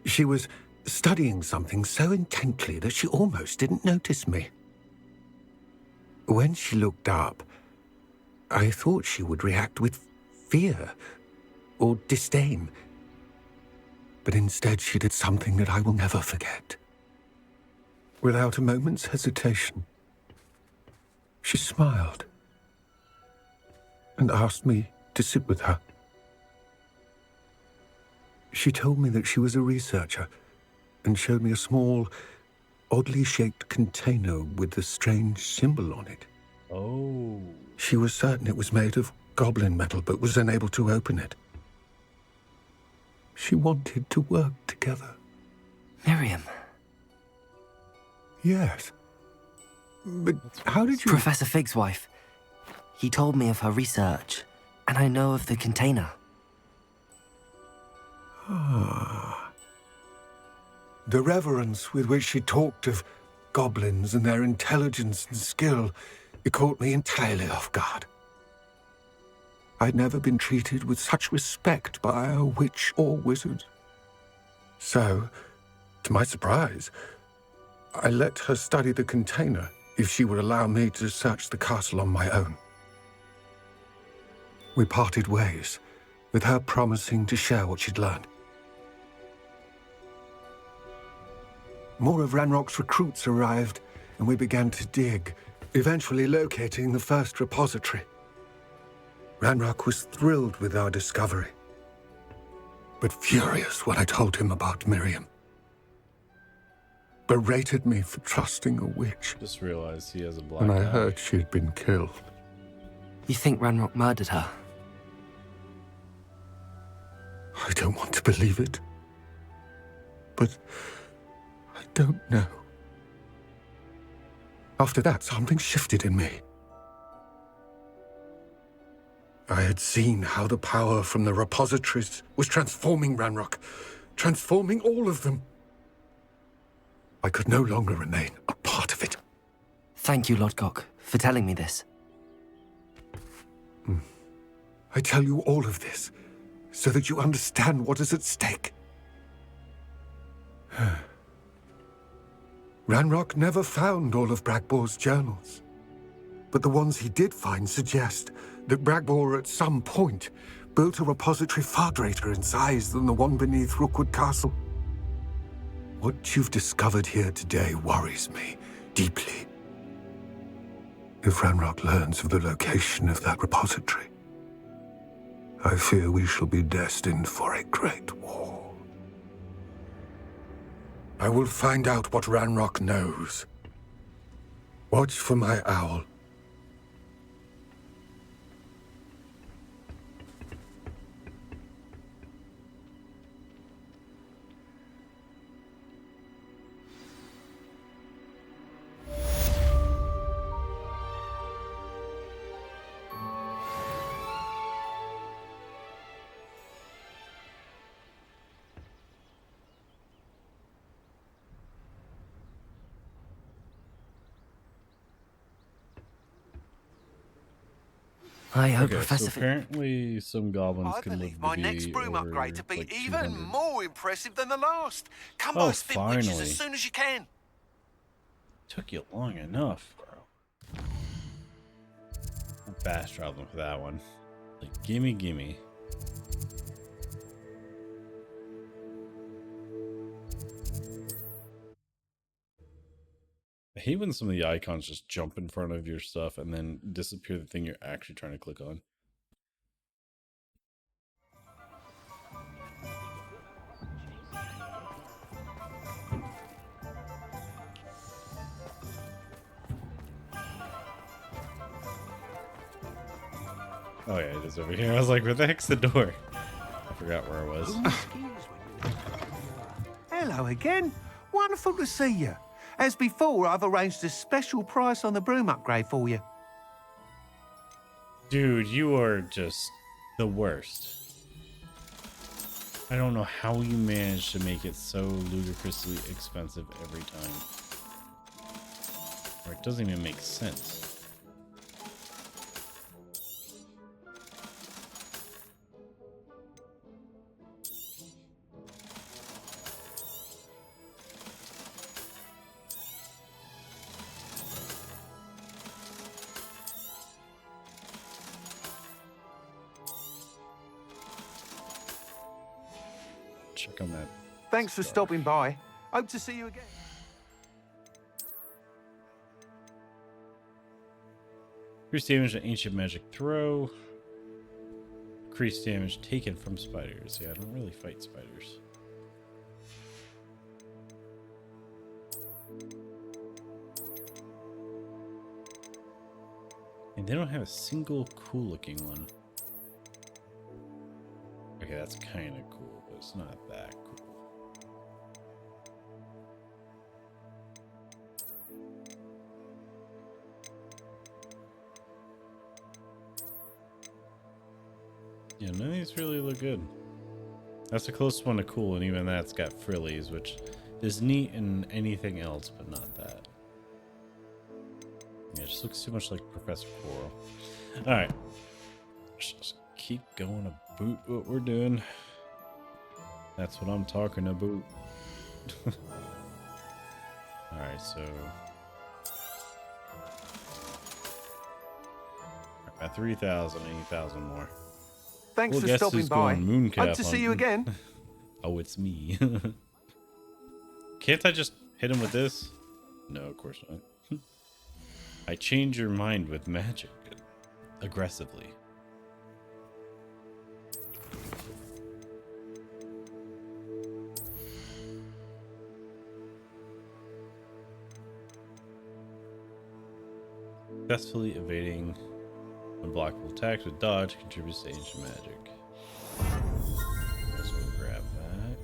She was studying something so intently that she almost didn't notice me. When she looked up, I thought she would react with fear or disdain. But instead she did something that I will never forget. Without a moment's hesitation, she smiled and asked me to sit with her. She told me that she was a researcher and showed me a small, oddly shaped container with a strange symbol on it. Oh. She was certain it was made of goblin metal, but was unable to open it. She wanted to work together. Miriam. Yes. But how did you... Professor Fig's wife. He told me of her research, and I know of the container. Ah. The reverence with which she talked of goblins and their intelligence and skill, it caught me entirely off guard. I'd never been treated with such respect by a witch or wizard. So, to my surprise, I let her study the container if she would allow me to search the castle on my own. We parted ways, with her promising to share what she'd learned. More of Ranrock's recruits arrived, and we began to dig, eventually locating the first repository. Ranrock was thrilled with our discovery, but furious when I told him about Miriam. Berated me for trusting a witch. Just realized he has a black When I eye. heard she'd been killed. You think Ranrock murdered her? I don't want to believe it, but I don't know. After that, something shifted in me. I had seen how the power from the repositories was transforming Ranrock, transforming all of them. I could no longer remain a part of it. Thank you, Lodgok, for telling me this. I tell you all of this so that you understand what is at stake. Ranrock never found all of Bragbor's journals, but the ones he did find suggest that Bragbor at some point built a repository far greater in size than the one beneath Rookwood Castle. What you've discovered here today worries me deeply. If Ranrock learns of the location of that repository, I fear we shall be destined for a great war. I will find out what Ranrock knows. Watch for my owl. I hope Okay, Professor so apparently some goblins I can live believe to my be next broom over, upgrade to be like, even 200. more impressive than the last. Come Oh, by Spin Witches finally. as soon as you can. Took you long enough, bro. I fast traveled them for that one. Like, gimme, gimme. I hate when some of the icons just jump in front of your stuff and then disappear the thing you're actually trying to click on. Oh yeah, it is over here. I was like, where the heck's the door? I forgot where I was. Hello again. Wonderful to see you. As before, I've arranged a special price on the broom upgrade for you. Dude, you are just the worst. I don't know how you manage to make it so ludicrously expensive every time. Or it doesn't even make sense. Check on that. Thanks for stopping by. Hope to see you again. Increased damage to ancient magic throw. Increased damage taken from spiders. Yeah, I don't really fight spiders. And they don't have a single cool looking one. Okay, that's kind of cool, but it's not that cool. Yeah, none of these really look good. That's the closest one to cool, and even that's got frillies, which is neat in anything else, but not that. Yeah, it just looks too much like Professor Coral. Alright. Just keep going about what we're doing. That's what I'm talking about. Alright, so... at 3,000, 8,000 more. Thanks Well, for guess stopping who's by. going mooncalf Hope to see you hunting? again. Oh, it's me. Can't I just hit him with this? No, of course not. I change your mind with magic. Aggressively. Successfully evading unblockable attacks with dodge contributes to ancient magic. Let's go grab that.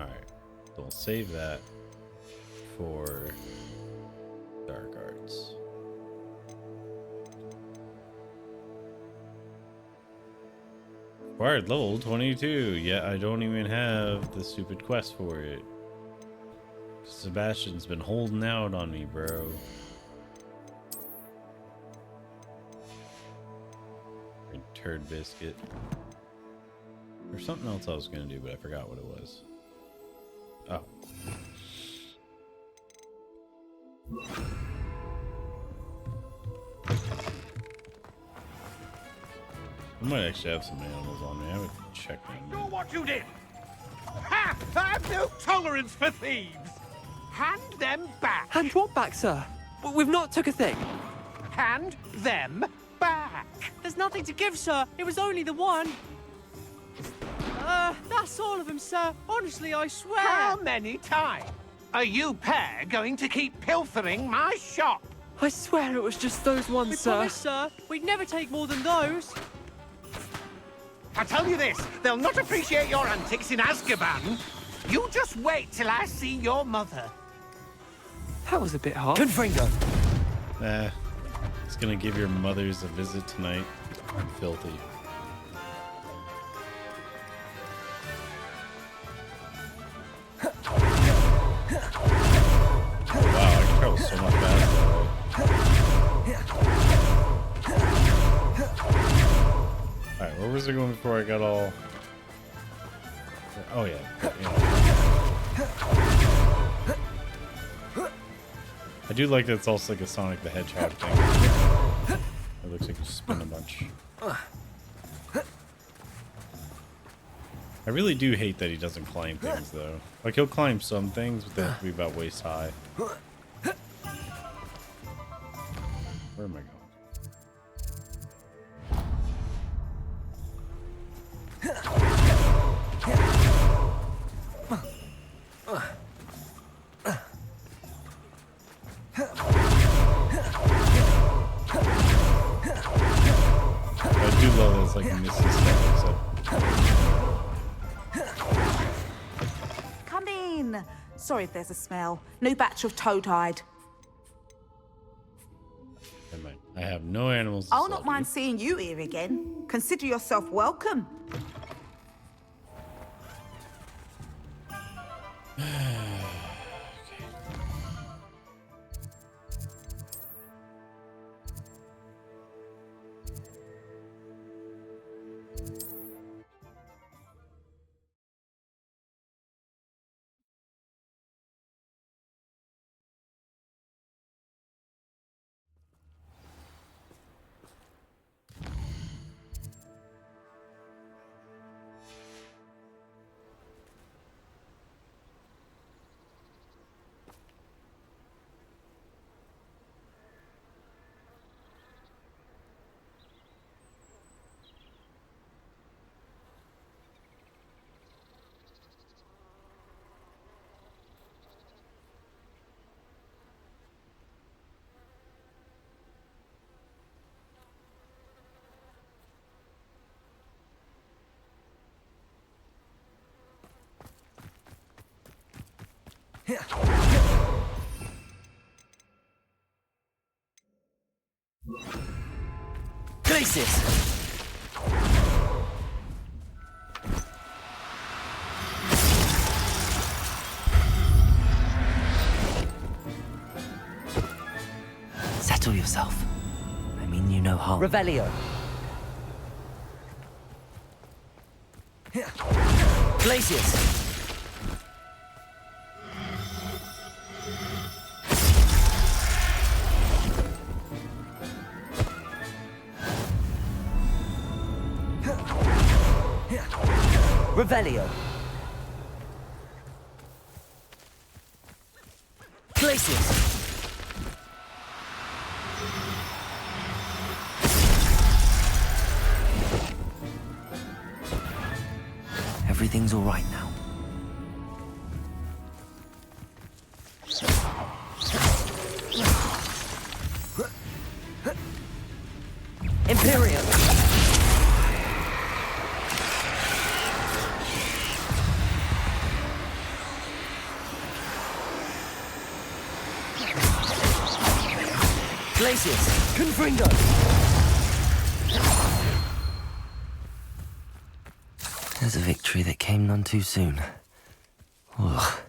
Alright, so we'll save that for Dark Arts. Acquired level 22. Yeah, I don't even have the stupid quest for it. Sebastian's been holding out on me, bro. And turd biscuit. There's something else I was gonna do, but I forgot what it was. Oh. I might actually have some animals on me. I haven't checked them. Know what you did? Ha! I've no tolerance for thieves. Hand them back. Hand what back, sir? We've not took a thing. Hand them back. There's nothing to give, sir. It was only the one. That's all of them, sir. Honestly, I swear. How many times are you pair going to keep pilfering my shop? I swear it was just those ones, We sir. promise, sir. We'd never take more than those. I tell you this, they'll not appreciate your antics in Azkaban. You just wait till I see your mother. That was a bit hard. Confringo. Nah. It's gonna give your mothers a visit tonight. I'm filthy. Oh, wow, I can travel so much faster. Alright, where was I going before I got all... Oh, yeah. I do like that it's also like a Sonic the Hedgehog thing. It looks like you spin a bunch. I really do hate that he doesn't climb things, though. Like, he'll climb some things, but they have to be about waist high. Where am I going? I do love that it's like missing stuff, Come in. Sorry if there's a smell. New batch of toad-hide. Never mind. I have no animals to I'll sell not to mind seeing you here again. Consider yourself welcome. Glacis! Settle yourself. I mean you no harm. Revelio. Glacius! Revelio. Glacius! Everything's all right now. Imperium. Glacius! Confringo! There's a victory that came none too soon. Ugh.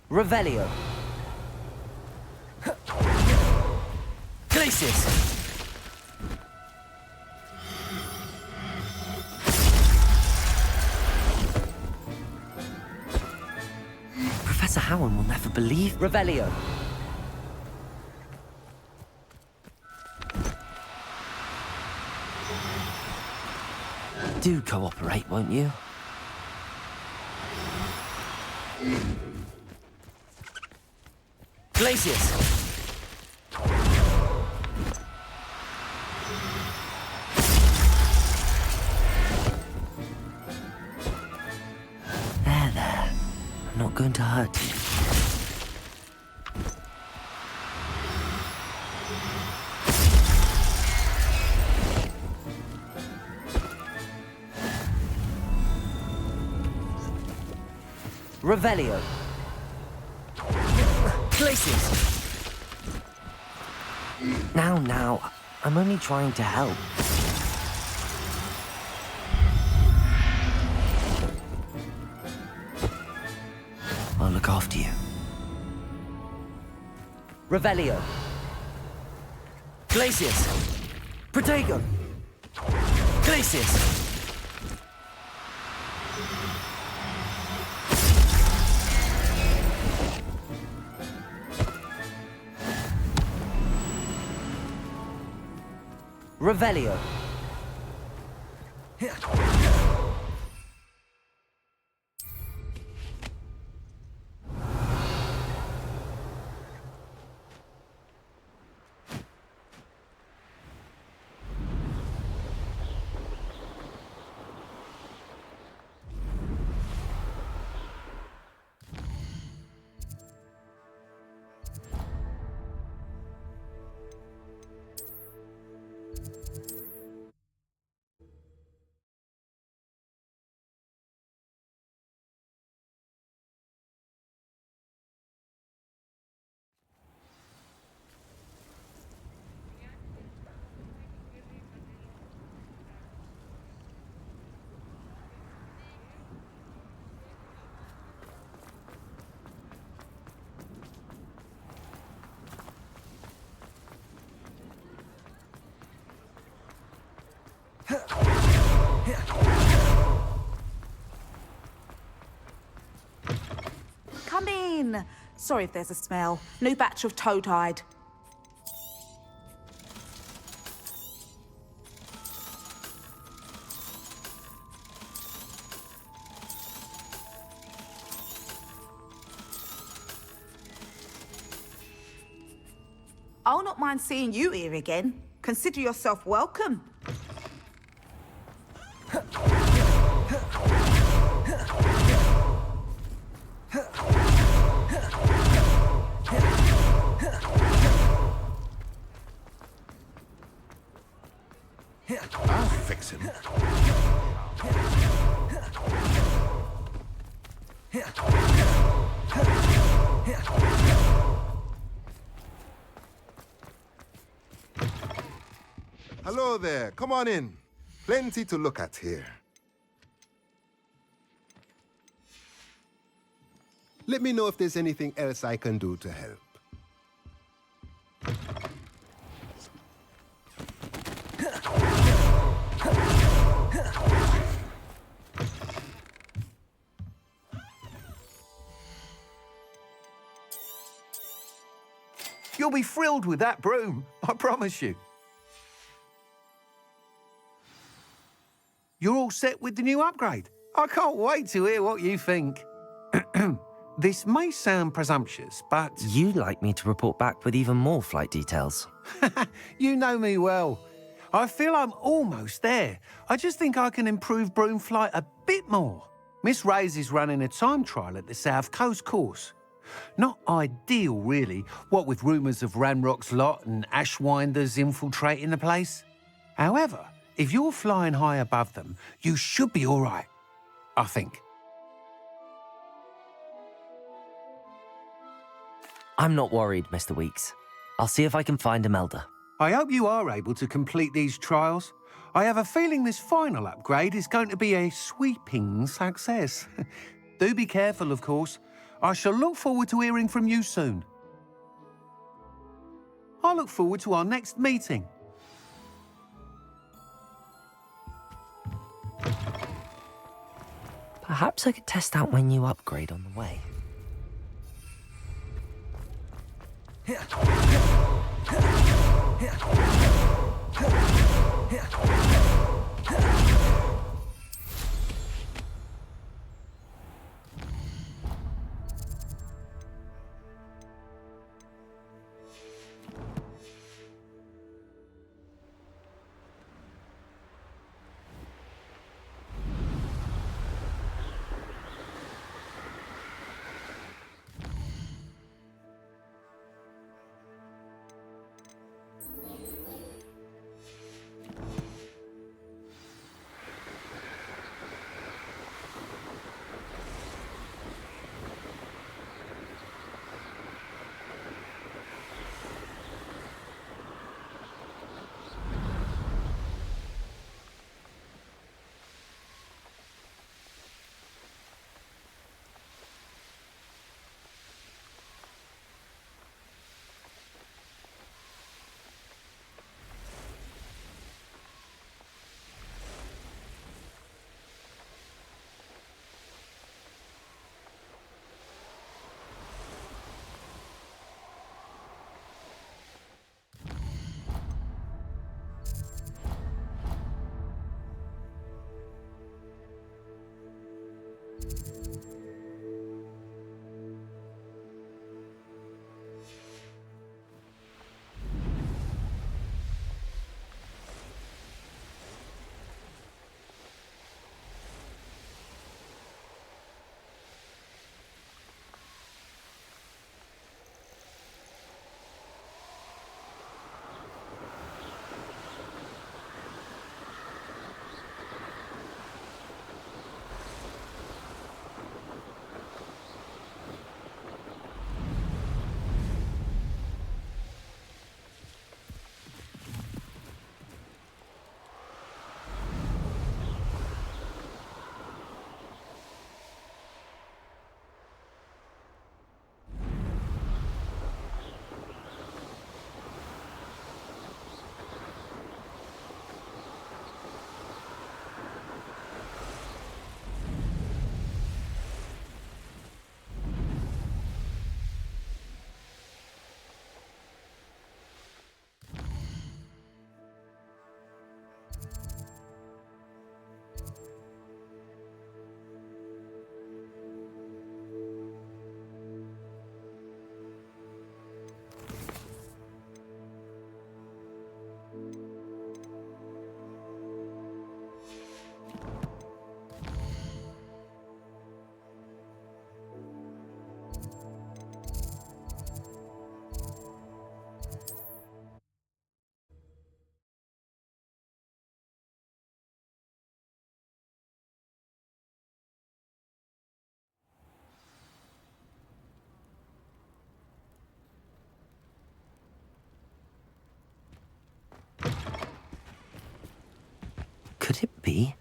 Revelio. Glacius! Professor Howard will never believe. Revelio. Do cooperate, won't you? Glacius! There. I'm not going to hurt you. Revelio. Glacius! Now, I'm only trying to help. I'll look after you. Revelio. Glacius! Protego! Glacius! Revelio. Come in. Sorry if there's a smell. New batch of Toad-hide. I'll not mind seeing you here again. Consider yourself welcome. I'll fix lose him. Hello there. Come on in. Plenty to look at here. Let me know if there's anything else I can do to help. You'll be thrilled with that broom, I promise you. You're all set with the new upgrade. I can't wait to hear what you think. This may sound presumptuous, but... You'd like me to report back with even more flight details. You know me well. I feel I'm almost there. I just think I can improve broom flight a bit more. Miss Reyes is running a time trial at the South Coast course. Not ideal, really, what with rumours of Ranrock's lot and Ashwinders infiltrating the place. However, if you're flying high above them, you should be all right, I think. I'm not worried, Mr. Weeks. I'll see if I can find Imelda. I hope you are able to complete these trials. I have a feeling this final upgrade is going to be a sweeping success. Do be careful, of course. I shall look forward to hearing from you soon. I look forward to our next meeting. Perhaps I could test out my new upgrade on the way. Could it be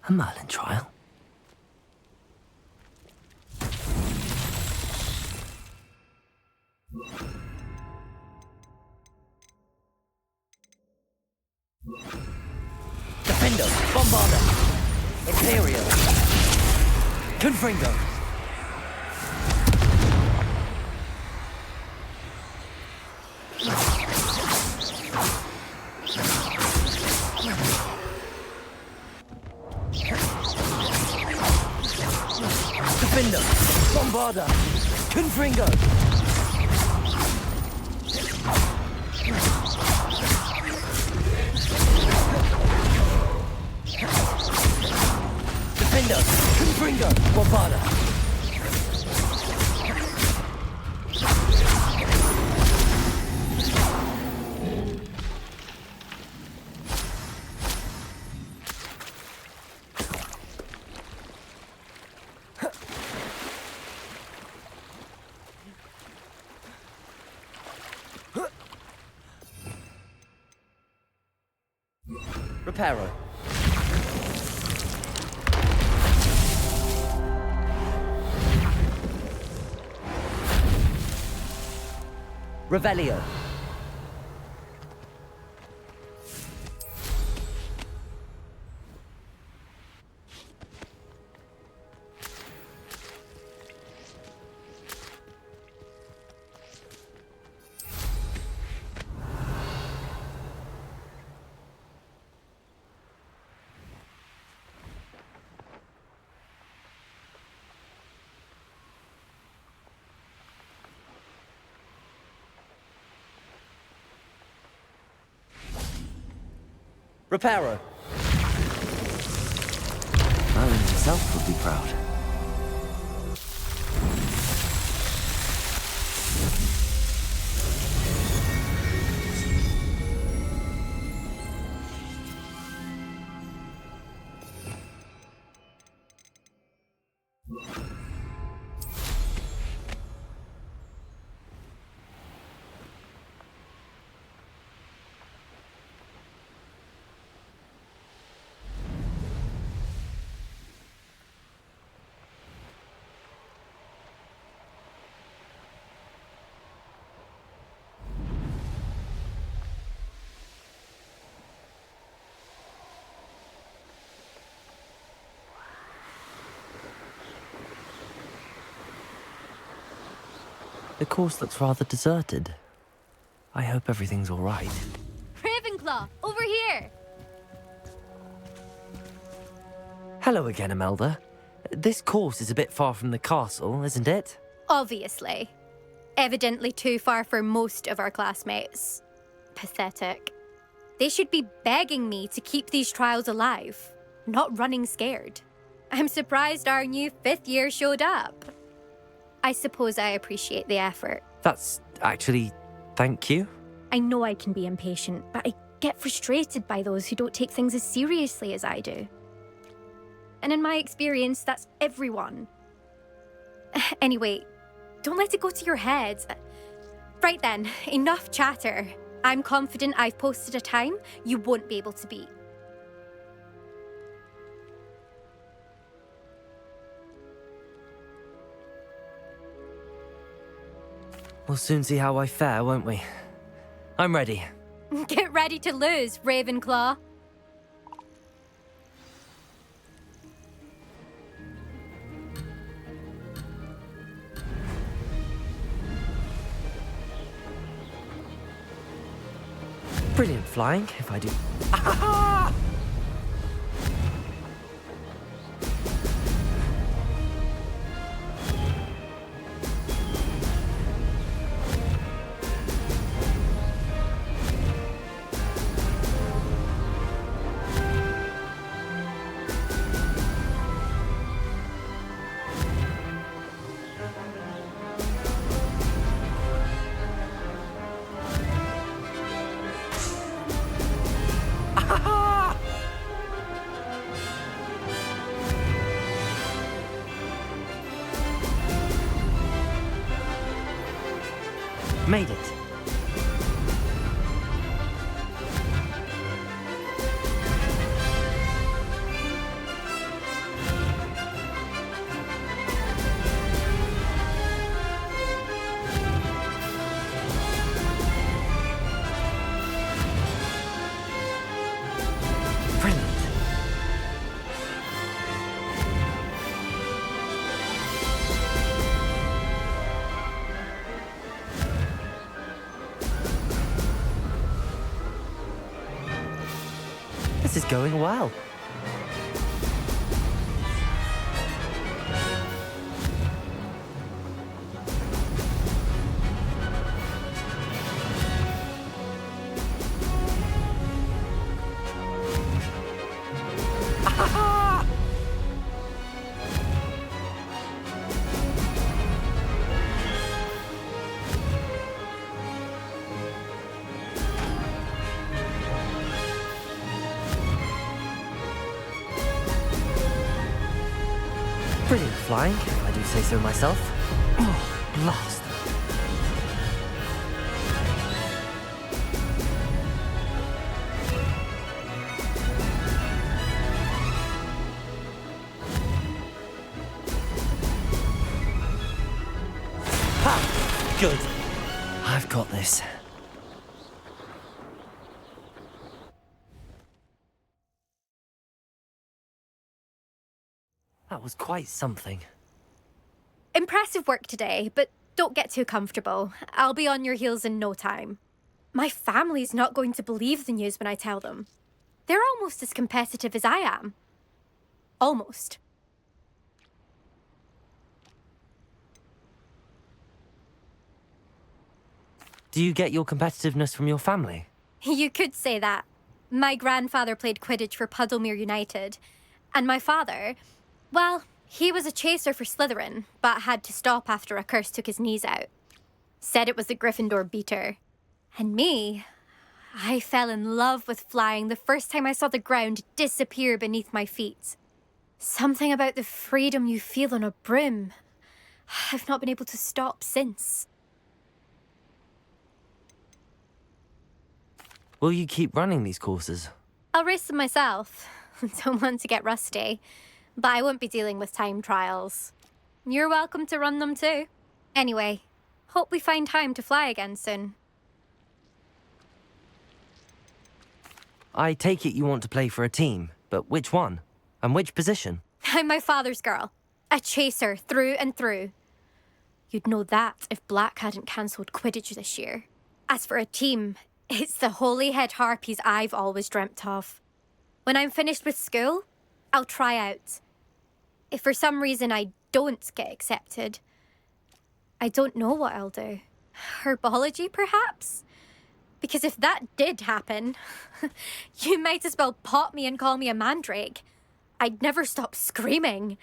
a Merlin trial? Defender, Bombarder, Imperial, Confringo. Defender, Bombarder, Confringo. Defender, Confringo, Bombarder. Reparo. Revelio. Reparo. Merlin himself would be proud. The course looks rather deserted. I hope everything's all right. Ravenclaw, over here! Hello again, Imelda. This course is a bit far from the castle, isn't it? Obviously. Evidently too far for most of our classmates. Pathetic. They should be begging me to keep these trials alive, not running scared. I'm surprised our new 5th year showed up. I suppose I appreciate the effort. That's actually... thank you. I know I can be impatient, but I get frustrated by those who don't take things as seriously as I do. And in my experience, that's everyone. Anyway, don't let it go to your head. Right then, enough chatter. I'm confident I've posted a time you won't be able to beat. We'll soon see how I fare, won't we? I'm ready. Get ready to lose, Ravenclaw. Brilliant flying, if I do. Made it. This is going well. Brilliant flying, if I do say so myself. Oh, blast. Ha! Good. I've got this. That was quite something. Impressive work today, but don't get too comfortable. I'll be on your heels in no time. My family's not going to believe the news when I tell them. They're almost as competitive as I am. Almost. Do you get your competitiveness from your family? You could say that. My grandfather played Quidditch for Puddlemere United. And my father, well, he was a chaser for Slytherin, but had to stop after a curse took his knees out. Said it was the Gryffindor beater. And me, I fell in love with flying the first time I saw the ground disappear beneath my feet. Something about the freedom you feel on a broom. I've not been able to stop since. Will you keep running these courses? I'll race them myself. Don't want to get rusty. But I won't be dealing with time trials. You're welcome to run them too. Anyway, hope we find time to fly again soon. I take it you want to play for a team, but which one? And which position? I'm my father's girl. A chaser through and through. You'd know that if Black hadn't cancelled Quidditch this year. As for a team, it's the Holyhead Harpies I've always dreamt of. When I'm finished with school, I'll try out. If for some reason I don't get accepted, I don't know what I'll do. Herbology, perhaps? Because if that did happen, you might as well pop me and call me a mandrake. I'd never stop screaming.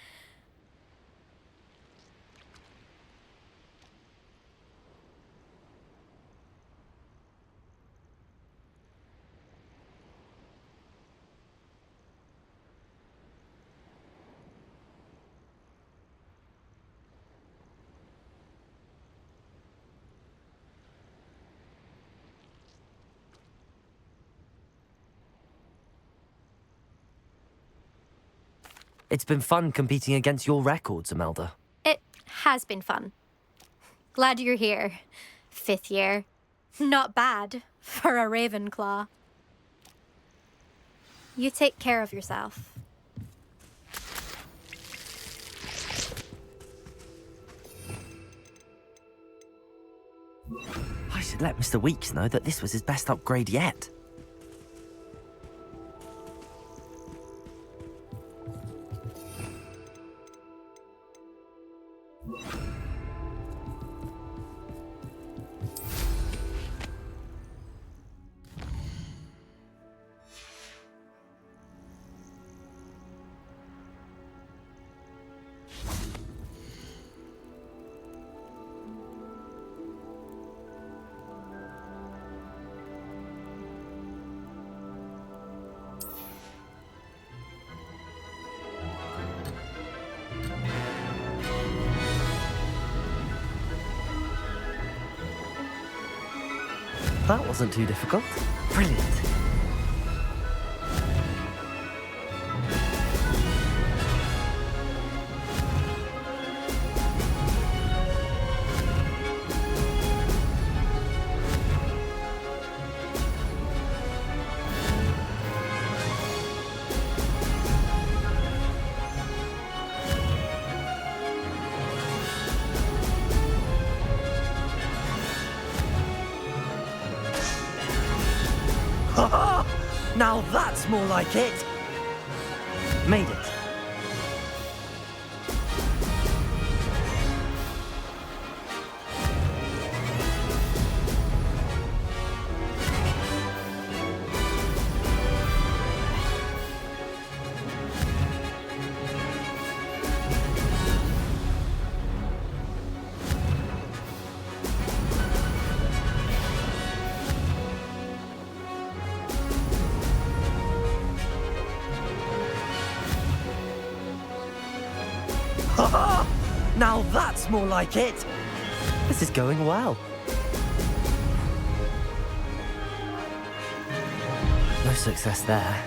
It's been fun competing against your records, Imelda. It has been fun. Glad you're here. 5th year. Not bad for a Ravenclaw. You take care of yourself. I should let Mr. Weeks know that this was his best upgrade yet. That wasn't too difficult. Brilliant. Now that's more like it! Made it. Now that's more like it! This is going well. No success there.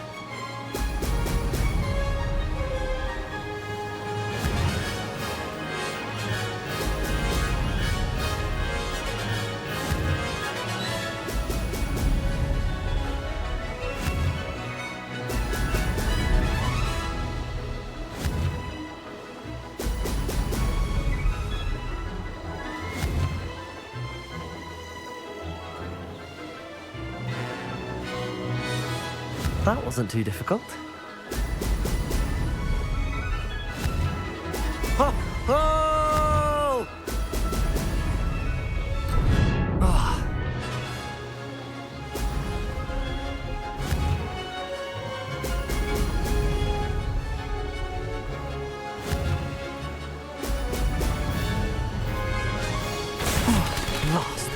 That wasn't too difficult. Ho! Ho! Ah. Oh, lost.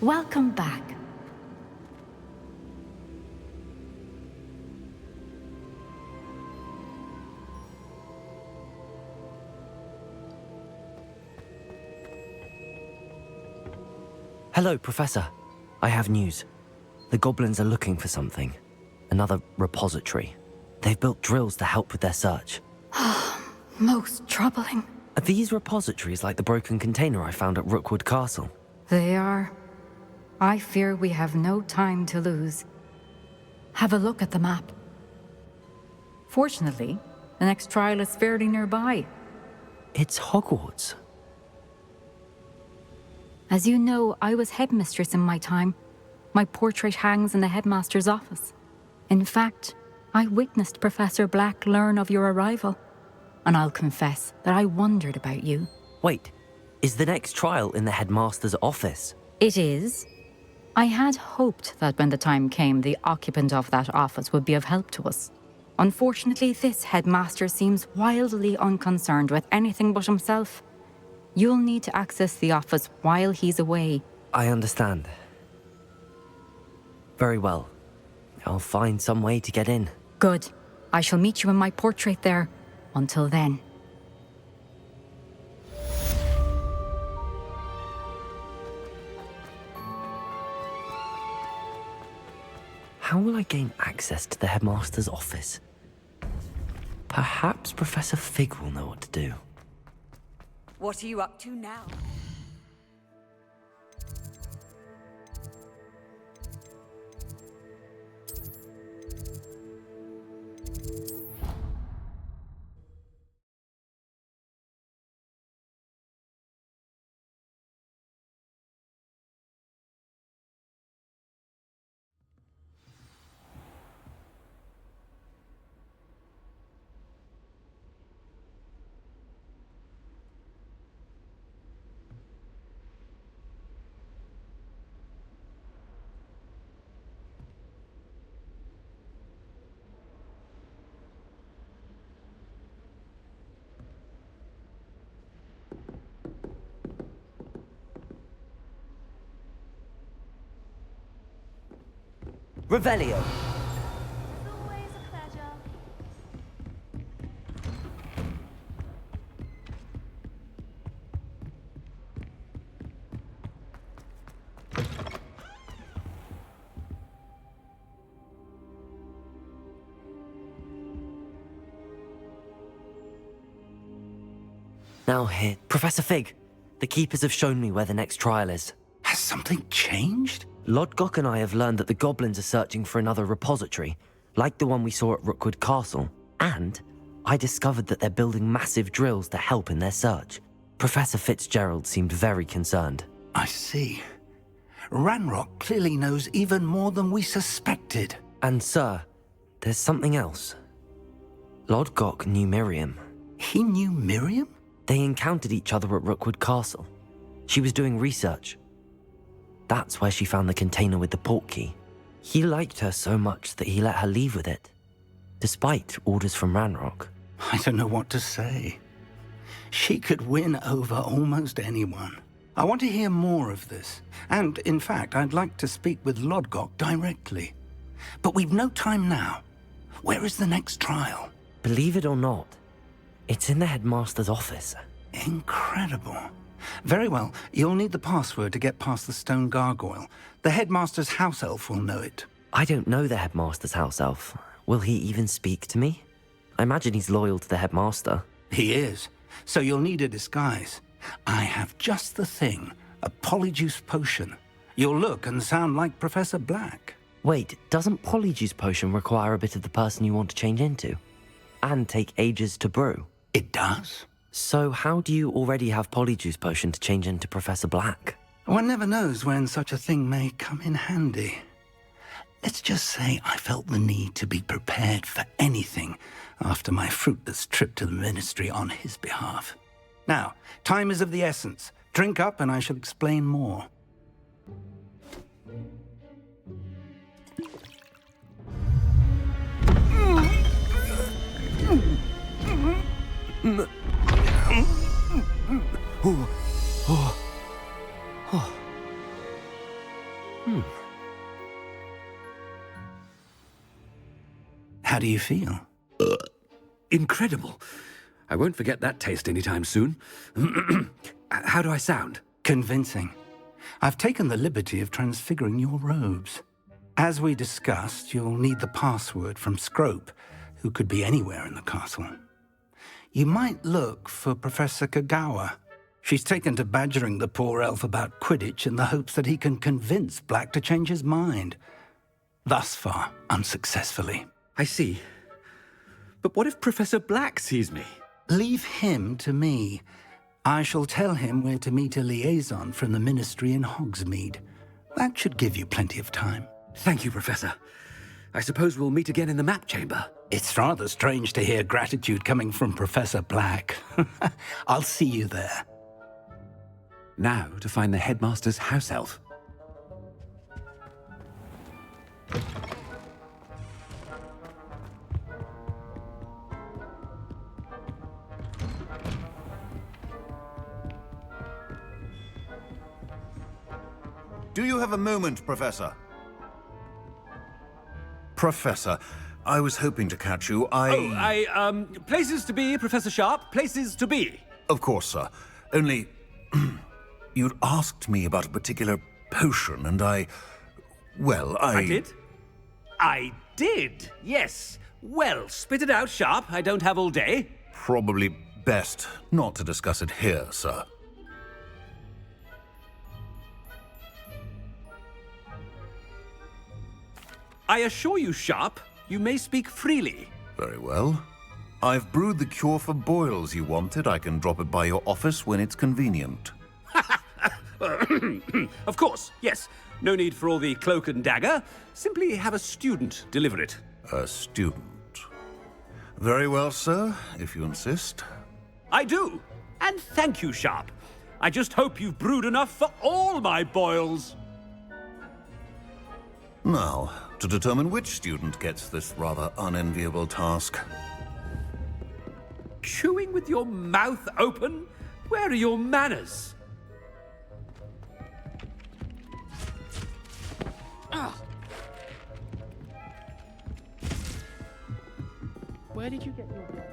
Welcome back. Hello, Professor. I have news. The goblins are looking for something. Another repository. They've built drills to help with their search. Most troubling. Are these repositories like the broken container I found at Rookwood Castle? They are. I fear we have no time to lose. Have a look at the map. Fortunately, the next trial is fairly nearby. It's Hogwarts. As you know, I was headmistress in my time. My portrait hangs in the headmaster's office. In fact, I witnessed Professor Black learn of your arrival. And I'll confess that I wondered about you. Wait, is the next trial in the headmaster's office? It is. I had hoped that when the time came, the occupant of that office would be of help to us. Unfortunately, this headmaster seems wildly unconcerned with anything but himself. You'll need to access the office while he's away. I understand. Very well. I'll find some way to get in. Good. I shall meet you in my portrait there. Until then. How will I gain access to the headmaster's office? Perhaps Professor Fig will know what to do. What are you up to now? Revelio. Now here, Professor Fig. The Keepers have shown me where the next trial is. Has something changed? Lodgok and I have learned that the goblins are searching for another repository, like the one we saw at Rookwood Castle. And I discovered that they're building massive drills to help in their search. Professor Fitzgerald seemed very concerned. I see. Ranrock clearly knows even more than we suspected. And sir, there's something else. Lodgok knew Miriam. He knew Miriam? They encountered each other at Rookwood Castle. She was doing research. That's where she found the container with the port key. He liked her so much that he let her leave with it, despite orders from Ranrock. I don't know what to say. She could win over almost anyone. I want to hear more of this. And, in fact, I'd like to speak with Lodgok directly. But we've no time now. Where is the next trial? Believe it or not, it's in the headmaster's office. Incredible. Very well. You'll need the password to get past the stone gargoyle. The headmaster's house elf will know it. I don't know the headmaster's house elf. Will he even speak to me? I imagine he's loyal to the headmaster. He is. So you'll need a disguise. I have just the thing. A polyjuice potion. You'll look and sound like Professor Black. Wait, doesn't polyjuice potion require a bit of the person you want to change into? And take ages to brew? It does. So how do you already have polyjuice potion to change into Professor Black? One never knows when such a thing may come in handy. Let's just say I felt the need to be prepared for anything after my fruitless trip to the Ministry on his behalf. Now, time is of the essence. Drink up and I shall explain more. How do you feel? Incredible. I won't forget that taste anytime soon. How do I sound? Convincing. I've taken the liberty of transfiguring your robes. As we discussed, you'll need the password from Scrope, who could be anywhere in the castle. You might look for Professor Kagawa. She's taken to badgering the poor elf about Quidditch in the hopes that he can convince Black to change his mind. Thus far, unsuccessfully. I see. But what if Professor Black sees me? Leave him to me. I shall tell him where to meet a liaison from the Ministry in Hogsmeade. That should give you plenty of time. Thank you, Professor. I suppose we'll meet again in the map chamber. It's rather strange to hear gratitude coming from Professor Black. I'll see you there. Now to find the headmaster's house elf. Do you have a moment, Professor? Professor, I was hoping to catch you. Places to be, Professor Sharp. Places to be. Of course, sir. Only, you'd asked me about a particular potion, and I did? I did, yes. Well, spit it out, Sharp. I don't have all day. Probably best not to discuss it here, sir. I assure you, Sharp, you may speak freely. Very well. I've brewed the cure for boils you wanted. I can drop it by your office when it's convenient. Of course, yes. No need for all the cloak and dagger. Simply have a student deliver it. A student. Very well, sir, if you insist. I do. And thank you, Sharp. I just hope you've brewed enough for all my boils. Now, to determine which student gets this rather unenviable task. Chewing with your mouth open? Where are your manners? Where did you get your...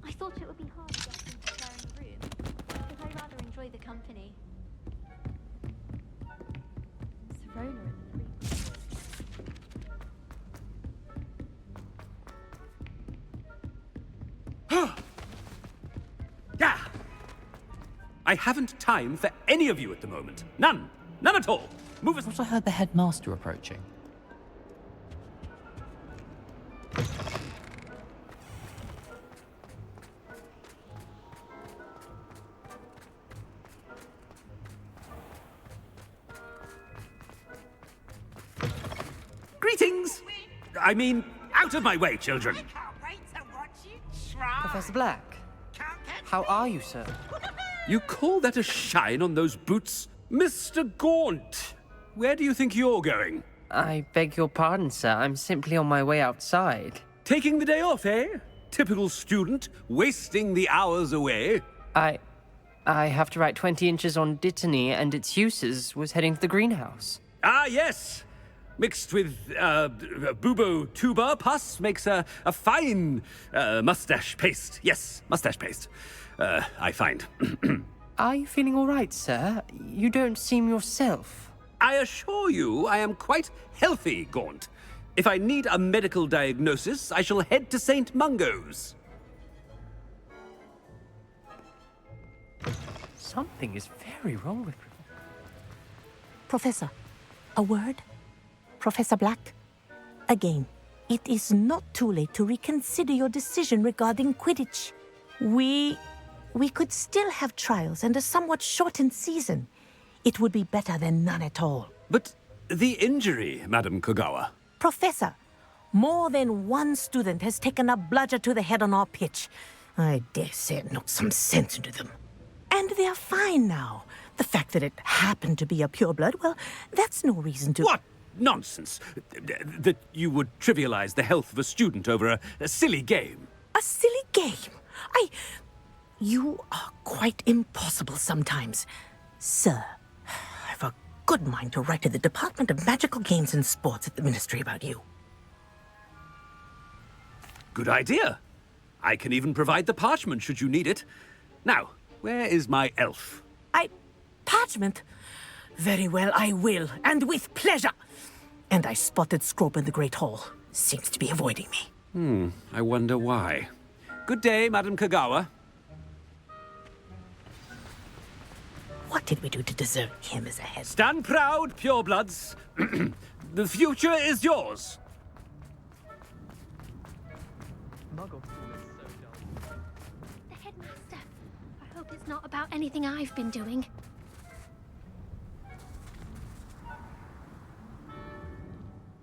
I thought it would be hard getting to share in the room, but I rather enjoy the company. Serona and the Yeah! I haven't time for any of you at the moment. None. None at all. Move us. I heard the headmaster approaching. Greetings! I mean, out of my way, children. Professor Black, how are you, sir? You call that a shine on those boots? Mr. Gaunt, where do you think you're going? I beg your pardon, sir. I'm simply on my way outside. Taking the day off, eh? Typical student, wasting the hours away. I have to write 20 inches on Dittany and its uses. Was heading to the greenhouse. Ah, yes! Mixed with bubo tuber pus makes a fine mustache paste. Yes, mustache paste. I find. Are you feeling all right, sir? You don't seem yourself. I assure you I am quite healthy, Gaunt. If I need a medical diagnosis, I shall head to St. Mungo's. Something is very wrong with you. Professor, a word? Professor Black? Again, it is not too late to reconsider your decision regarding Quidditch. We could still have trials and a somewhat shortened season. It would be better than none at all. But the injury, Madam Kogawa. Professor, more than one student has taken a bludger to the head on our pitch. I dare say it knocked some sense into them. And they're fine now. The fact that it happened to be a pureblood, well, that's no reason to... What nonsense! That you would trivialize the health of a student over a silly game. A silly game? You are quite impossible sometimes. Sir, I've a good mind to write to the Department of Magical Games and Sports at the Ministry about you. Good idea. I can even provide the parchment should you need it. Now, where is my elf? Parchment? Very well, I will, and with pleasure. And I spotted Scrope in the Great Hall. Seems to be avoiding me. I wonder why. Good day, Madam Kogawa. What did we do to deserve him as a head? Stand proud, purebloods. The future is yours. The headmaster. I hope it's not about anything I've been doing.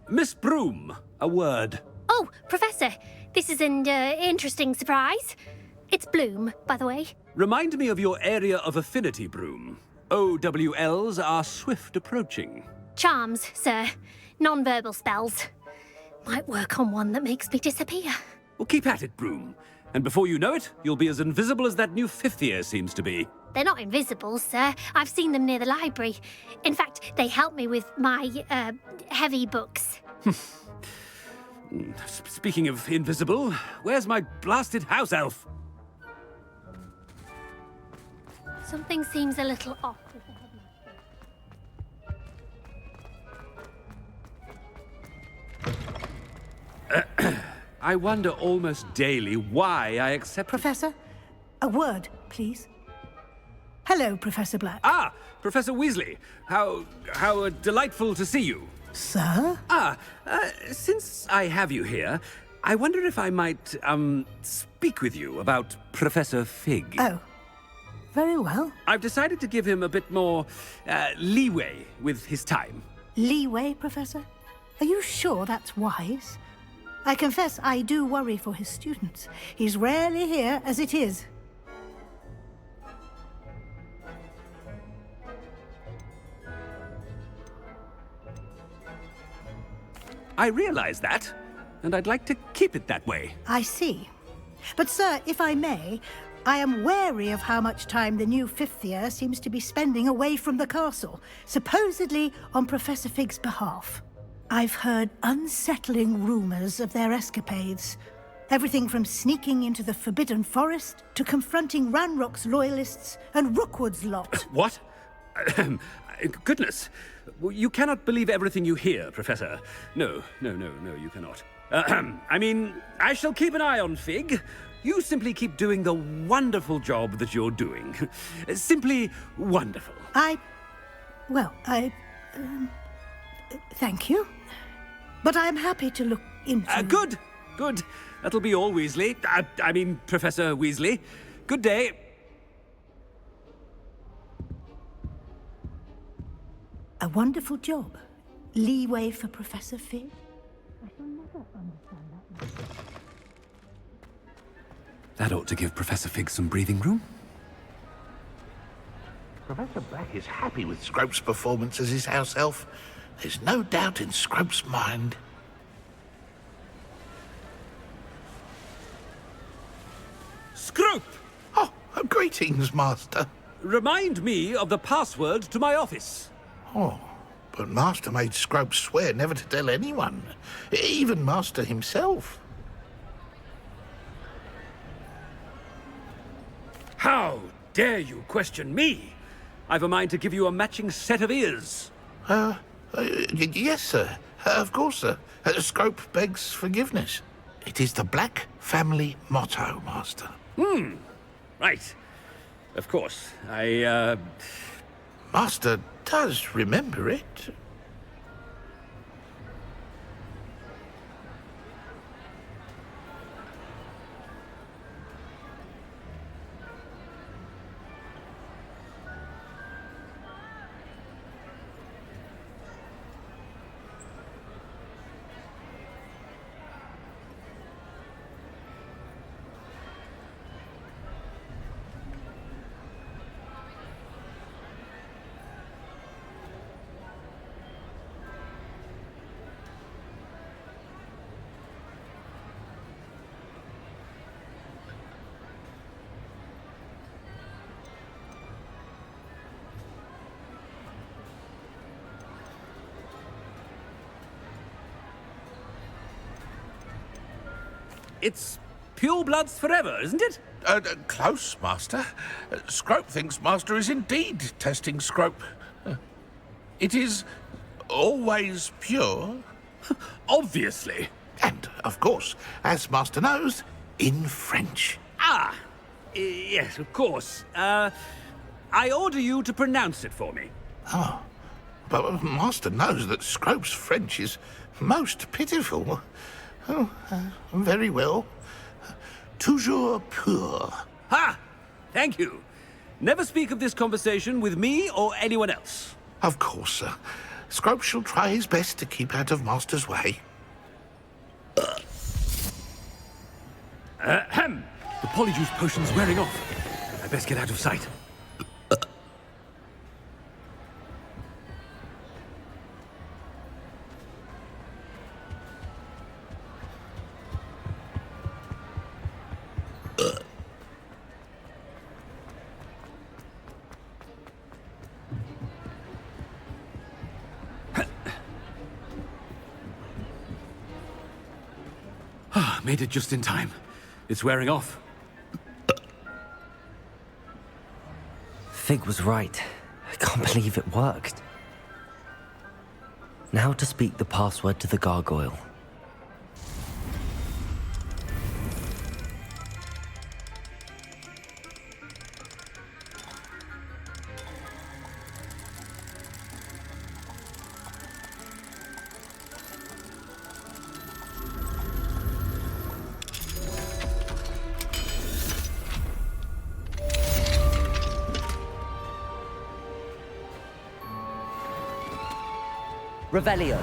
Miss Broom, a word. Oh, Professor, this is an interesting surprise. It's Bloom, by the way. Remind me of your area of affinity, Broom. OWLs are swift approaching. Charms, sir. Non-verbal spells. Might work on one that makes me disappear. Well, keep at it, Broom. And before you know it, you'll be as invisible as that new fifth year seems to be. They're not invisible, sir. I've seen them near the library. In fact, they help me with my, heavy books. Speaking of invisible, where's my blasted house elf? Something seems a little off with the headmaster. I wonder almost daily why I accept... Professor, A word, please. Hello, Professor Black. Ah, Professor Weasley. How delightful to see you. Sir? Since I have you here, I wonder if I might, speak with you about Professor Fig. Oh, very well. I've decided to give him a bit more, leeway with his time. Leeway, Professor? Are you sure that's wise? I confess I do worry for his students. He's rarely here as it is. I realize that, and I'd like to keep it that way. I see. But, sir, if I may, I am wary of how much time the new fifth year seems to be spending away from the castle, supposedly on Professor Fig's behalf. I've heard unsettling rumors of their escapades. Everything from sneaking into the Forbidden Forest to confronting Ranrock's loyalists and Rookwood's lot. What? Goodness. You cannot believe everything you hear, Professor. No, you cannot. I mean, I shall keep an eye on Fig. You simply keep doing the wonderful job that you're doing. Simply wonderful. Thank you. But I'm happy to look into... Good. That'll be all, Weasley. I mean, Professor Weasley. Good day. A wonderful job. Leeway for Professor Fig? I shall never understand that. That ought to give Professor Fig some breathing room. Professor Black is happy with Scrope's performance as his house elf. There's no doubt in Scrope's mind. Scrope! Oh, greetings, Master. Remind me of the password to my office. Oh, but Master made Scrope swear never to tell anyone, even Master himself. How dare you question me? I've a mind to give you a matching set of ears. Yes, sir. Of course, sir. Scrope begs forgiveness. It is the Black family motto, Master. Right. Of course. Master does remember it. It's pure bloods forever, isn't it? Close, Master. Scrope thinks Master is indeed testing Scrope. It is always pure. Obviously. And, of course, as Master knows, in French. Yes, of course. I order you to pronounce it for me. Oh, but Master knows that Scrope's French is most pitiful. Oh, very well. Toujours pur. Ha! Thank you. Never speak of this conversation with me or anyone else. Of course, sir. Scrope shall try his best to keep out of Master's way. The polyjuice potion's wearing off. I best get out of sight. Made it just in time. It's wearing off. Fig was right. I can't believe it worked. Now to speak the password to the gargoyle. Revelio.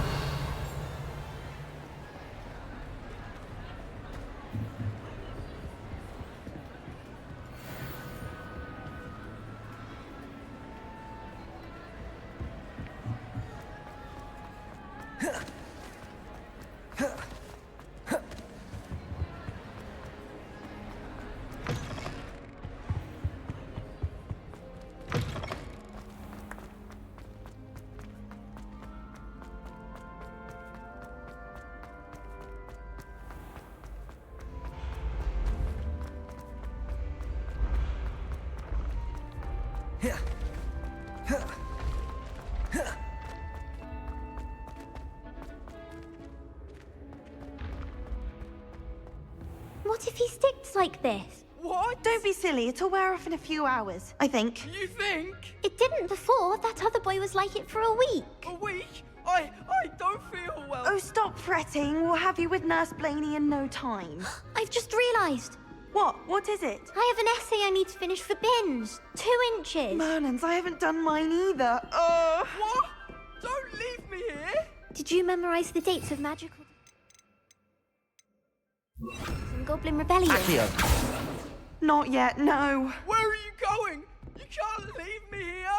What if he sticks like this? What? Don't be silly. It'll wear off in a few hours, I think. You think? It didn't before. That other boy was like it for a week. A week? I don't feel well. Oh, stop fretting. We'll have you with Nurse Blaney in no time. I've just realised. What? What is it? I have an essay I need to finish for bins. 2 inches. Merlins, I haven't done mine either. What? Don't leave me here. Did you memorise the dates of magical... and Goblin Rebellion? Accio. Not yet, no. Where are you going? You can't leave me here.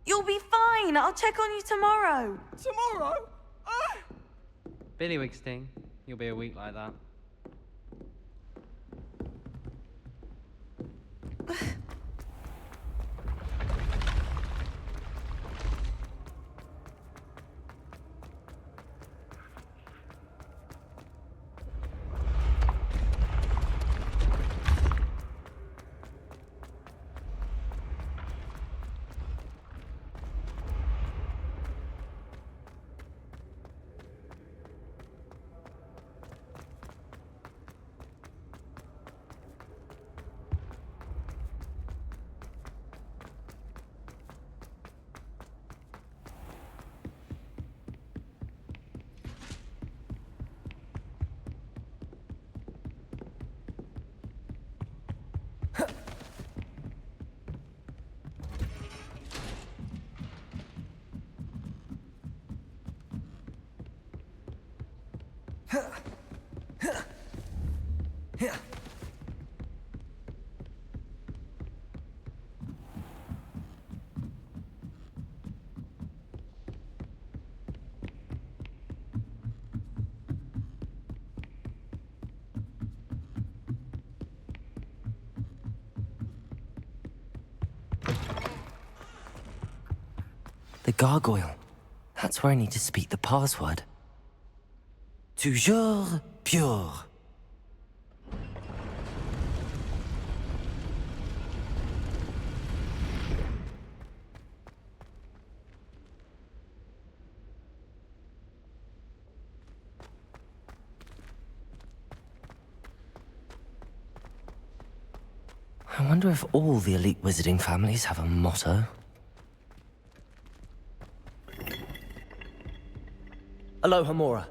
You'll be fine. I'll check on you tomorrow. Tomorrow? Billy Wigsting, you'll be a week like that. The gargoyle. That's where I need to speak the password. Toujours pure. I wonder if all the elite wizarding families have a motto. Aloha Mora.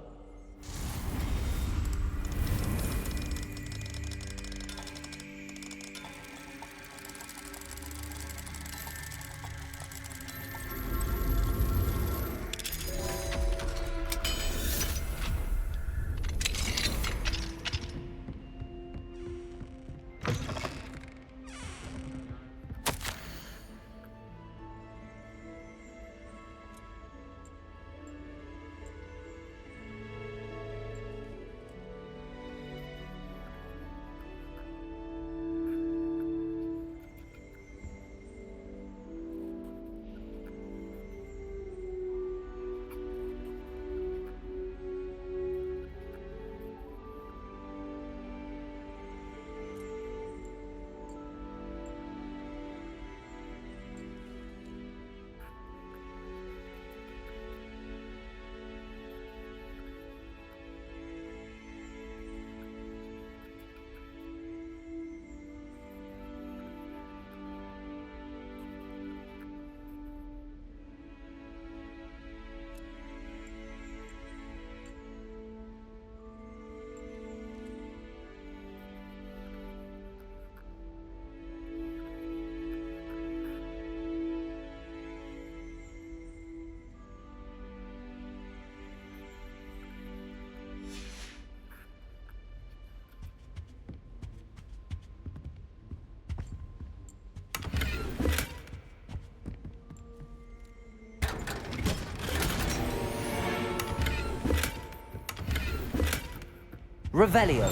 Revelio.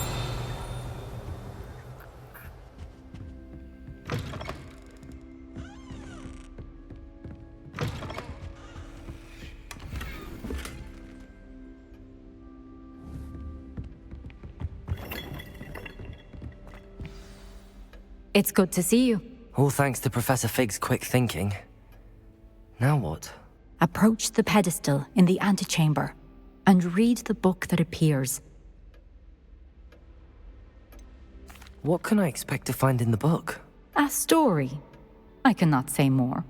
It's good to see you. All thanks to Professor Fig's quick thinking. Now what? Approach the pedestal in the antechamber and read the book that appears. What can I expect to find in the book? A story. I cannot say more.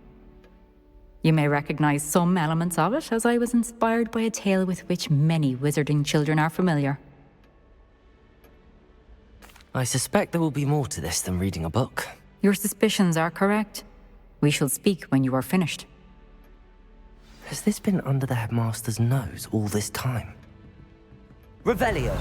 You may recognize some elements of it, as I was inspired by a tale with which many wizarding children are familiar. I suspect there will be more to this than reading a book. Your suspicions are correct. We shall speak when you are finished. Has this been under the headmaster's nose all this time? Revelio!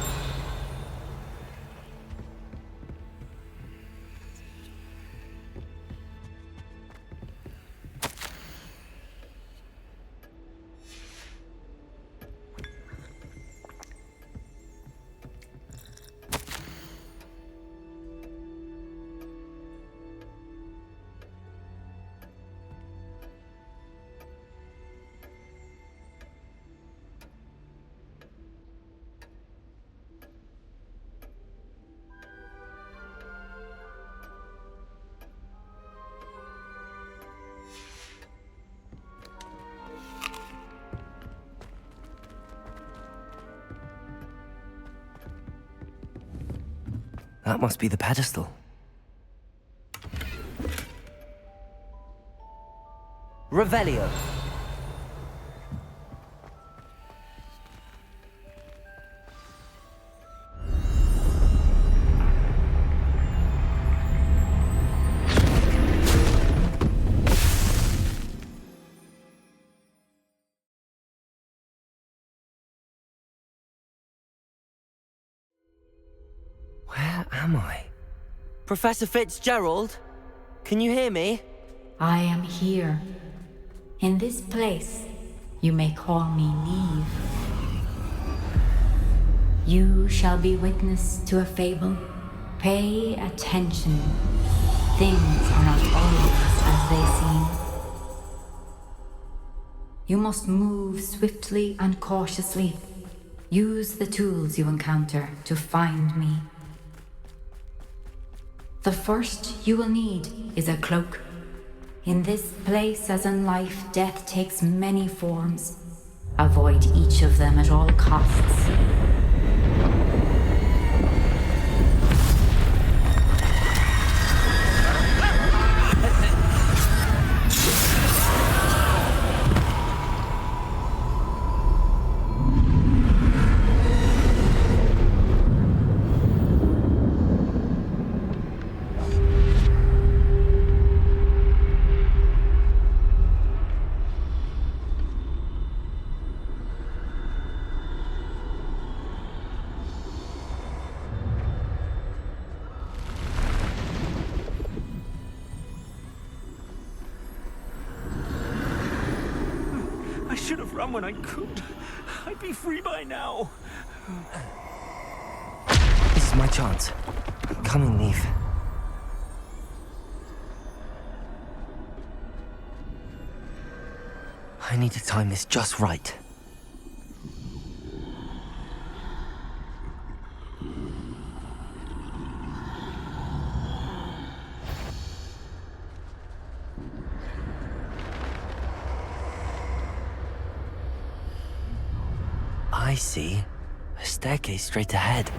That must be the pedestal. Revelio. Where am I? Professor Fitzgerald? Can you hear me? I am here. In this place, you may call me Neve. You shall be witness to a fable. Pay attention. Things are not always as they seem. You must move swiftly and cautiously. Use the tools you encounter to find me. The first you will need is a cloak. In this place, as in life, death takes many forms. Avoid each of them at all costs. I should have run when I could. I'd be free by now. This is my chance. Come in, Neve. I need to time this just right. I see. A staircase straight ahead.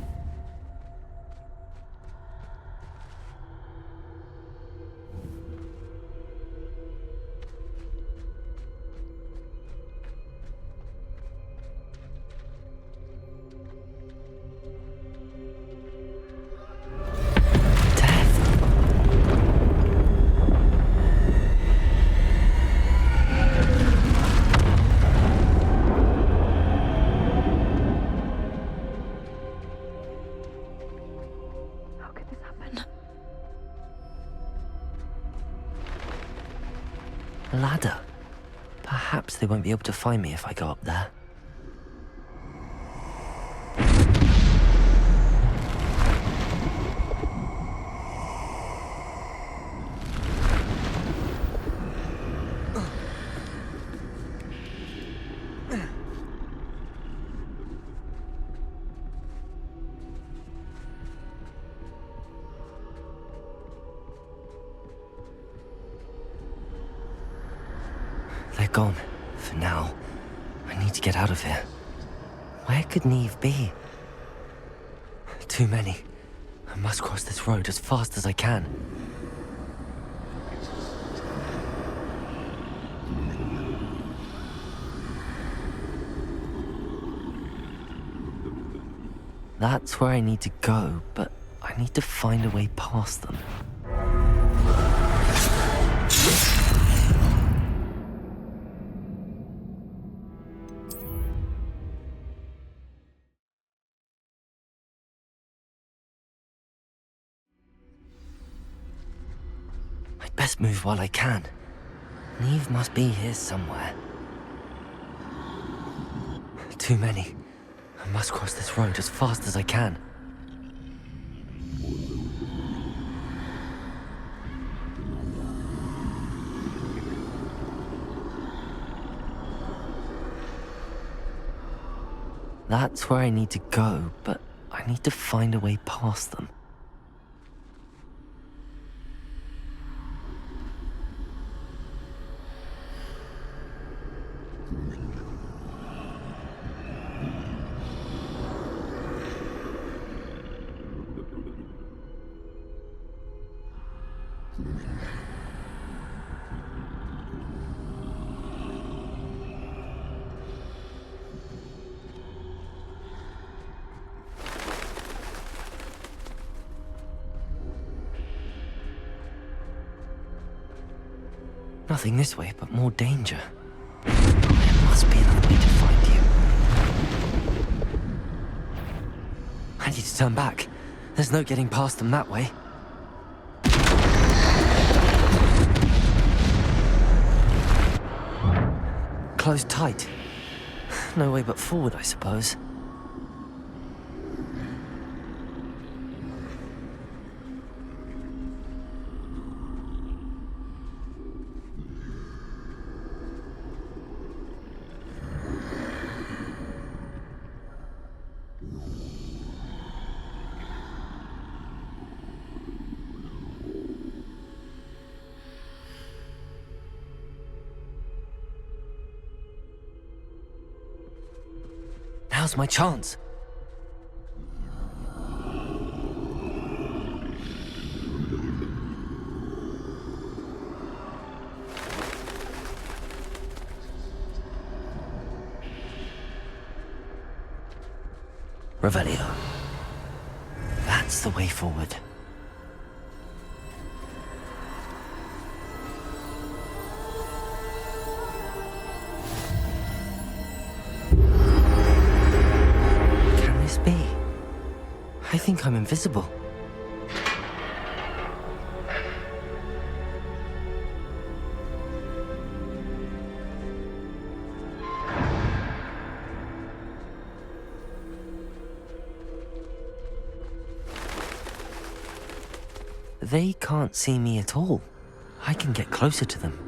Ladder. Perhaps they won't be able to find me if I go up there. gone. For now. I need to get out of here. Where could Neve be? Too many. I must cross this road as fast as I can. That's where I need to go, but I need to find a way past them. I'd best move while I can. Neve must be here somewhere. Too many. I must cross this road as fast as I can. That's where I need to go, but I need to find a way past them. Nothing this way, but more danger. There must be another way to find you. I need to turn back. There's no getting past them that way. Closed tight. No way but forward, I suppose. Now's my chance. Revelio. That's the way forward. I think I'm invisible. They can't see me at all. I can get closer to them.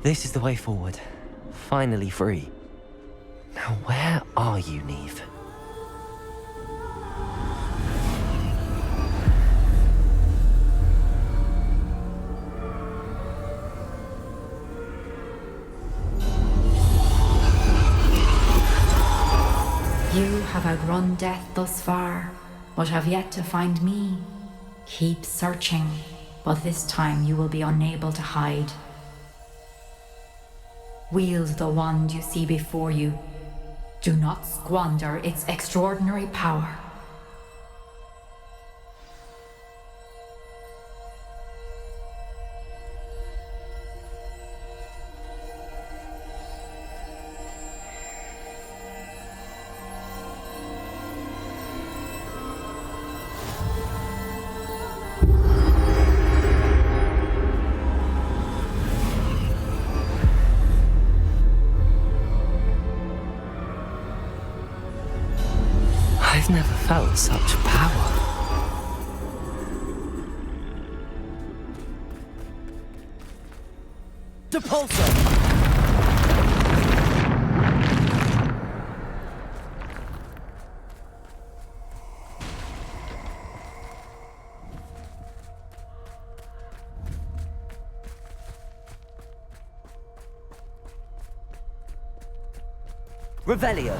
This is the way forward. Finally free. Now where are you, Neve? You have outrun death thus far, but have yet to find me. Keep searching, but this time you will be unable to hide. Wield the wand you see before you. Do not squander its extraordinary power. I've never felt such power. Depulso! Revelio.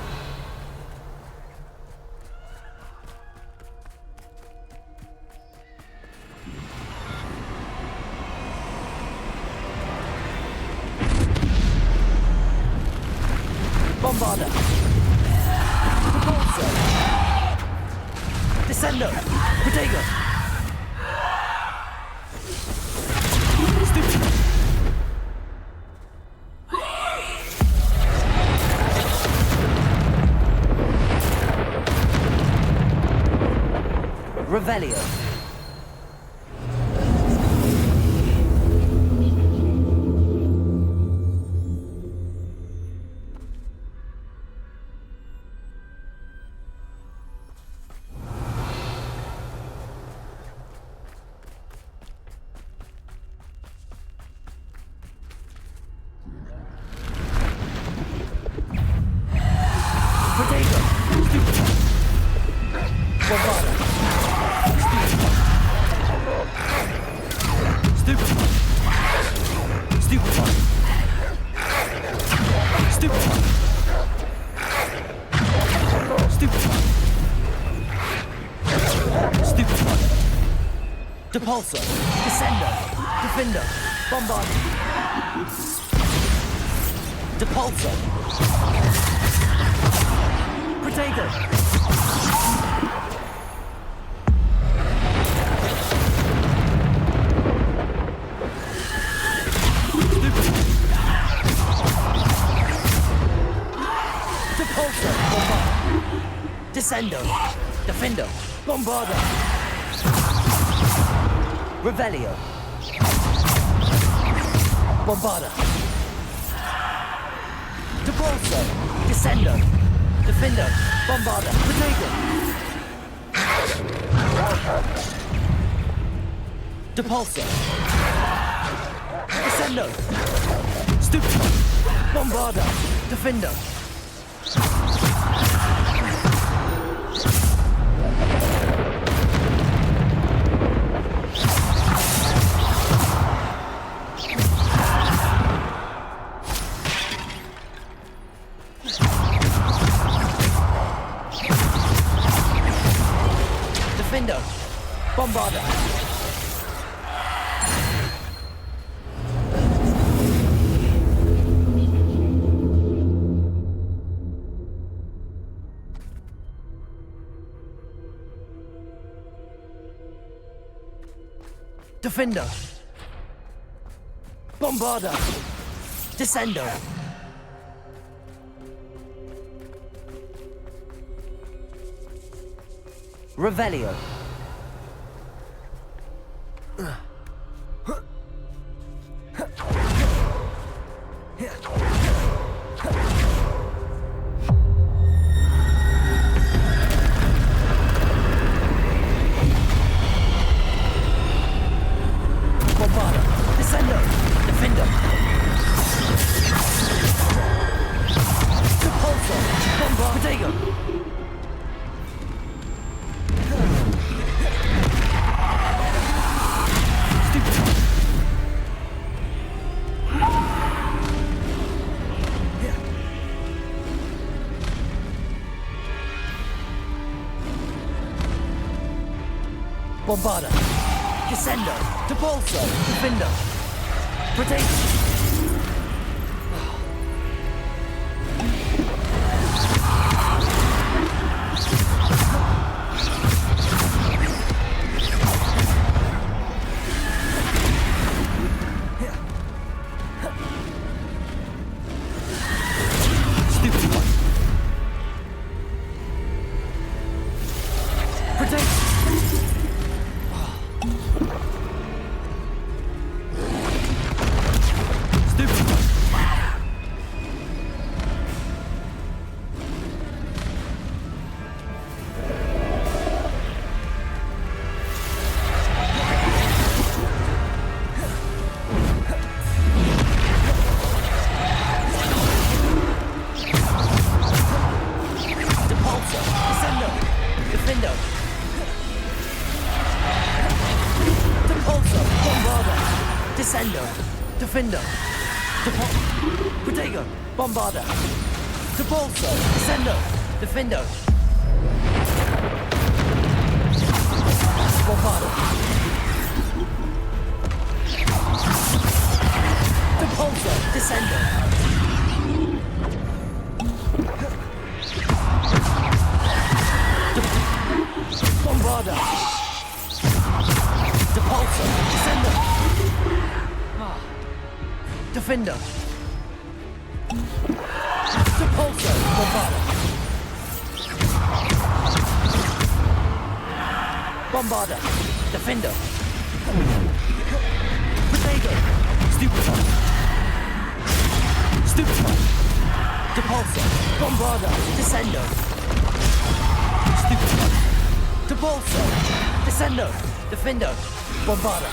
Bombarda. Repulsor. Descendo. Protego. Stupid. Revelio. Protego. Stupid. Bombarda. Stupid. Stupid. Stupid. Stupid. Stupid. Depulsor. Descendo. Defender. Bombard. Depulsor. Protego. Depulsor. Bombard. Descendo. Defendo. Bombarda. Revelio. Bombarda. Depulsor. Descendo. Defendo. Bombarda. Protego. Depulsor. Descendo. Stupid. Bombarda. Defendo. Defendo. Bombarda. Defendo. Bombarda. Descendo. Revelio. Bombarda. Descendo. Defendo. Depulsor. Bombard. Protego. Bombarda. Descendo. Depulsor. Defendo. Protego. Stupid one. Protego. Defendo. Depulsor. Bombarda. Descendo. Defendo. Protego. Bombarda. Depulso, Descendo, Defendo. Bombardo. Depulso, Descendo. Bombardo. Depulso, Descendo. Defender. Depulso, Bombardo. Bombardo. Defender. Protego. Stupefy. Stupefy. Depulso. Bombardo. Descendo. Stupefy. Depulso. Descendo. Defendo. Bombardo.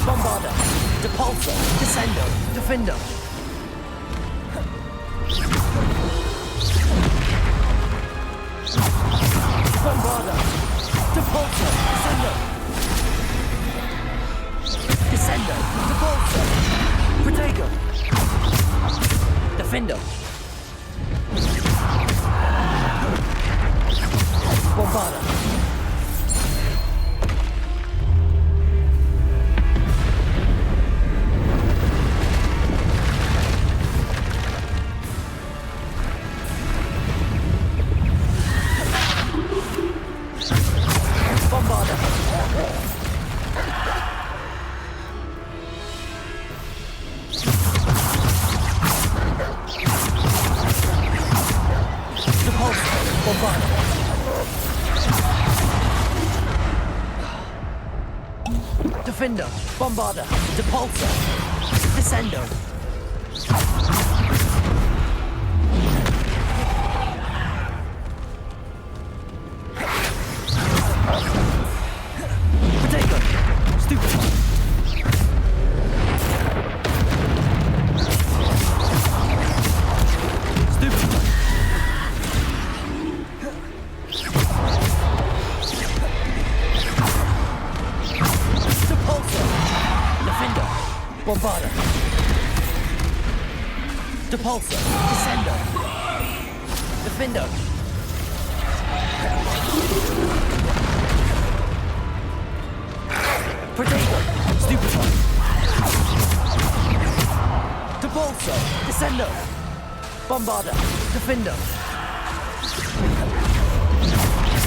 Bombardo. Depulso. Descendo. Defendo. Bombardo. Depulso. Descendo. Descendo. Depulso. Protego. Defendo. Bombardo. Bombardo. Depulso. Bombardo. Defender. Bombardo. Depulso. Descendo. Protego. Stupefy. Stupefy. Depulso. Defender. Bombardo. Depulso. Descendo. Defender. Protego. Stupefy. Depulso. Descendo. Bombardo. Defendo.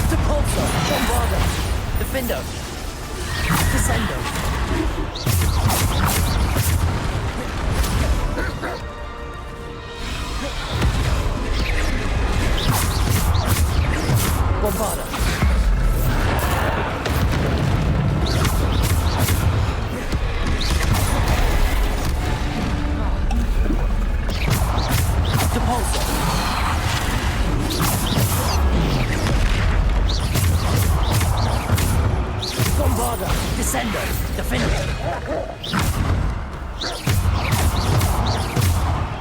Depulso. Bombardo. Defendo. Descendo. Bombardo. Depulso. Bombardo. Descendo. Defendo.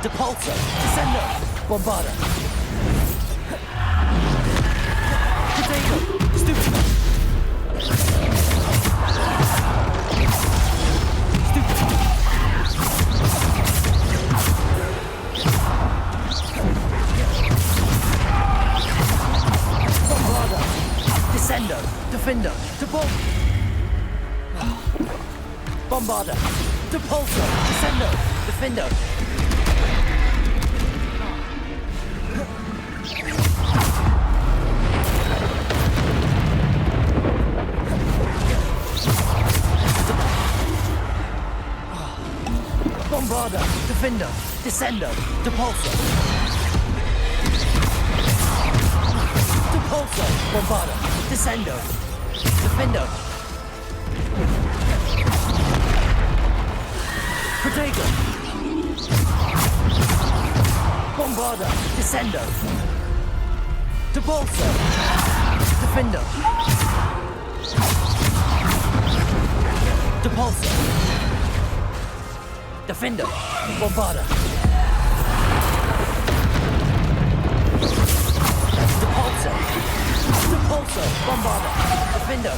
Depulso. Descendo. Bombardo. Protego. Stupefy. Stupefy. Bombardo. Descendo. Defendo. Bombardo. Depulso. Descendo. Defendo. Bombardo. Defendo. Descendo. Depulso. Depulso. Bombardo. Descendo. Defendo. Protego. Bombardo. Descendo. Depulso. Defendo. Depulso. Defendo. Bombardo. Depulso. Depulso. Bombardo. Defendo.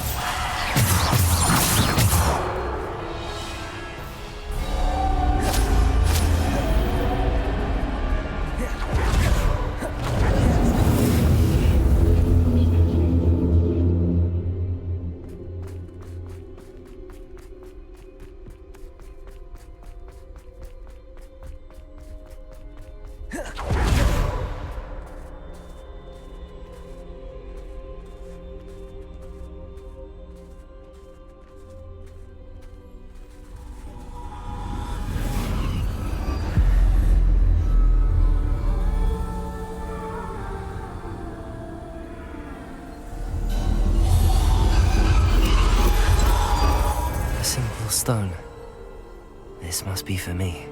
stone. This must be for me.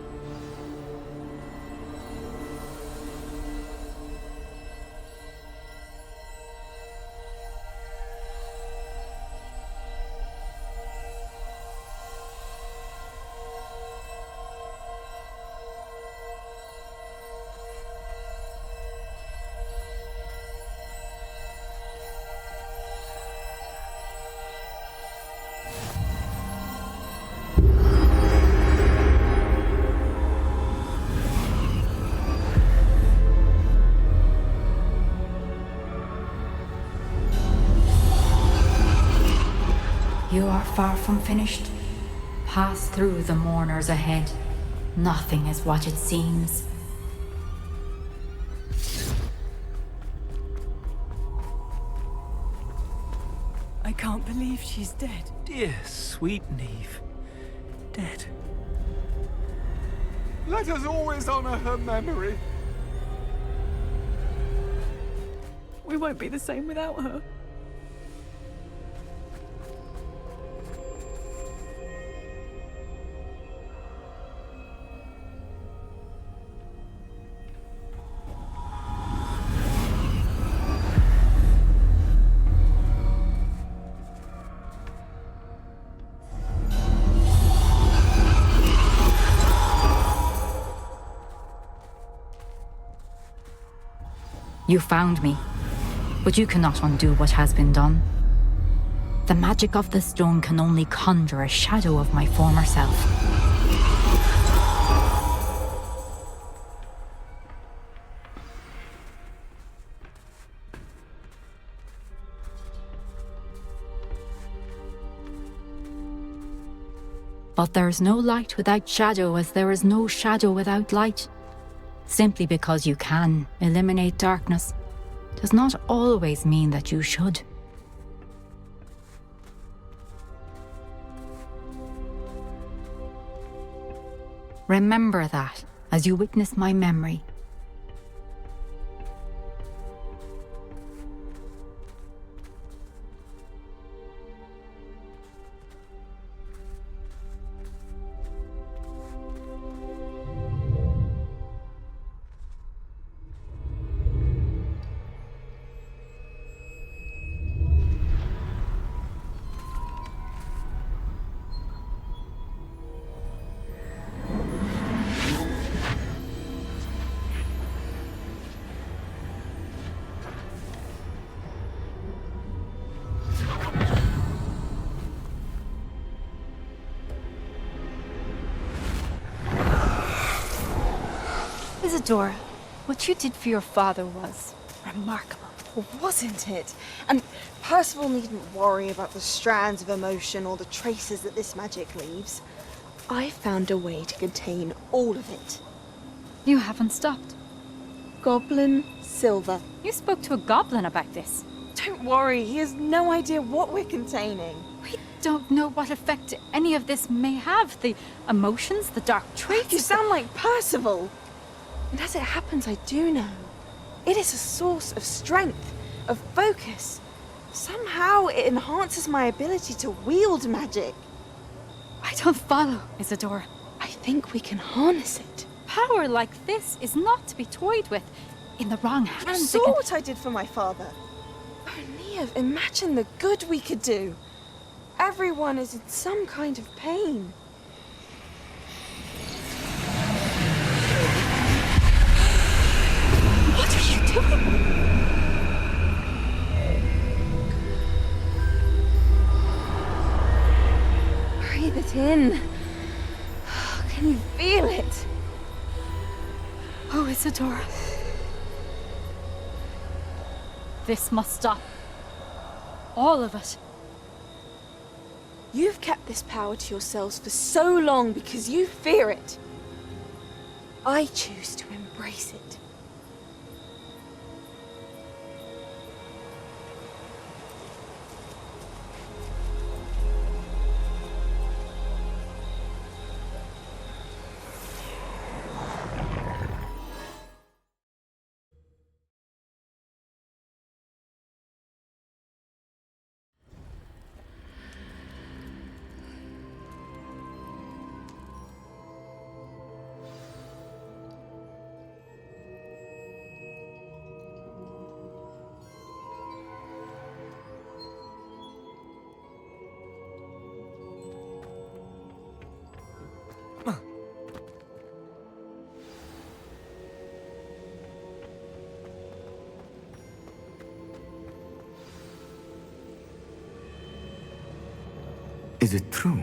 You are far from finished. Pass through the mourners ahead. Nothing is what it seems. I can't believe she's dead. Dear, sweet Neve. Dead. Let us always honor her memory. We won't be the same without her. You found me, but you cannot undo what has been done. The magic of the stone can only conjure a shadow of my former self. But there is no light without shadow, as there is no shadow without light. Simply because you can eliminate darkness does not always mean that you should. Remember that as you witness my memory. Isadora, what you did for your father was remarkable. Well, wasn't it? And Percival needn't worry about the strands of emotion or the traces that this magic leaves. I found a way to contain all of it. You haven't stopped. Goblin Silver. You spoke to a goblin about this. Don't worry, he has no idea what we're containing. We don't know what effect any of this may have. The emotions, the dark traits. You sound like Percival. And as it happens, I do know. It is a source of strength, of focus. Somehow it enhances my ability to wield magic. I don't follow, Isadora. I think we can harness it. Power like this is not to be toyed with. In the wrong hands. You saw what I did for my father. Oh, Neve, imagine the good we could do. Everyone is in some kind of pain. What are you doing? Breathe it in. Can you feel it? Oh, Isadora. This must stop. All of it. You've kept this power to yourselves for so long because you fear it. I choose to embrace it. Is it true?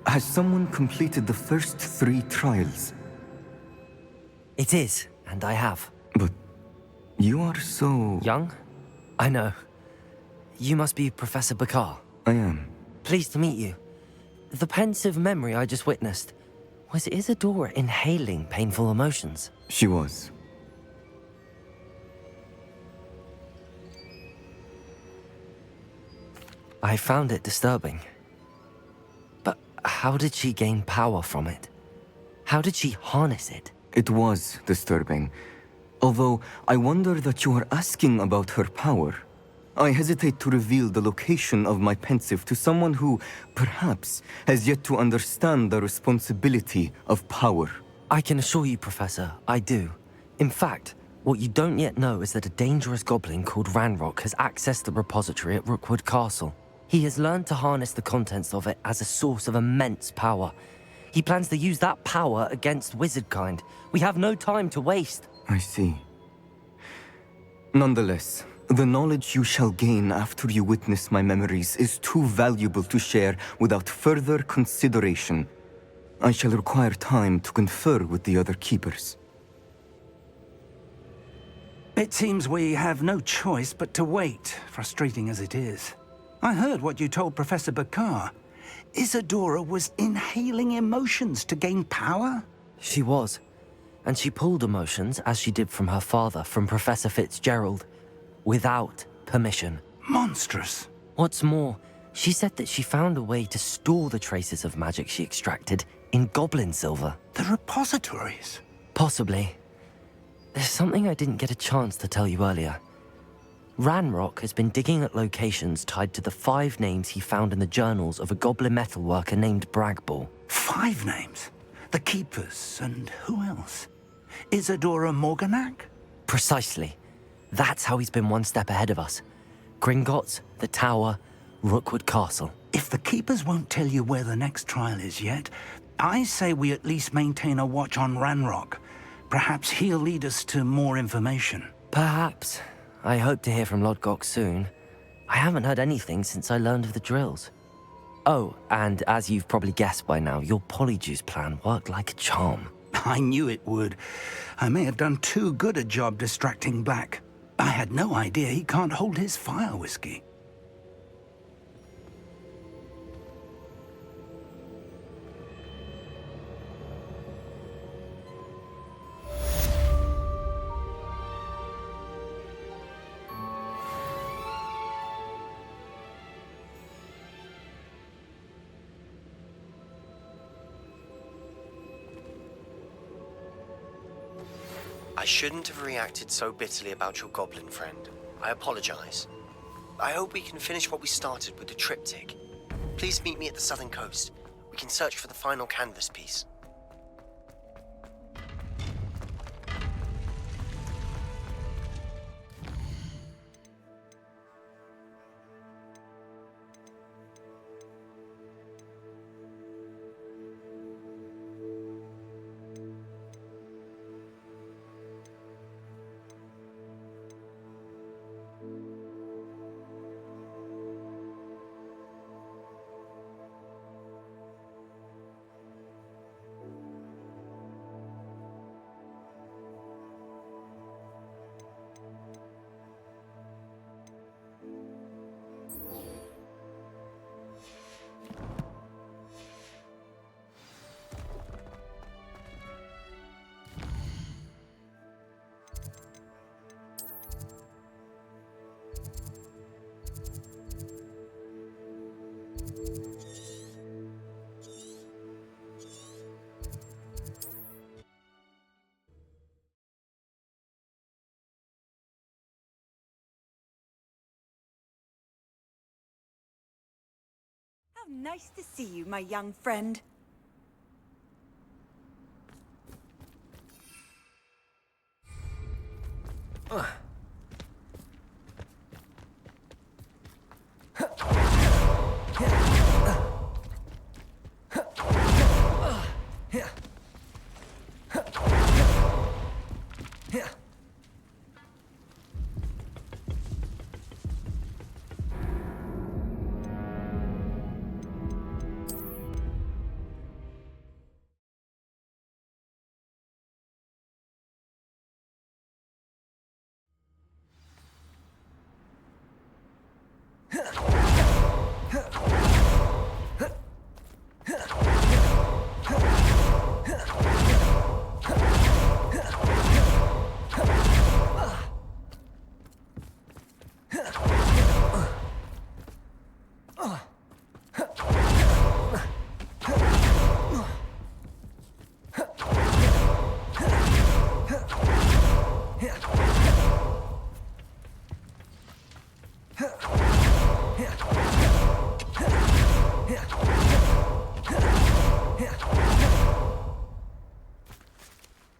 Has someone completed the first 3 trials? It is, and I have. But you are so... Young? I know. You must be Professor Bakar. I am. Pleased to meet you. The pensive memory I just witnessed, was Isadora inhaling painful emotions? She was. I found it disturbing. But how did she gain power from it? How did she harness it? It was disturbing. Although, I wonder that you are asking about her power. I hesitate to reveal the location of my pensive to someone who, perhaps, has yet to understand the responsibility of power. I can assure you, Professor, I do. In fact, what you don't yet know is that a dangerous goblin called Ranrock has accessed the repository at Rookwood Castle. He has learned to harness the contents of it as a source of immense power. He plans to use that power against wizardkind. We have no time to waste. I see. Nonetheless, the knowledge you shall gain after you witness my memories is too valuable to share without further consideration. I shall require time to confer with the other keepers. It seems we have no choice but to wait, frustrating as it is. I heard what you told Professor Bakar. Isadora was inhaling emotions to gain power? She was. And she pulled emotions, as she did from her father, from Professor Fitzgerald, without permission. Monstrous. What's more, she said that she found a way to store the traces of magic she extracted in goblin silver. The repositories? Possibly. There's something I didn't get a chance to tell you earlier. Ranrock has been digging at locations tied to the 5 names he found in the journals of a goblin metalworker named Bragball. 5 names? The Keepers, and who else? Isadora Morganac? Precisely. That's how he's been one step ahead of us. Gringotts, the Tower, Rookwood Castle. If the Keepers won't tell you where the next trial is yet, I say we at least maintain a watch on Ranrock. Perhaps he'll lead us to more information. Perhaps. I hope to hear from Lodgok soon. I haven't heard anything since I learned of the drills. Oh, and as you've probably guessed by now, your Polyjuice plan worked like a charm. I knew it would. I may have done too good a job distracting Black. I had no idea he can't hold his fire whiskey. I shouldn't have reacted so bitterly about your goblin friend. I apologize. I hope we can finish what we started with the triptych. Please meet me at the southern coast. We can search for the final canvas piece. How nice to see you, my young friend.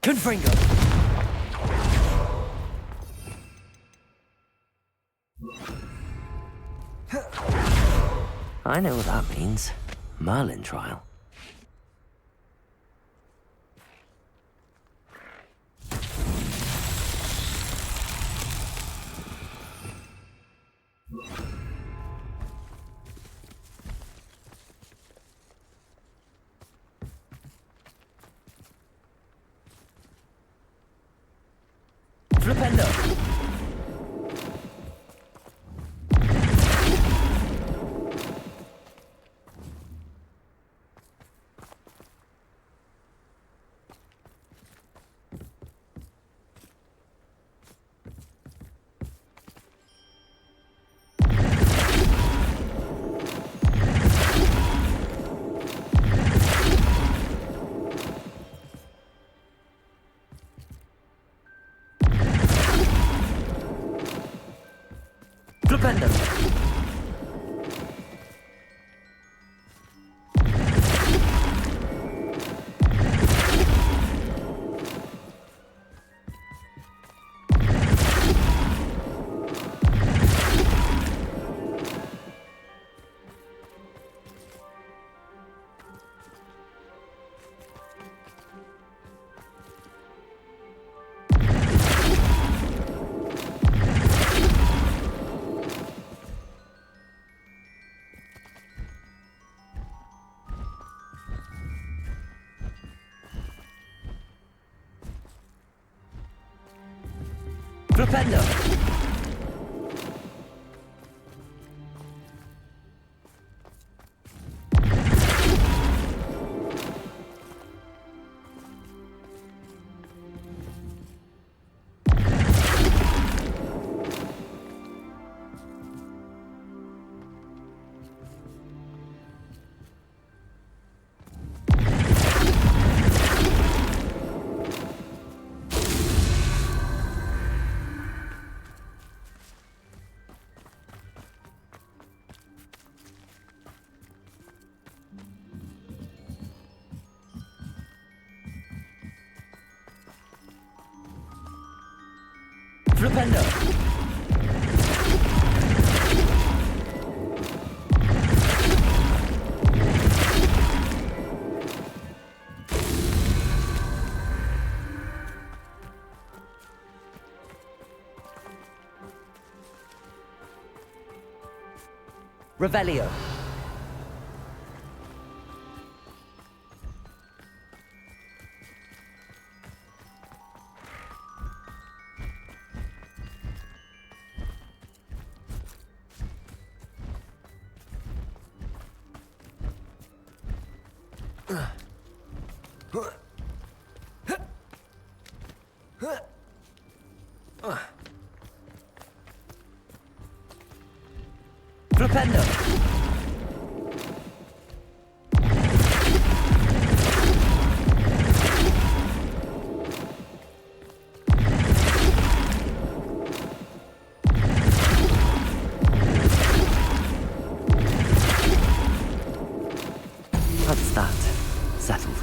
Confringo! I know what that means. Merlin trial. Flipendo! Flipendo! Flipendo! Flipendo! Revelio. Flipendo! That's that. Settled.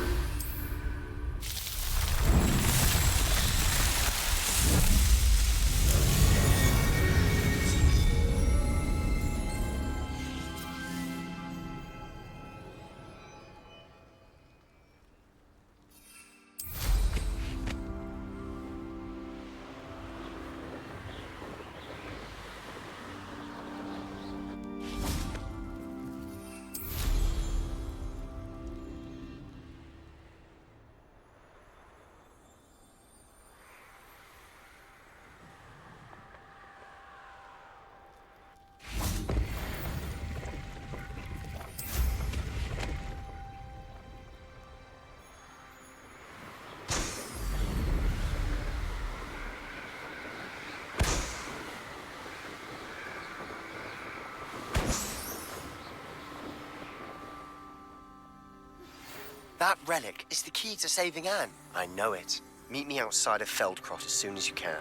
That relic is the key to saving Anne. I know it. Meet me outside of Feldcroft as soon as you can.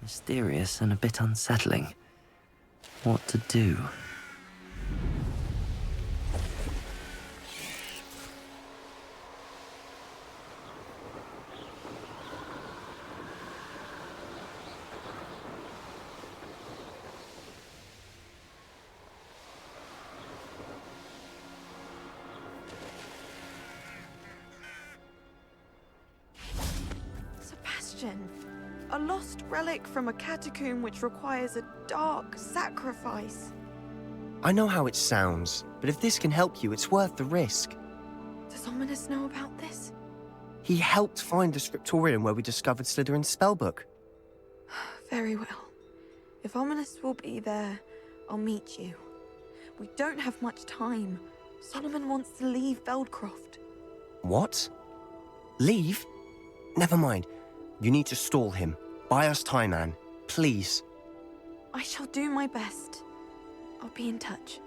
Mysterious and a bit unsettling. What to do? Sebastian, a lost relic from a catacomb which requires a dark sacrifice. I know how it sounds, but if this can help you, it's worth the risk. Does Ominous know about this? He helped find the scriptorium where we discovered Slytherin's spellbook. Very well. If Ominous will be there, I'll meet you. We don't have much time. Solomon wants to leave Feldcroft. What? Leave? Never mind. You need to stall him. Buy us time, Anne. Please. I shall do my best. I'll be in touch.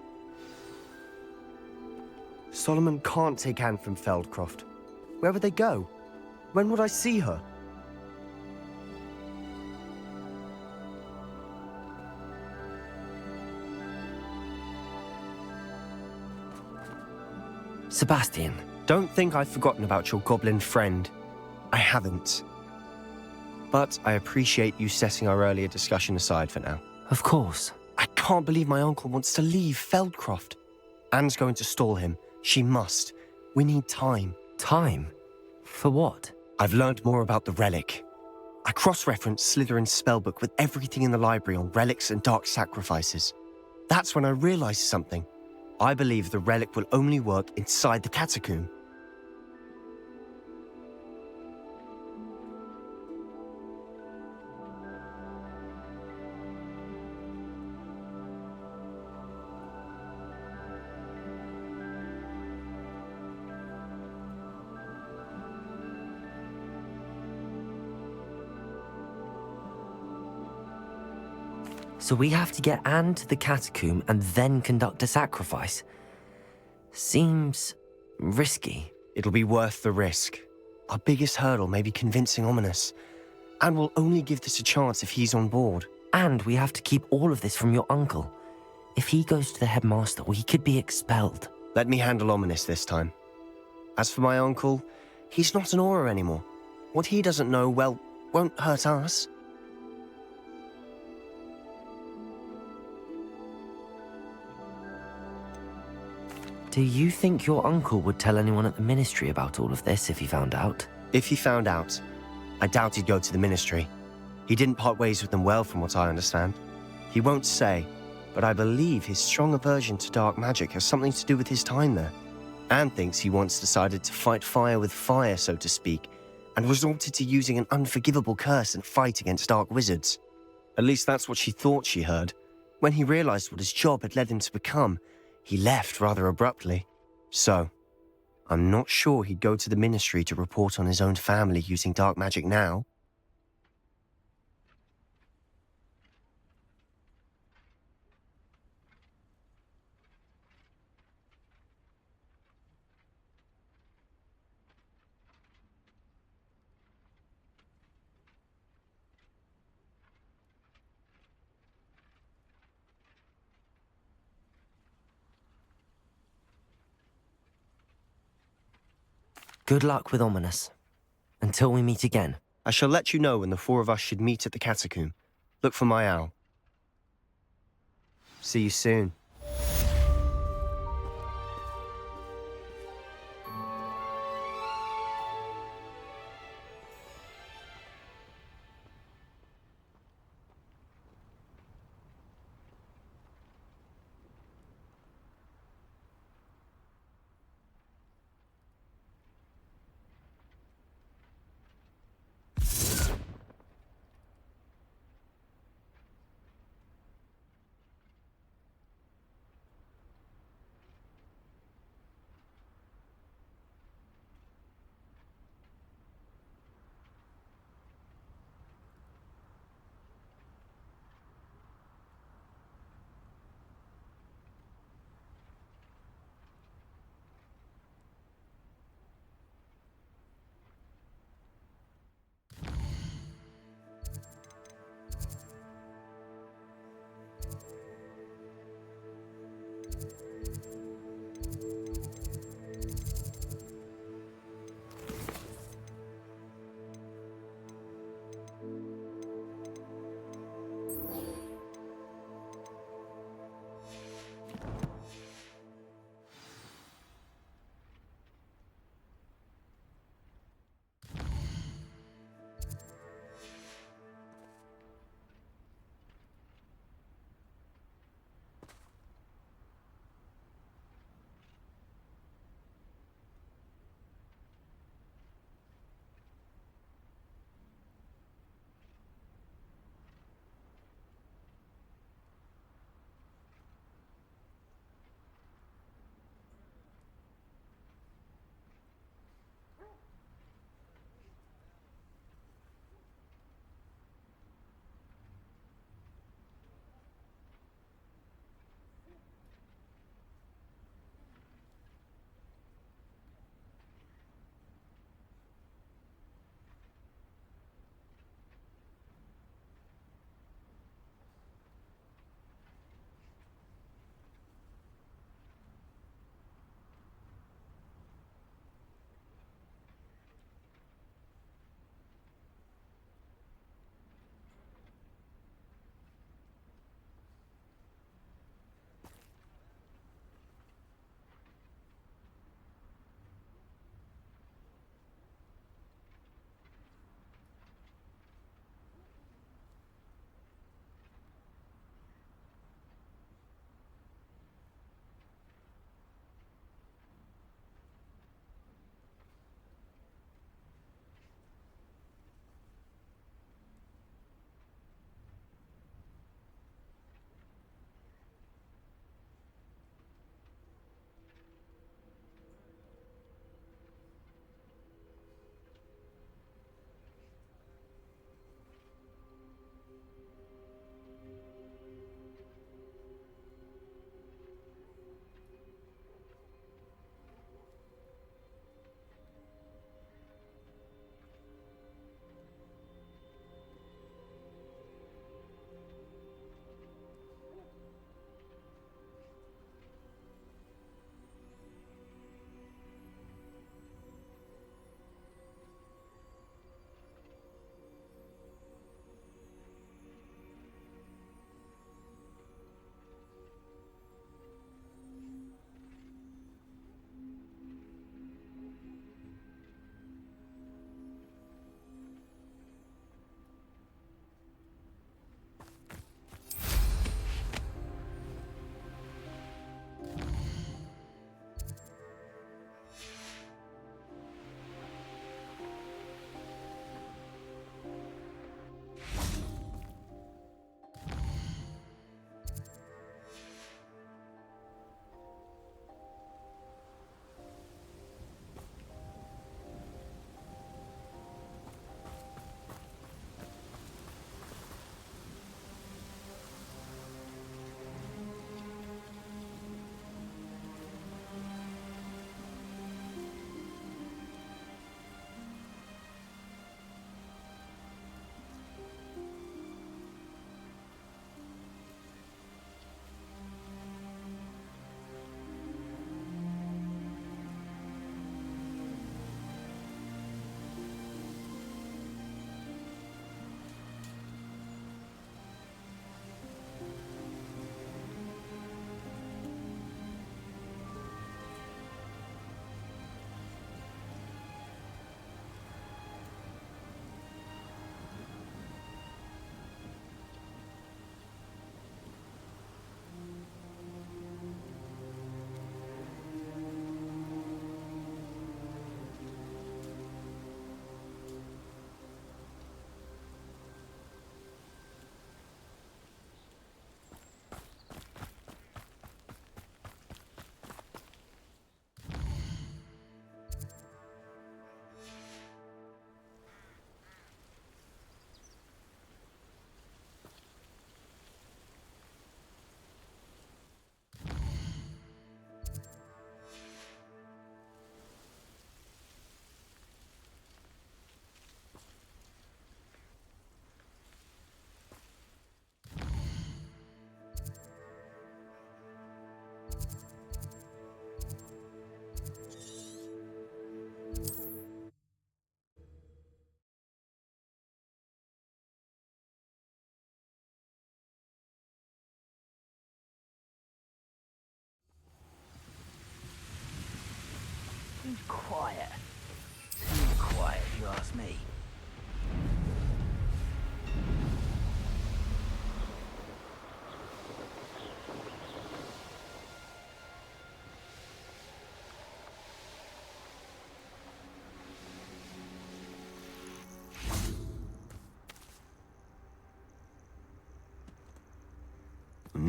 Solomon can't take Anne from Feldcroft. Where would they go? When would I see her? Sebastian. Don't think I've forgotten about your goblin friend. I haven't. But I appreciate you setting our earlier discussion aside for now. Of course. I can't believe my uncle wants to leave Feldcroft. Anne's going to stall him. She must. We need time. Time? For what? I've learned more about the relic. I cross-referenced Slytherin's spellbook with everything in the library on relics and dark sacrifices. That's when I realized something. I believe the relic will only work inside the catacomb. So we have to get Anne to the catacomb and then conduct a sacrifice. Seems risky. It'll be worth the risk. Our biggest hurdle may be convincing Ominous. And we'll only give this a chance if he's on board. And we have to keep all of this from your uncle. If he goes to the headmaster, he could be expelled. Let me handle Ominous this time. As for my uncle, he's not an Auror anymore. What he doesn't know, well, won't hurt us. Do you think your uncle would tell anyone at the ministry about all of this if he found out? If he found out, I doubt he'd go to the ministry. He didn't part ways with them well, from what I understand. He won't say, but I believe his strong aversion to dark magic has something to do with his time there. Anne thinks he once decided to fight fire with fire, so to speak, and resorted to using an unforgivable curse and fight against dark wizards. At least that's what she thought she heard. When he realized what his job had led him to become, he left rather abruptly. So, I'm not sure he'd go to the ministry to report on his own family using dark magic now. Good luck with Ominous. Until we meet again. I shall let you know when the four of us should meet at the catacomb. Look for my owl. See you soon.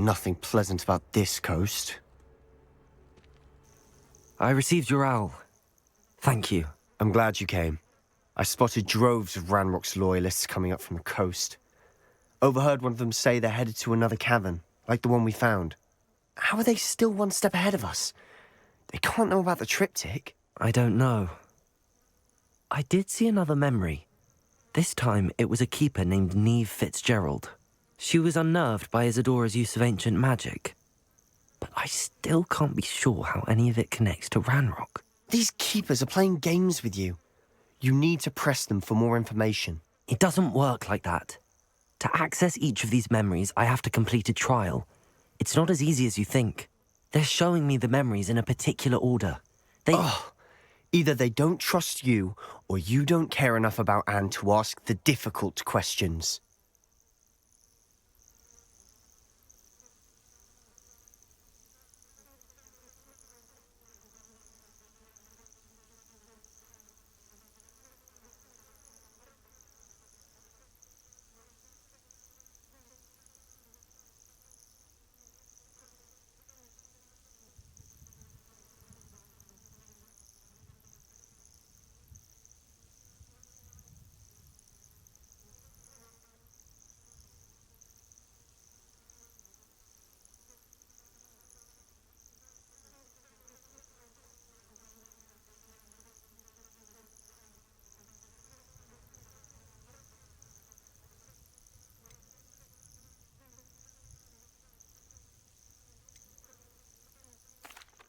Nothing pleasant about this coast. I received your owl. Thank you. I'm glad you came. I spotted droves of Ranrock's loyalists coming up from the coast. Overheard one of them say they're headed to another cavern, like the one we found. How are they still one step ahead of us? They can't know about the triptych. I don't know. I did see another memory. This time, it was a keeper named Neve Fitzgerald. She was unnerved by Isadora's use of ancient magic. But I still can't be sure how any of it connects to Ranrock. These keepers are playing games with you. You need to press them for more information. It doesn't work like that. To access each of these memories, I have to complete a trial. It's not as easy as you think. They're showing me the memories in a particular order. Either they don't trust you, or you don't care enough about Anne to ask the difficult questions.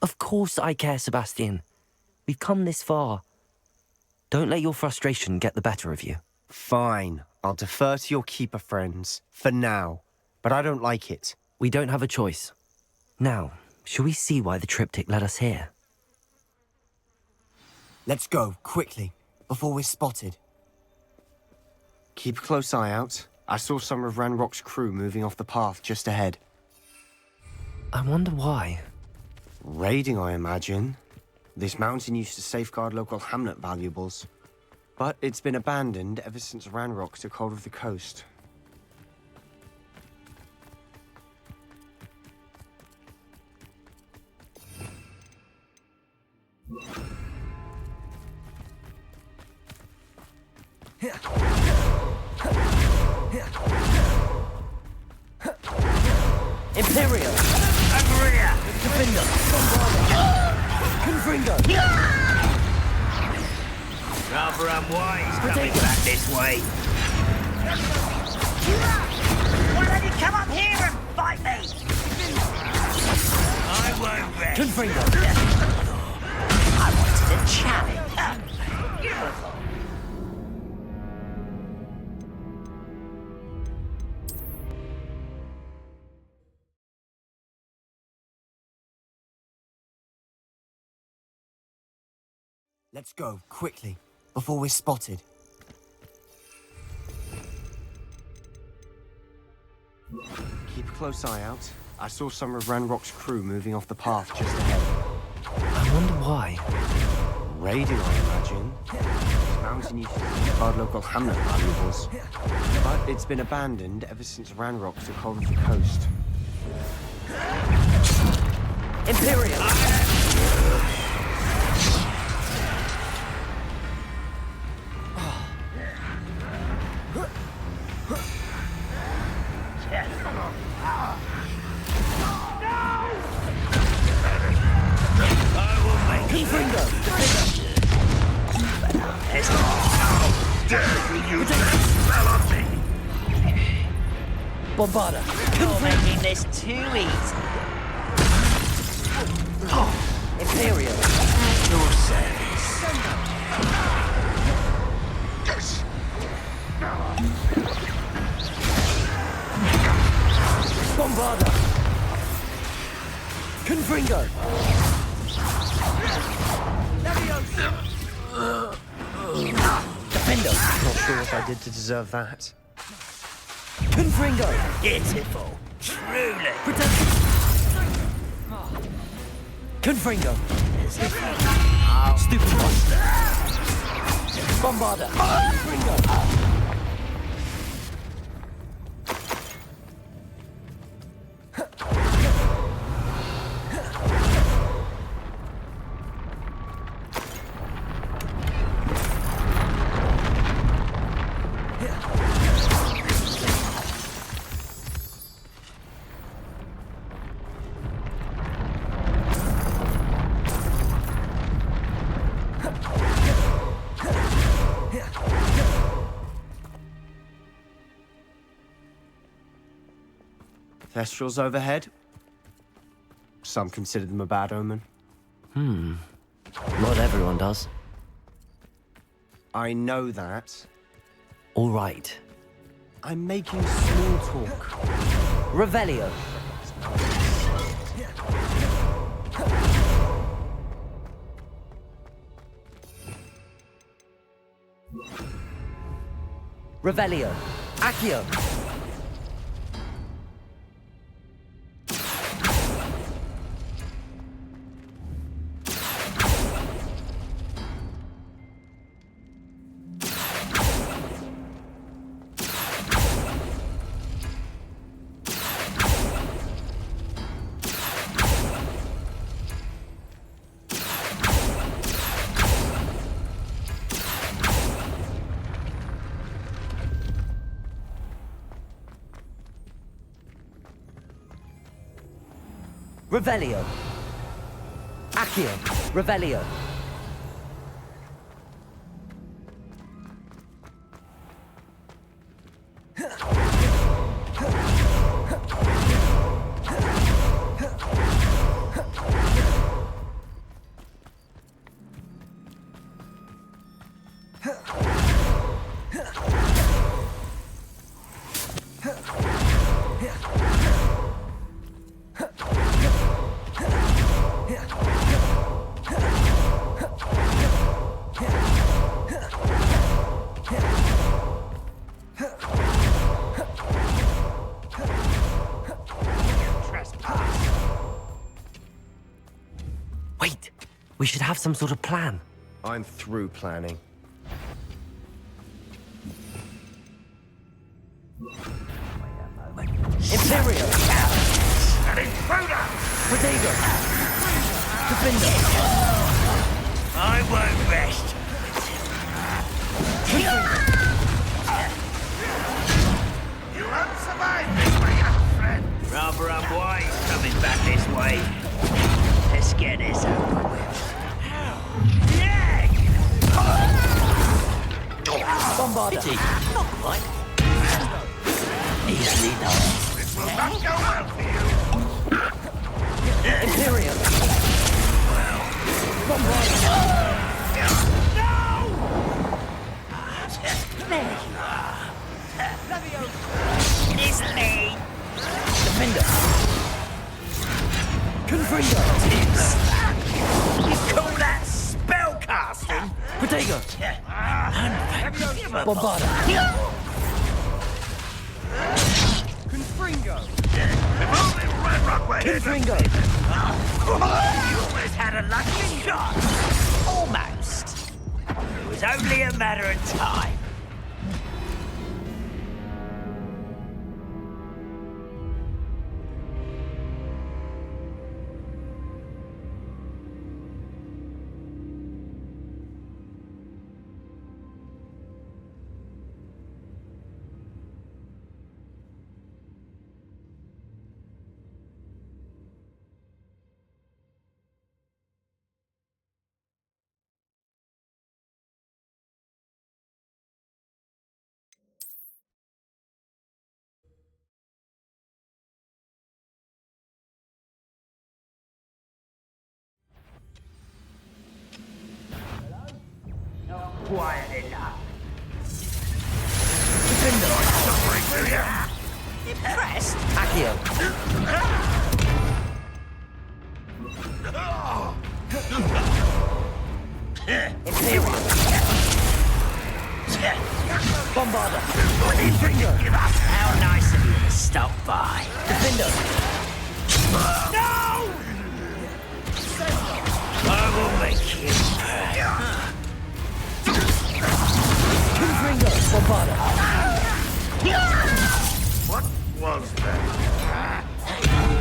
Of course I care, Sebastian. We've come this far. Don't let your frustration get the better of you. Fine. I'll defer to your keeper friends, for now. But I don't like it. We don't have a choice. Now, shall we see why the triptych led us here? Let's go, quickly, before we're spotted. Keep a close eye out. I saw some of Ranrock's crew moving off the path just ahead. I wonder why. Raiding, I imagine. This mountain used to safeguard local hamlet valuables. But it's been abandoned ever since Ranrock took hold of the coast. Imperial! Agria! Defender! Confringo! Rather unwise coming back this way. Why don't you come up here and fight me? I won't rest. Confringo! I wanted a challenge. Beautiful. Let's go, quickly, before we're spotted. Keep a close eye out. I saw some of Ranrock's crew moving off the path just ahead. I wonder why. Raiding, I imagine. This mountain used to safeguard local hamlet valuables. But it's been abandoned ever since Ranrock took hold of the coast. Imperial! Bombarda! You're making this too easy. Imperial! At your service. Bombarda! Confringo! Defender! Not sure what I did to deserve that. Confringo! Beautiful. Truly. Confringo! Stupid one! Bombarda! Confringo! Thestrals overhead. Some consider them a bad omen. Not everyone does. I know that. All right. I'm making small talk. Revelio. Revelio. Accio. Revelio. Accio. Revelio. Wait, we should have some sort of plan. I'm through planning. Imperial. An intruder! Protego. Defender. I won't rest. You won't survive this, my young friend. Rather unwise coming back this way. Let's get this over with. Yeah! Bombarda. Not quite. Easily done. This will not go well for you. Imperial. Bombarda. There you are. It's me. Defender. Confringo. You call that spellcasting? Protego. Bombarda. Confringo. Evolving Red Rock way. Confringo. You almost had a lucky shot. Almost. It was only a matter of time. Quiet enough. Impressed? Accio. Imperial. Bombarda. Confringo. How nice of you to stop by. Defender. No! I will make you pay. Confringo. Bombarda. What was that?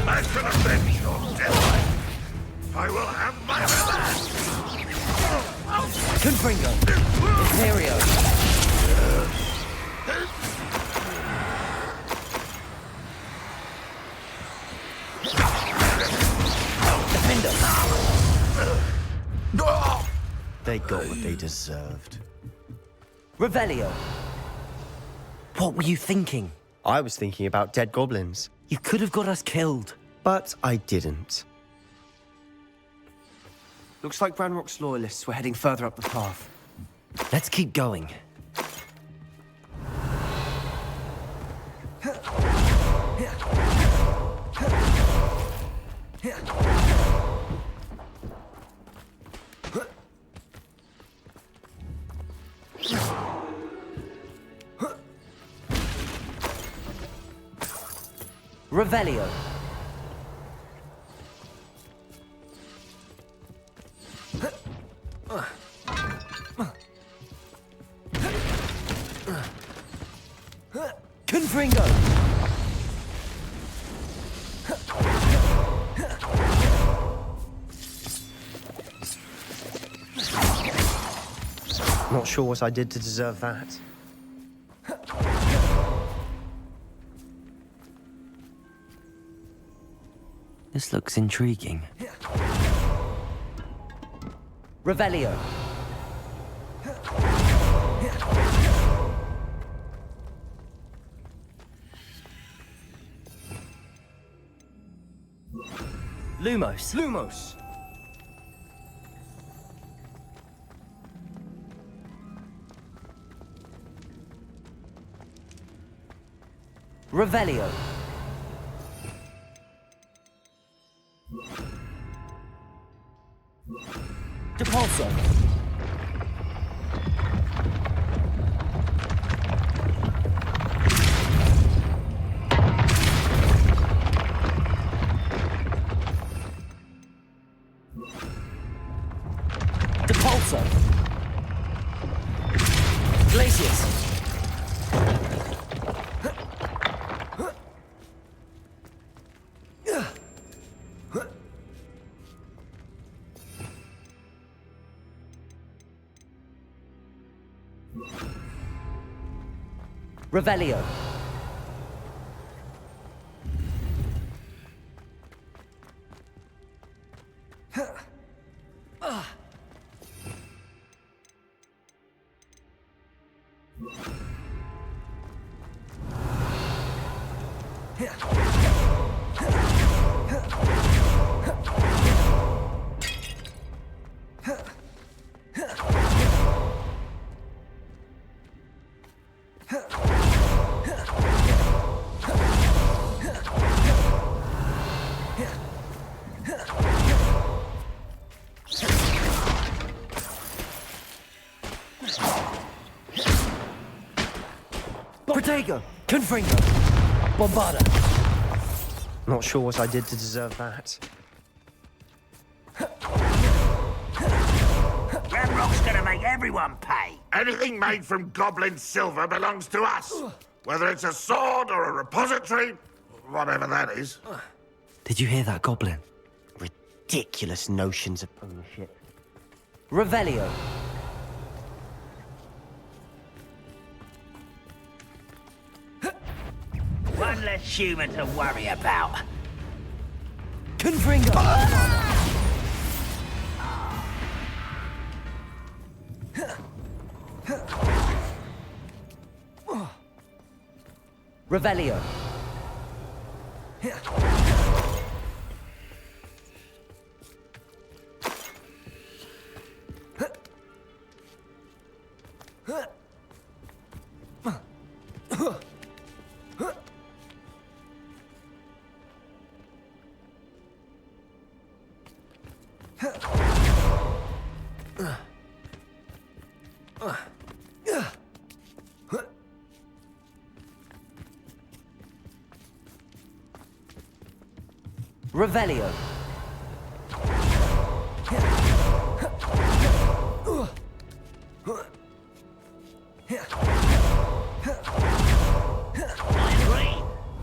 I shall avenge your death. I will have my revenge. Confringo. Imperio. Defender. They got what they deserved. Revelio. What were you thinking? I was thinking about dead goblins. You could have got us killed. But I didn't. Looks like Ranrock's loyalists were heading further up the path. Let's keep going. Revelio. Confringo. Not sure what I did to deserve that. This looks intriguing. Revelio. Lumos. Lumos. Revelio. Depulso. Depulso. Glacius. Revelio. Protego. Confringo. Bombarda. Not sure what I did to deserve that. Ranrock's gonna make everyone pay. Anything made from goblin silver belongs to us. Whether it's a sword or a repository, whatever that is. Did you hear that, Goblin? Ridiculous notions of ownership. Revelio. One less human to worry about. Confringo. Revelio. Revelio. I agree.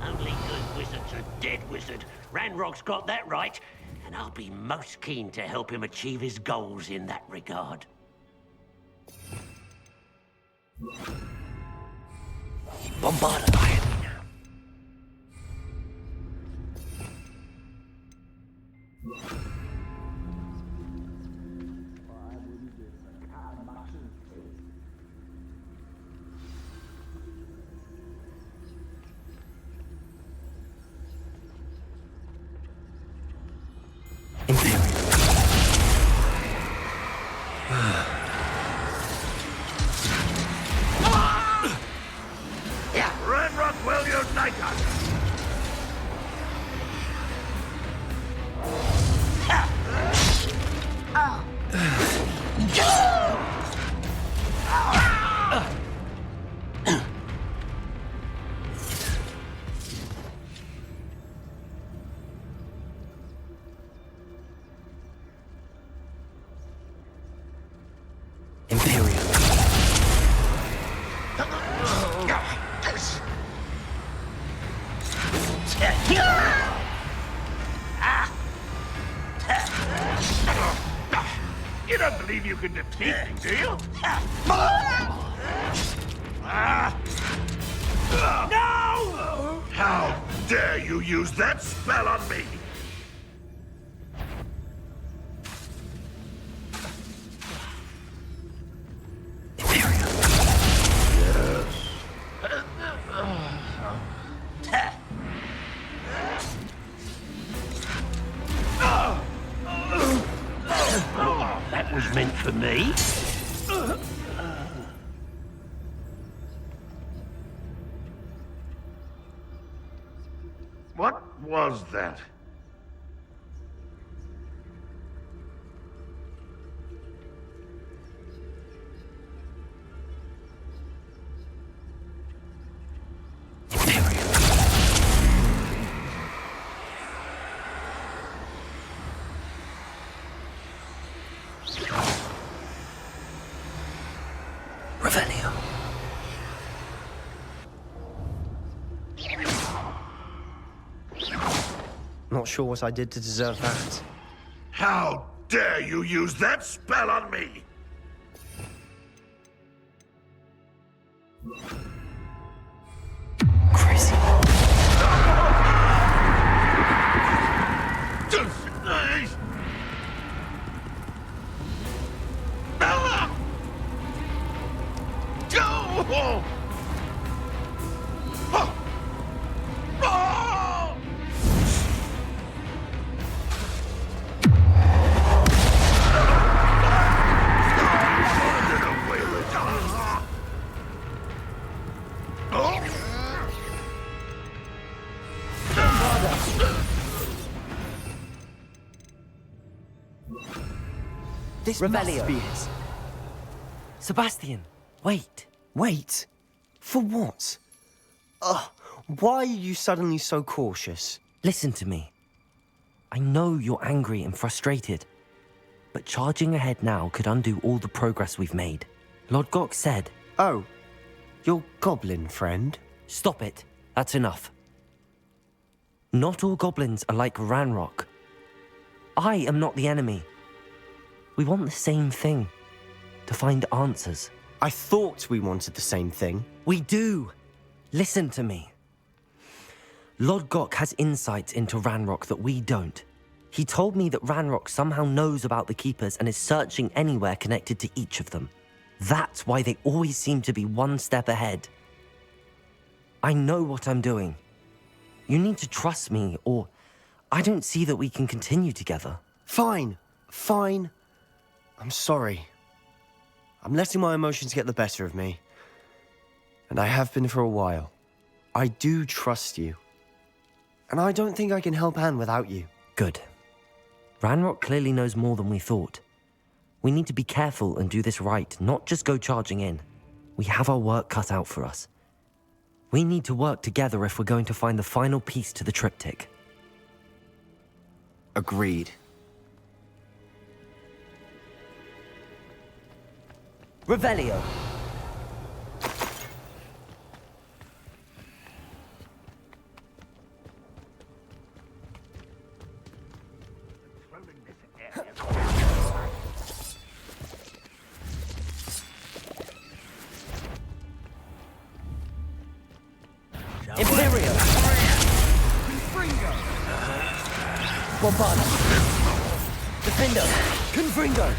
Only good wizards are dead wizard. Ranrock's got that right, and I'll be most keen to help him achieve his goals in that regard. Bombarda. Ranrock will unite us! You don't believe you can defeat me, do you? No! How dare you use that spell on me? That was meant for me. What was that? Revelio. Not sure what I did to deserve that. How dare you use that spell on me? Crazy. This Revelio. must be it. Sebastian, wait. Wait? For what? Why are you suddenly so cautious? Listen to me. I know you're angry and frustrated, but charging ahead now could undo all the progress we've made. Lord Gok said... Oh, your goblin friend? Stop it. That's enough. Not all goblins are like Ranrock. I am not the enemy. We want the same thing. To find answers. I thought we wanted the same thing. We do. Listen to me. Lord Gok has insights into Ranrock that we don't. He told me that Ranrock somehow knows about the Keepers and is searching anywhere connected to each of them. That's why they always seem to be one step ahead. I know what I'm doing. You need to trust me, or I don't see that we can continue together. Fine. Fine. I'm sorry. I'm letting my emotions get the better of me. And I have been for a while. I do trust you. And I don't think I can help Anne without you. Good. Ranrock clearly knows more than we thought. We need to be careful and do this right, not just go charging in. We have our work cut out for us. We need to work together if we're going to find the final piece to the triptych. Agreed. Revelio. Imperio! Bombarda! Defender! Confringo!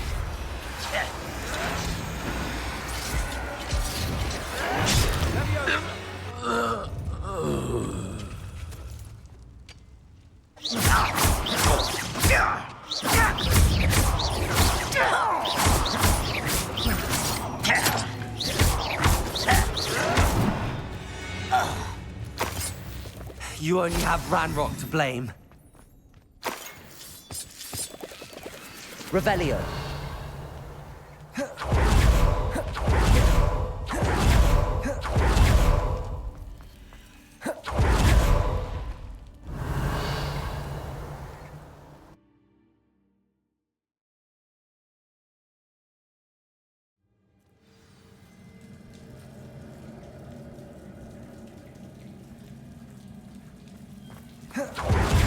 You only have Ranrock to blame. Revelio.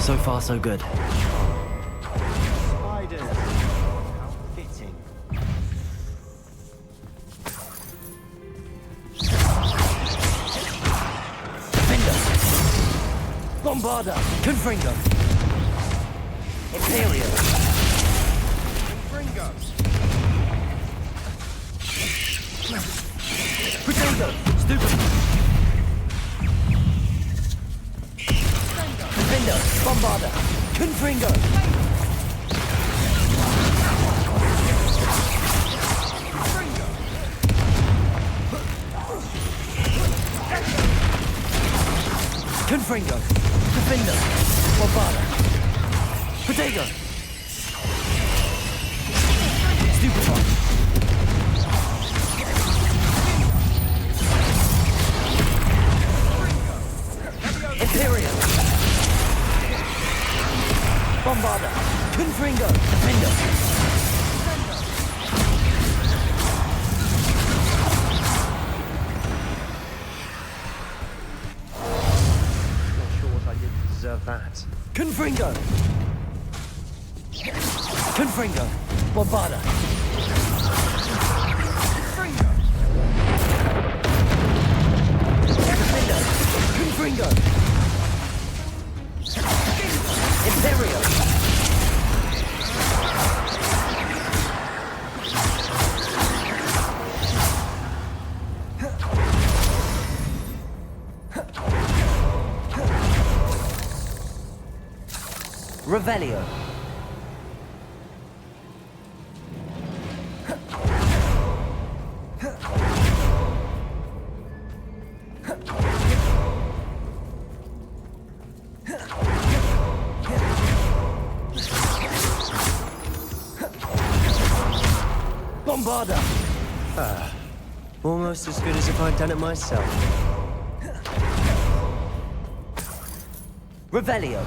So far, so good. Spiders. How fitting. Defender. Bombarda. Confringo. Imperial. Confringo. Potato. Stupid. Defender. Bombarda. Confringo. Confringo. Defender. Bombarda. Potato. Stupefy. Imperial. Bombarda. Confringo. Defender. Deserve that. Confringo! Confringo! Bombarda! Defender! Confringo! Imperial! Revelio. Bombarda. Almost as good as if I'd done it myself. Revelio.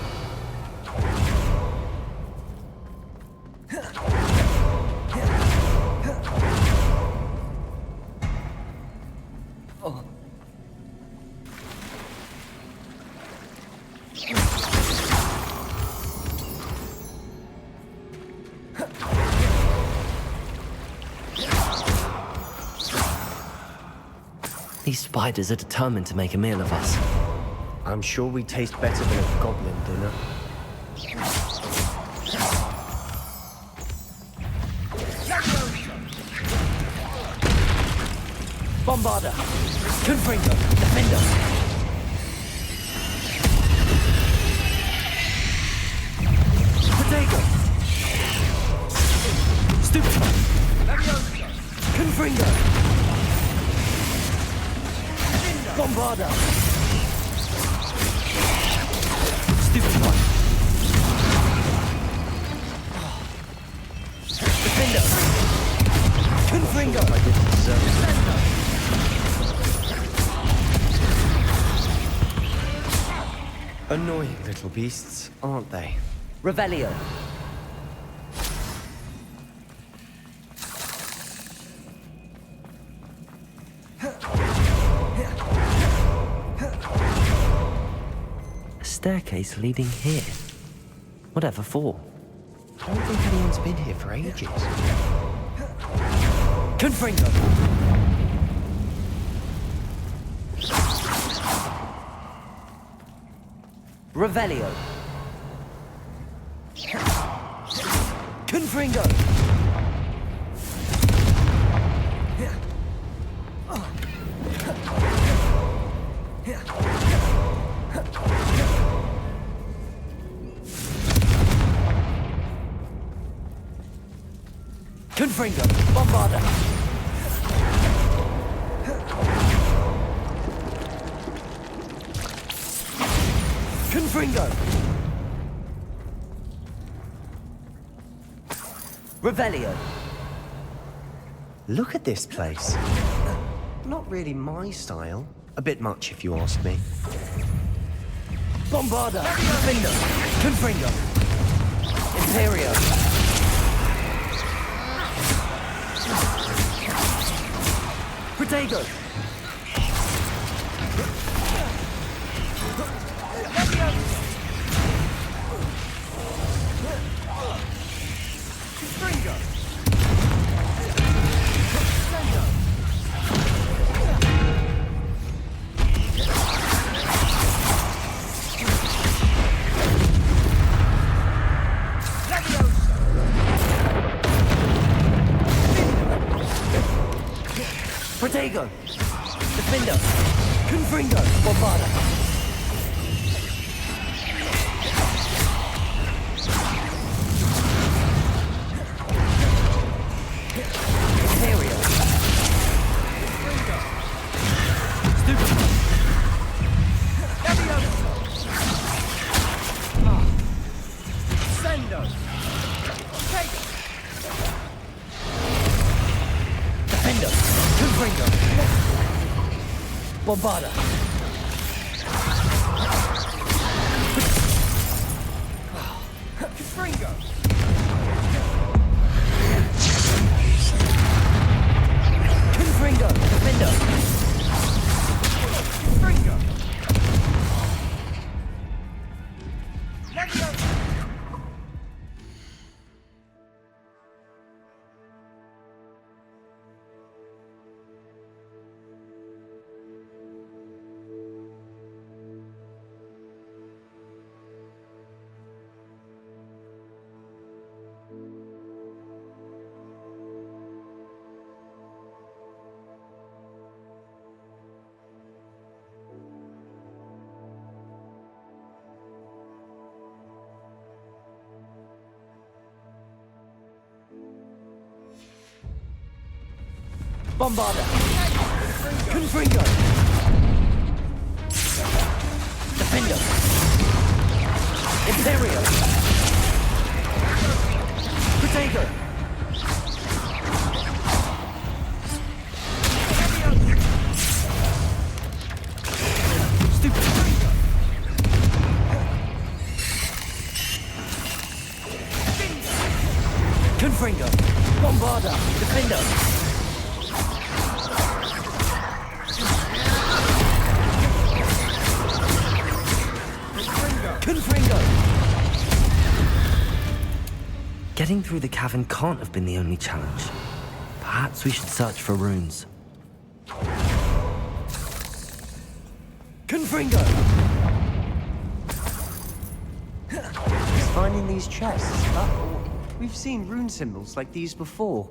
These spiders are determined to make a meal of us. I'm sure we taste better than a goblin dinner. Bombarda. Confringo. Defender. Potato. Stupefy. Confringo. Bombarda. Stupefy. Defender. Confringo. I didn't deserve it. Annoying little beasts, aren't they? Revelio. A staircase leading here. Whatever for? I don't think anyone's been here for ages. Confringo. Revelio. Confringo. Confringo. Bombarda. Confringo! Revelio! Look at this place. Not really my style. A bit much, if you ask me. Bombarda! Defender! Confringo! Imperio! Protego! Protego! Defender! Confringo! Bombarda! Imperio! Stupid! Sendo! Defender! Confringo! Bombarda! Confringo! Confringo! Defender! Confringo! Bombarda! Confringo! Defender! Imperio! Protego! Stupid! Confringo! Bombarda! Defender! Confringo! Getting through the cavern can't have been the only challenge. Perhaps we should search for runes. Confringo! He's finding these chests. We've seen rune symbols like these before.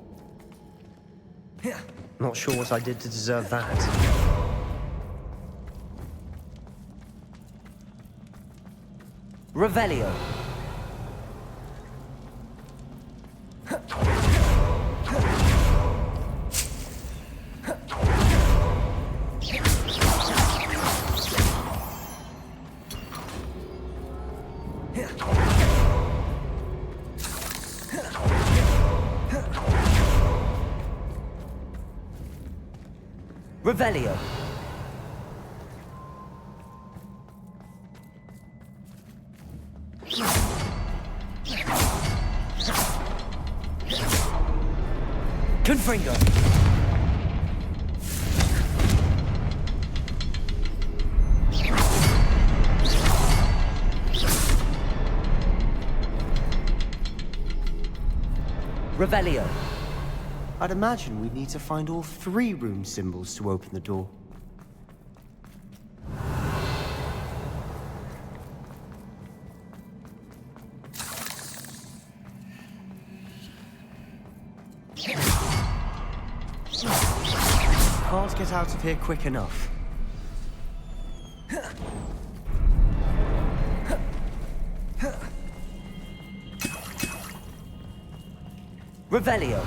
Not sure what I did to deserve that. Revelio. Revelio. Confringo. Revelio. I'd imagine we'd need to find all 3 rune symbols to open the door. Can't get out of here quick enough. Revelio.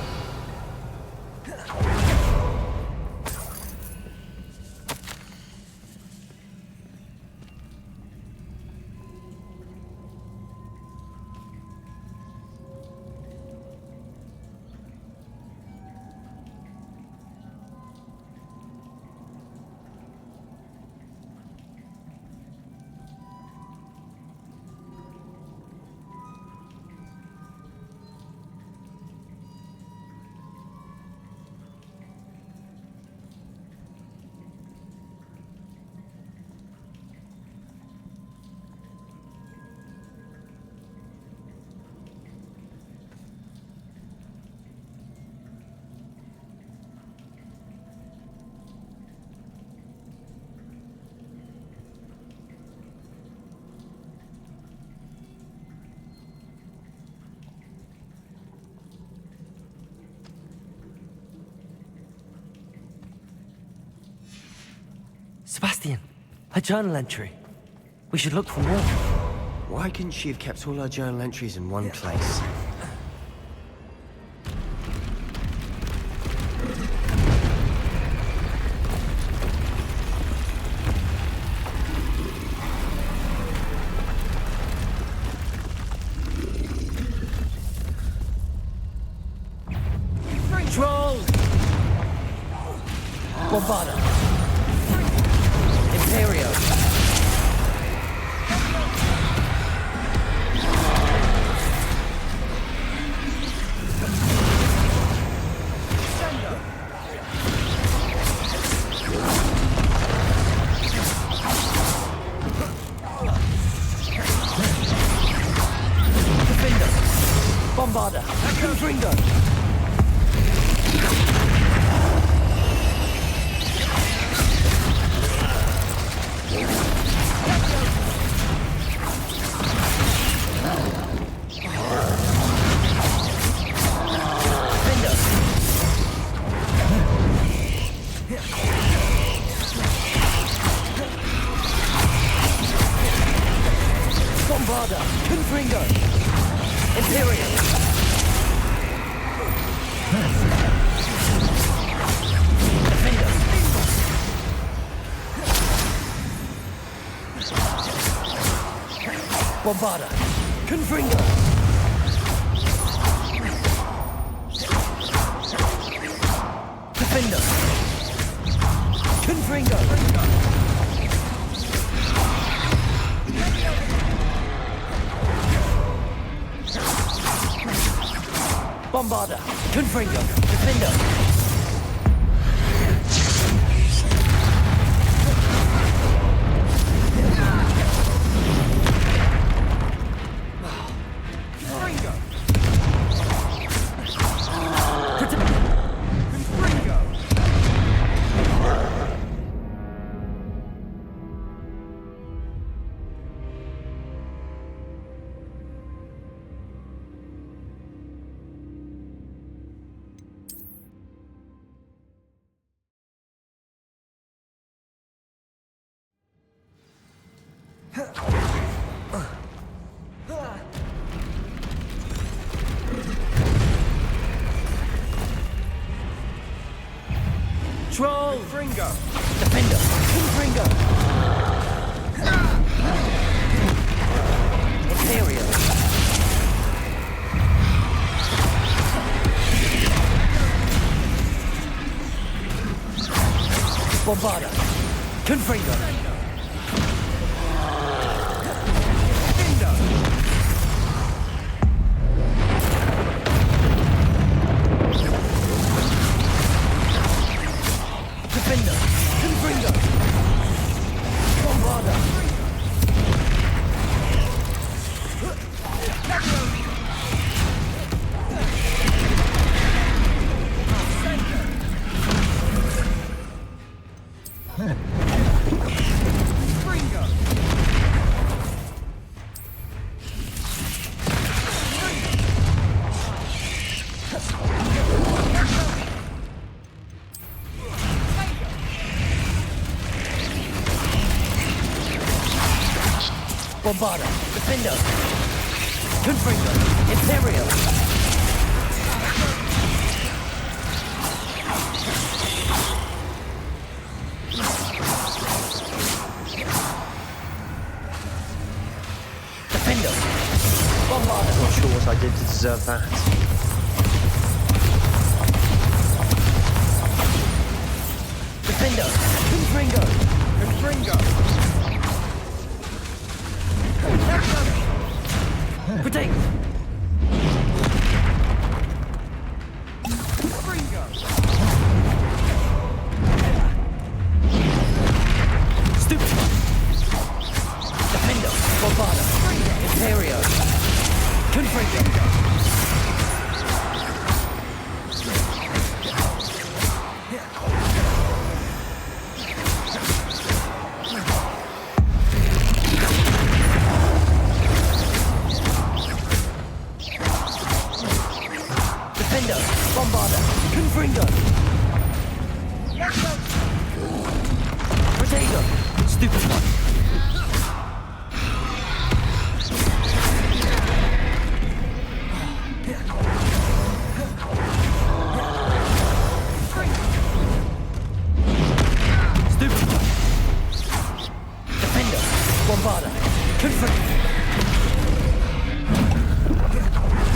Sebastian, her journal entry. We should look for more. Why couldn't she have kept all her journal entries in one place? Troll! Bombarda! Imperio! Defender! Bombarda! Confringo! Bombarda! Confringo! Imperial! Defender! Bombarda! Confringo! Defender! Confringo! Bombarda! Confringo! Defender! Troll! Confringo! Defender! Confringo! Imperial! Bombarda! Confringo! Defender! Confringo! Bombarda! Bombarda! Defender! Confringo! Imperial! Defender! Bombarda! I'm not sure what I did to deserve that. Defender! Confringo! Confringo! Protect! Stupid! Defender! Bombarda! Imperio! Confringo! Defender! Bombarda! Confringo! Protego!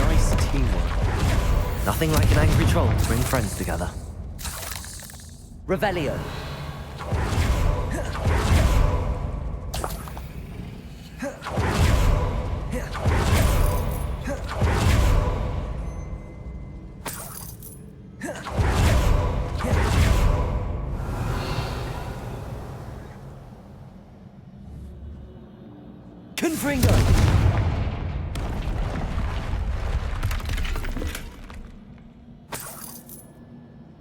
Nice teamwork. Nothing like an angry troll to bring friends together. Revelio. Confringo!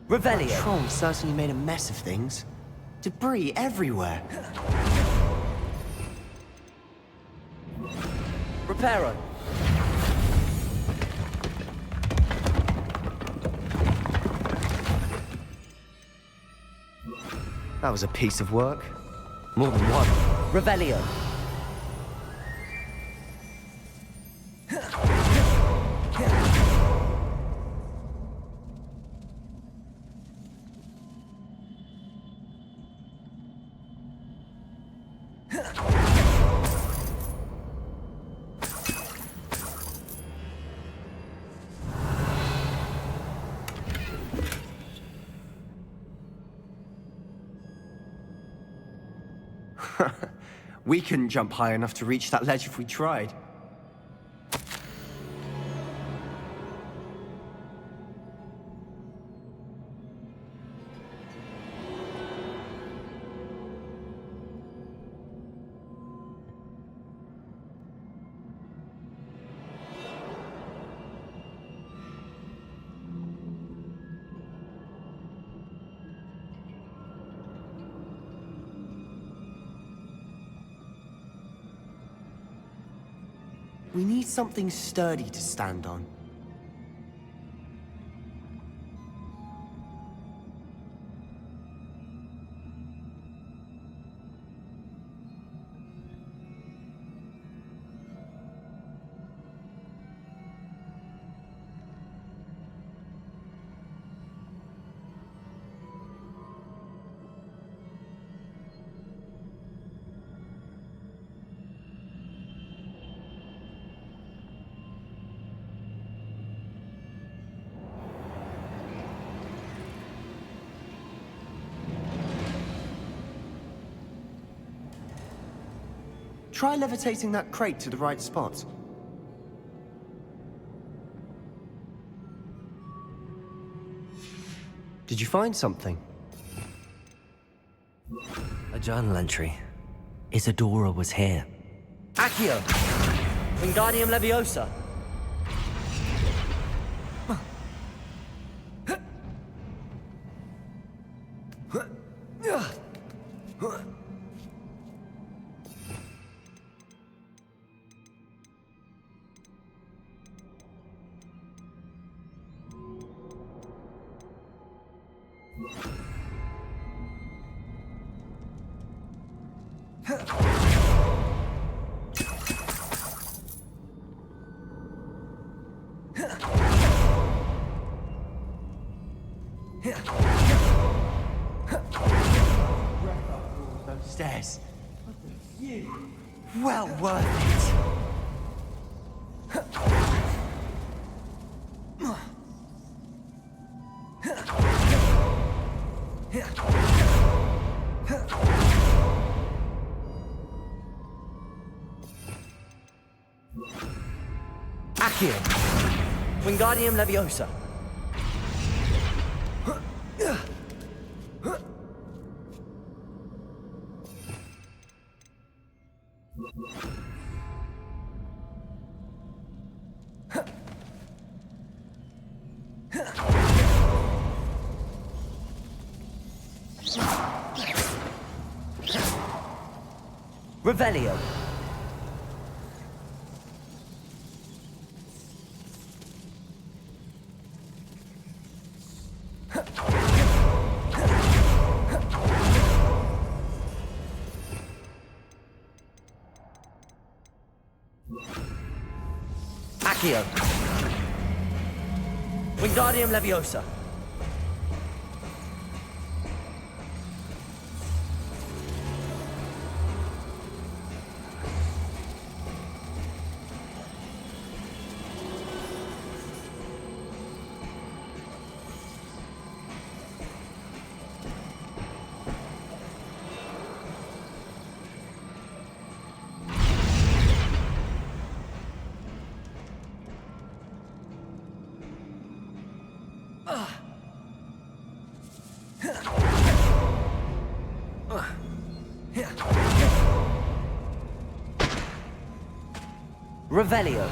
Revelio. That troll certainly made a mess of things. Debris everywhere. Reparo. That was a piece of work. More than one. Revelio. We couldn't jump high enough to reach that ledge if we tried. We need something sturdy to stand on. Try levitating that crate to the right spot. Did you find something? A journal entry. Isadora was here. Accio! Wingardium Leviosa! Those stairs. Well worth it. Accio! Wingardium Leviosa! Revelio. Accio. Wingardium Leviosa. Revelio.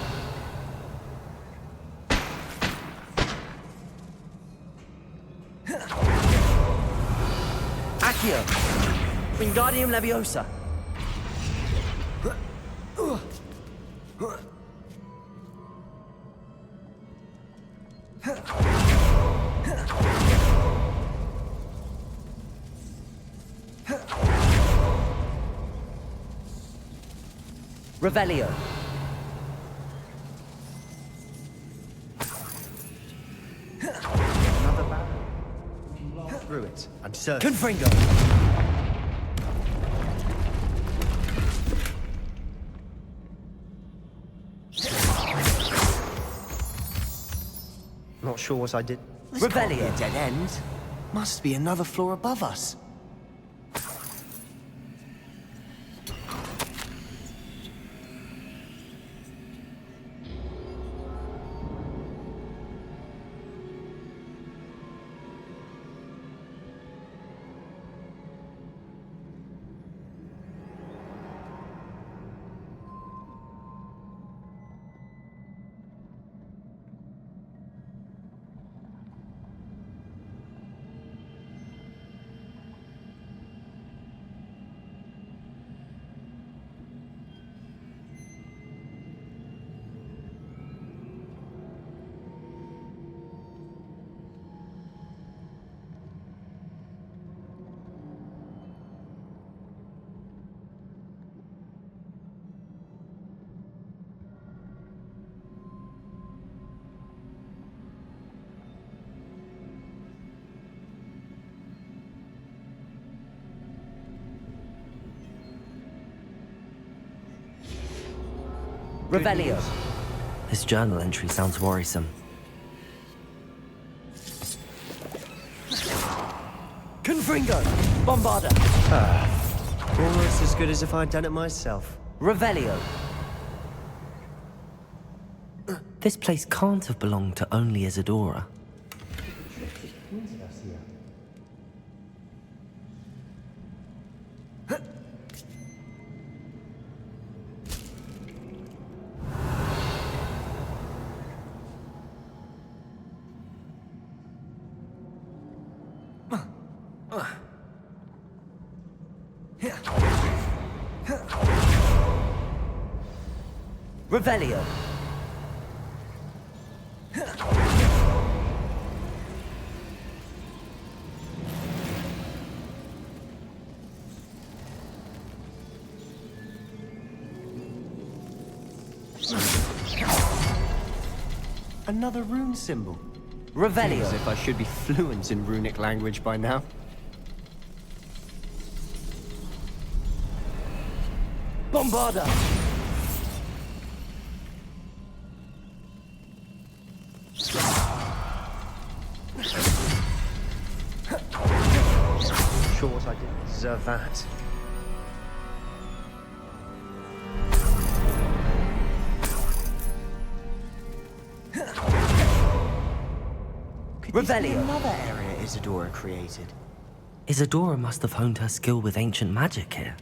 Accio. Wingardium Leviosa. Revelio. Another barrel. Through it. I'm certain. Confringo. Not sure what I did. This Revelio. can't be a dead end. Must be another floor above us. Revelio. This journal entry sounds worrisome. Confringo. Bombarda. Almost as good as if I'd done it myself. Revelio. This place can't have belonged to only Isadora. Revelio. Another rune symbol. Revelio. As if I should be fluent in runic language by now. Bombarda. Sure what I didn't deserve that. Could this be Revelio. another area Isadora created? Isadora must have honed her skill with ancient magic here.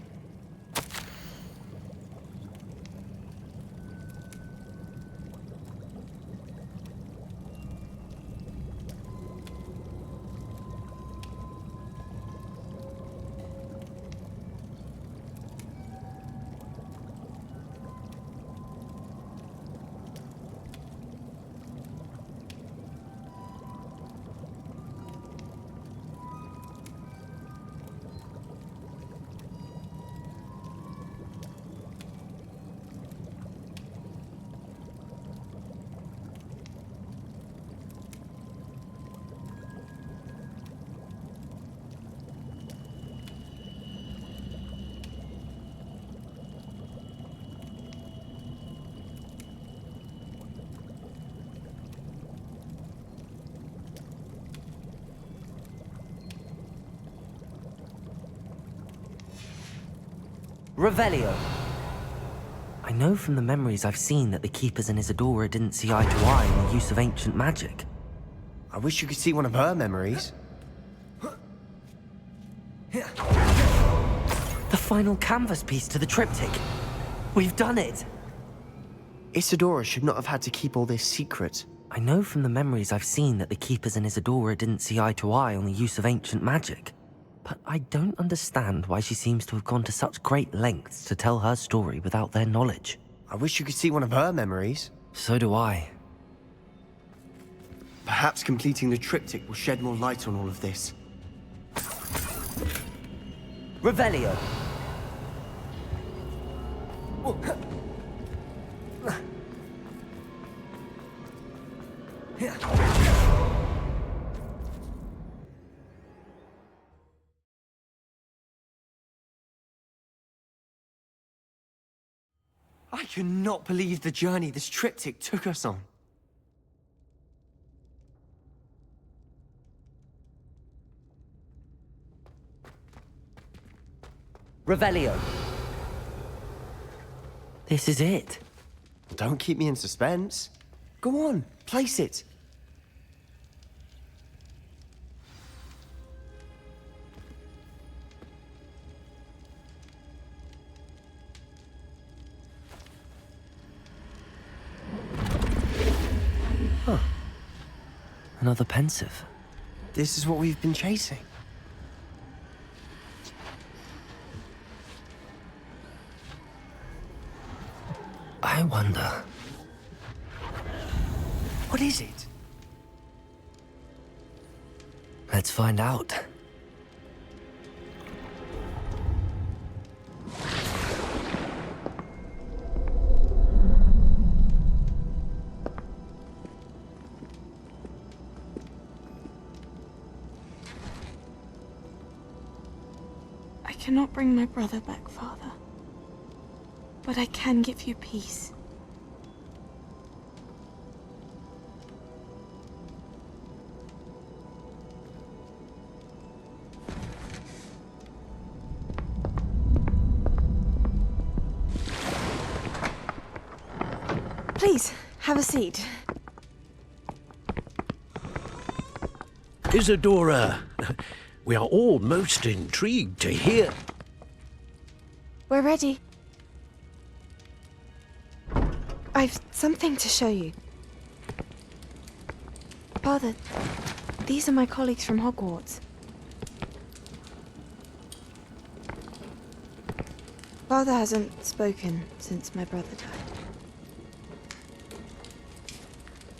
Revelio. I know from the memories I've seen that the Keepers and Isadora didn't see eye to eye in the use of ancient magic. I wish you could see one of her memories. The final canvas piece to the triptych. We've done it. Isadora should not have had to keep all this secret. I know from the memories I've seen that the Keepers and Isadora didn't see eye to eye on the use of ancient magic. But I don't understand why she seems to have gone to such great lengths to tell her story without their knowledge. I wish you could see one of her memories. So do I. Perhaps completing the triptych will shed more light on all of this. Revelio! I cannot believe the journey this triptych took us on. Revelio! This is it. Don't keep me in suspense. Go on, place it. Huh. Another pensive. This is what we've been chasing. I wonder... What is it? Let's find out. I cannot bring my brother back, Father. But I can give you peace. Please, have a seat. Isadora, we are all most intrigued to hear. We're ready. I've something to show you. Father, these are my colleagues from Hogwarts. Father hasn't spoken since my brother died.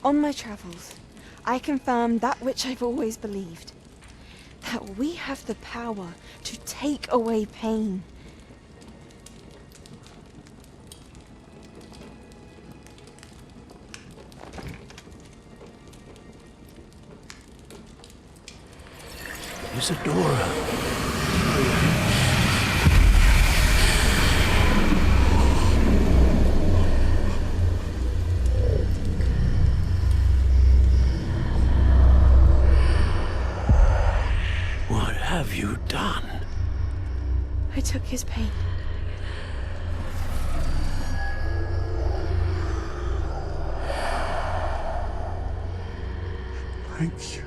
On my travels, I confirmed that which I've always believed. That we have the power to take away pain. Isadora. What have you done? I took his pain. Thank you.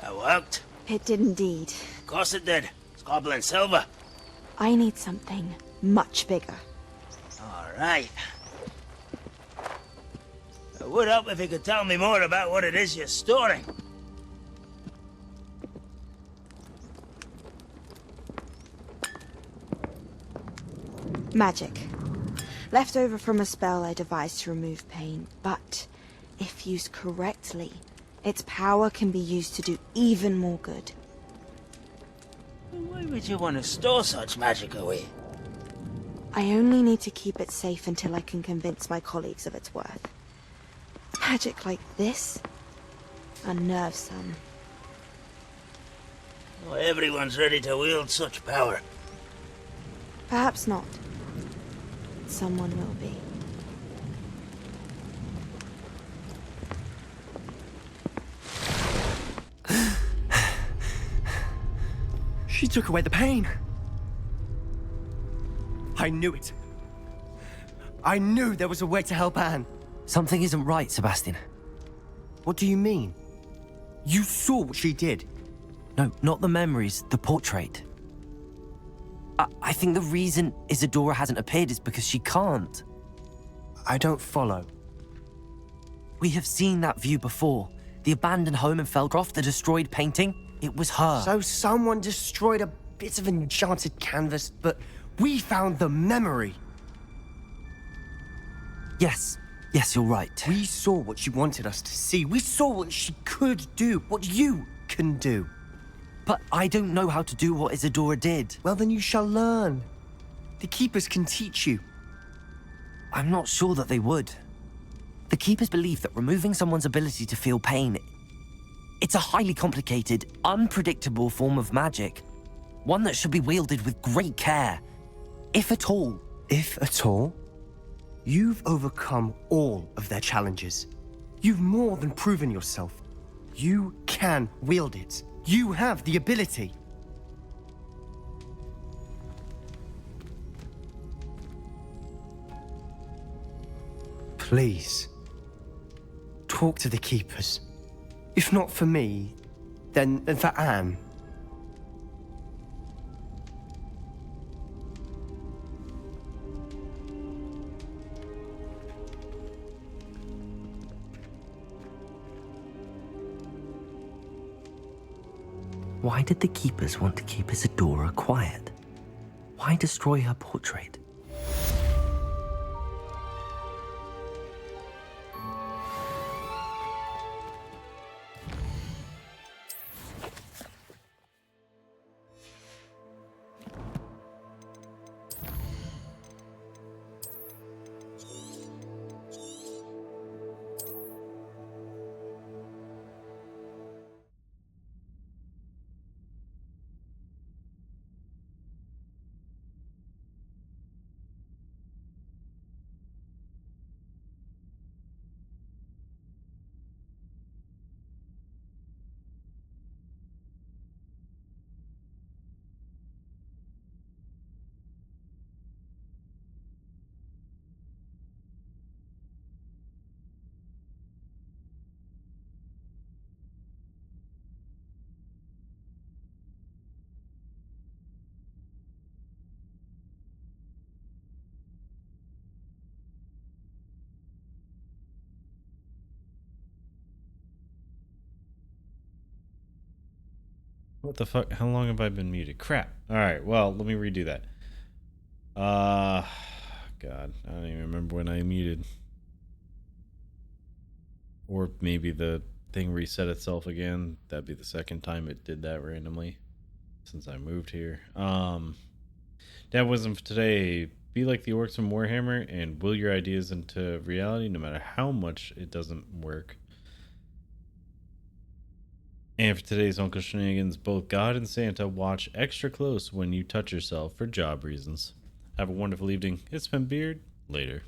That worked? It did indeed. Of course it did. It's goblin silver. I need something much bigger. All right. It would help if you could tell me more about what it is you're storing. Magic. Left over from a spell I devised to remove pain, but if used correctly, its power can be used to do even more good. Why would you want to store such magic away? I only need to keep it safe until I can convince my colleagues of its worth. Magic like this unnerves some. Not everyone's ready to wield such power. Perhaps not. Someone will be. She took away the pain. I knew it. I knew there was a way to help Anne. Something isn't right, Sebastian. What do you mean? You saw what she did. No, not the memories, the portrait. I think the reason Isadora hasn't appeared is because she can't. I don't follow. We have seen that view before. The abandoned home in Felcroft, the destroyed painting, it was her. So someone destroyed a bit of enchanted canvas, but we found the memory. Yes, you're right. We saw what she wanted us to see. We saw what she could do, what you can do. But I don't know how to do what Isadora did. Well, then you shall learn. The Keepers can teach you. I'm not sure that they would. The Keepers believe that removing someone's ability to feel pain, it's a highly complicated, unpredictable form of magic. One that should be wielded with great care. If at all. If at all? You've overcome all of their challenges. You've more than proven yourself. You can wield it. You have the ability. Please, talk to the Keepers. If not for me, then for Anne. Why did the Keepers want to keep Isadora quiet? Why destroy her portrait? What the fuck? How long have I been muted? Crap. Alright, well, let me redo that. God, I don't even remember when I muted. Or maybe the thing reset itself again. That'd be the second time it did that randomly since I moved here. Dad wisdom for today. Be like the orcs from Warhammer and will your ideas into reality no matter how much it doesn't work. And for today's Uncle Shenanigans, both God and Santa watch extra close when you touch yourself for job reasons. Have a wonderful evening. It's been Beard. Later.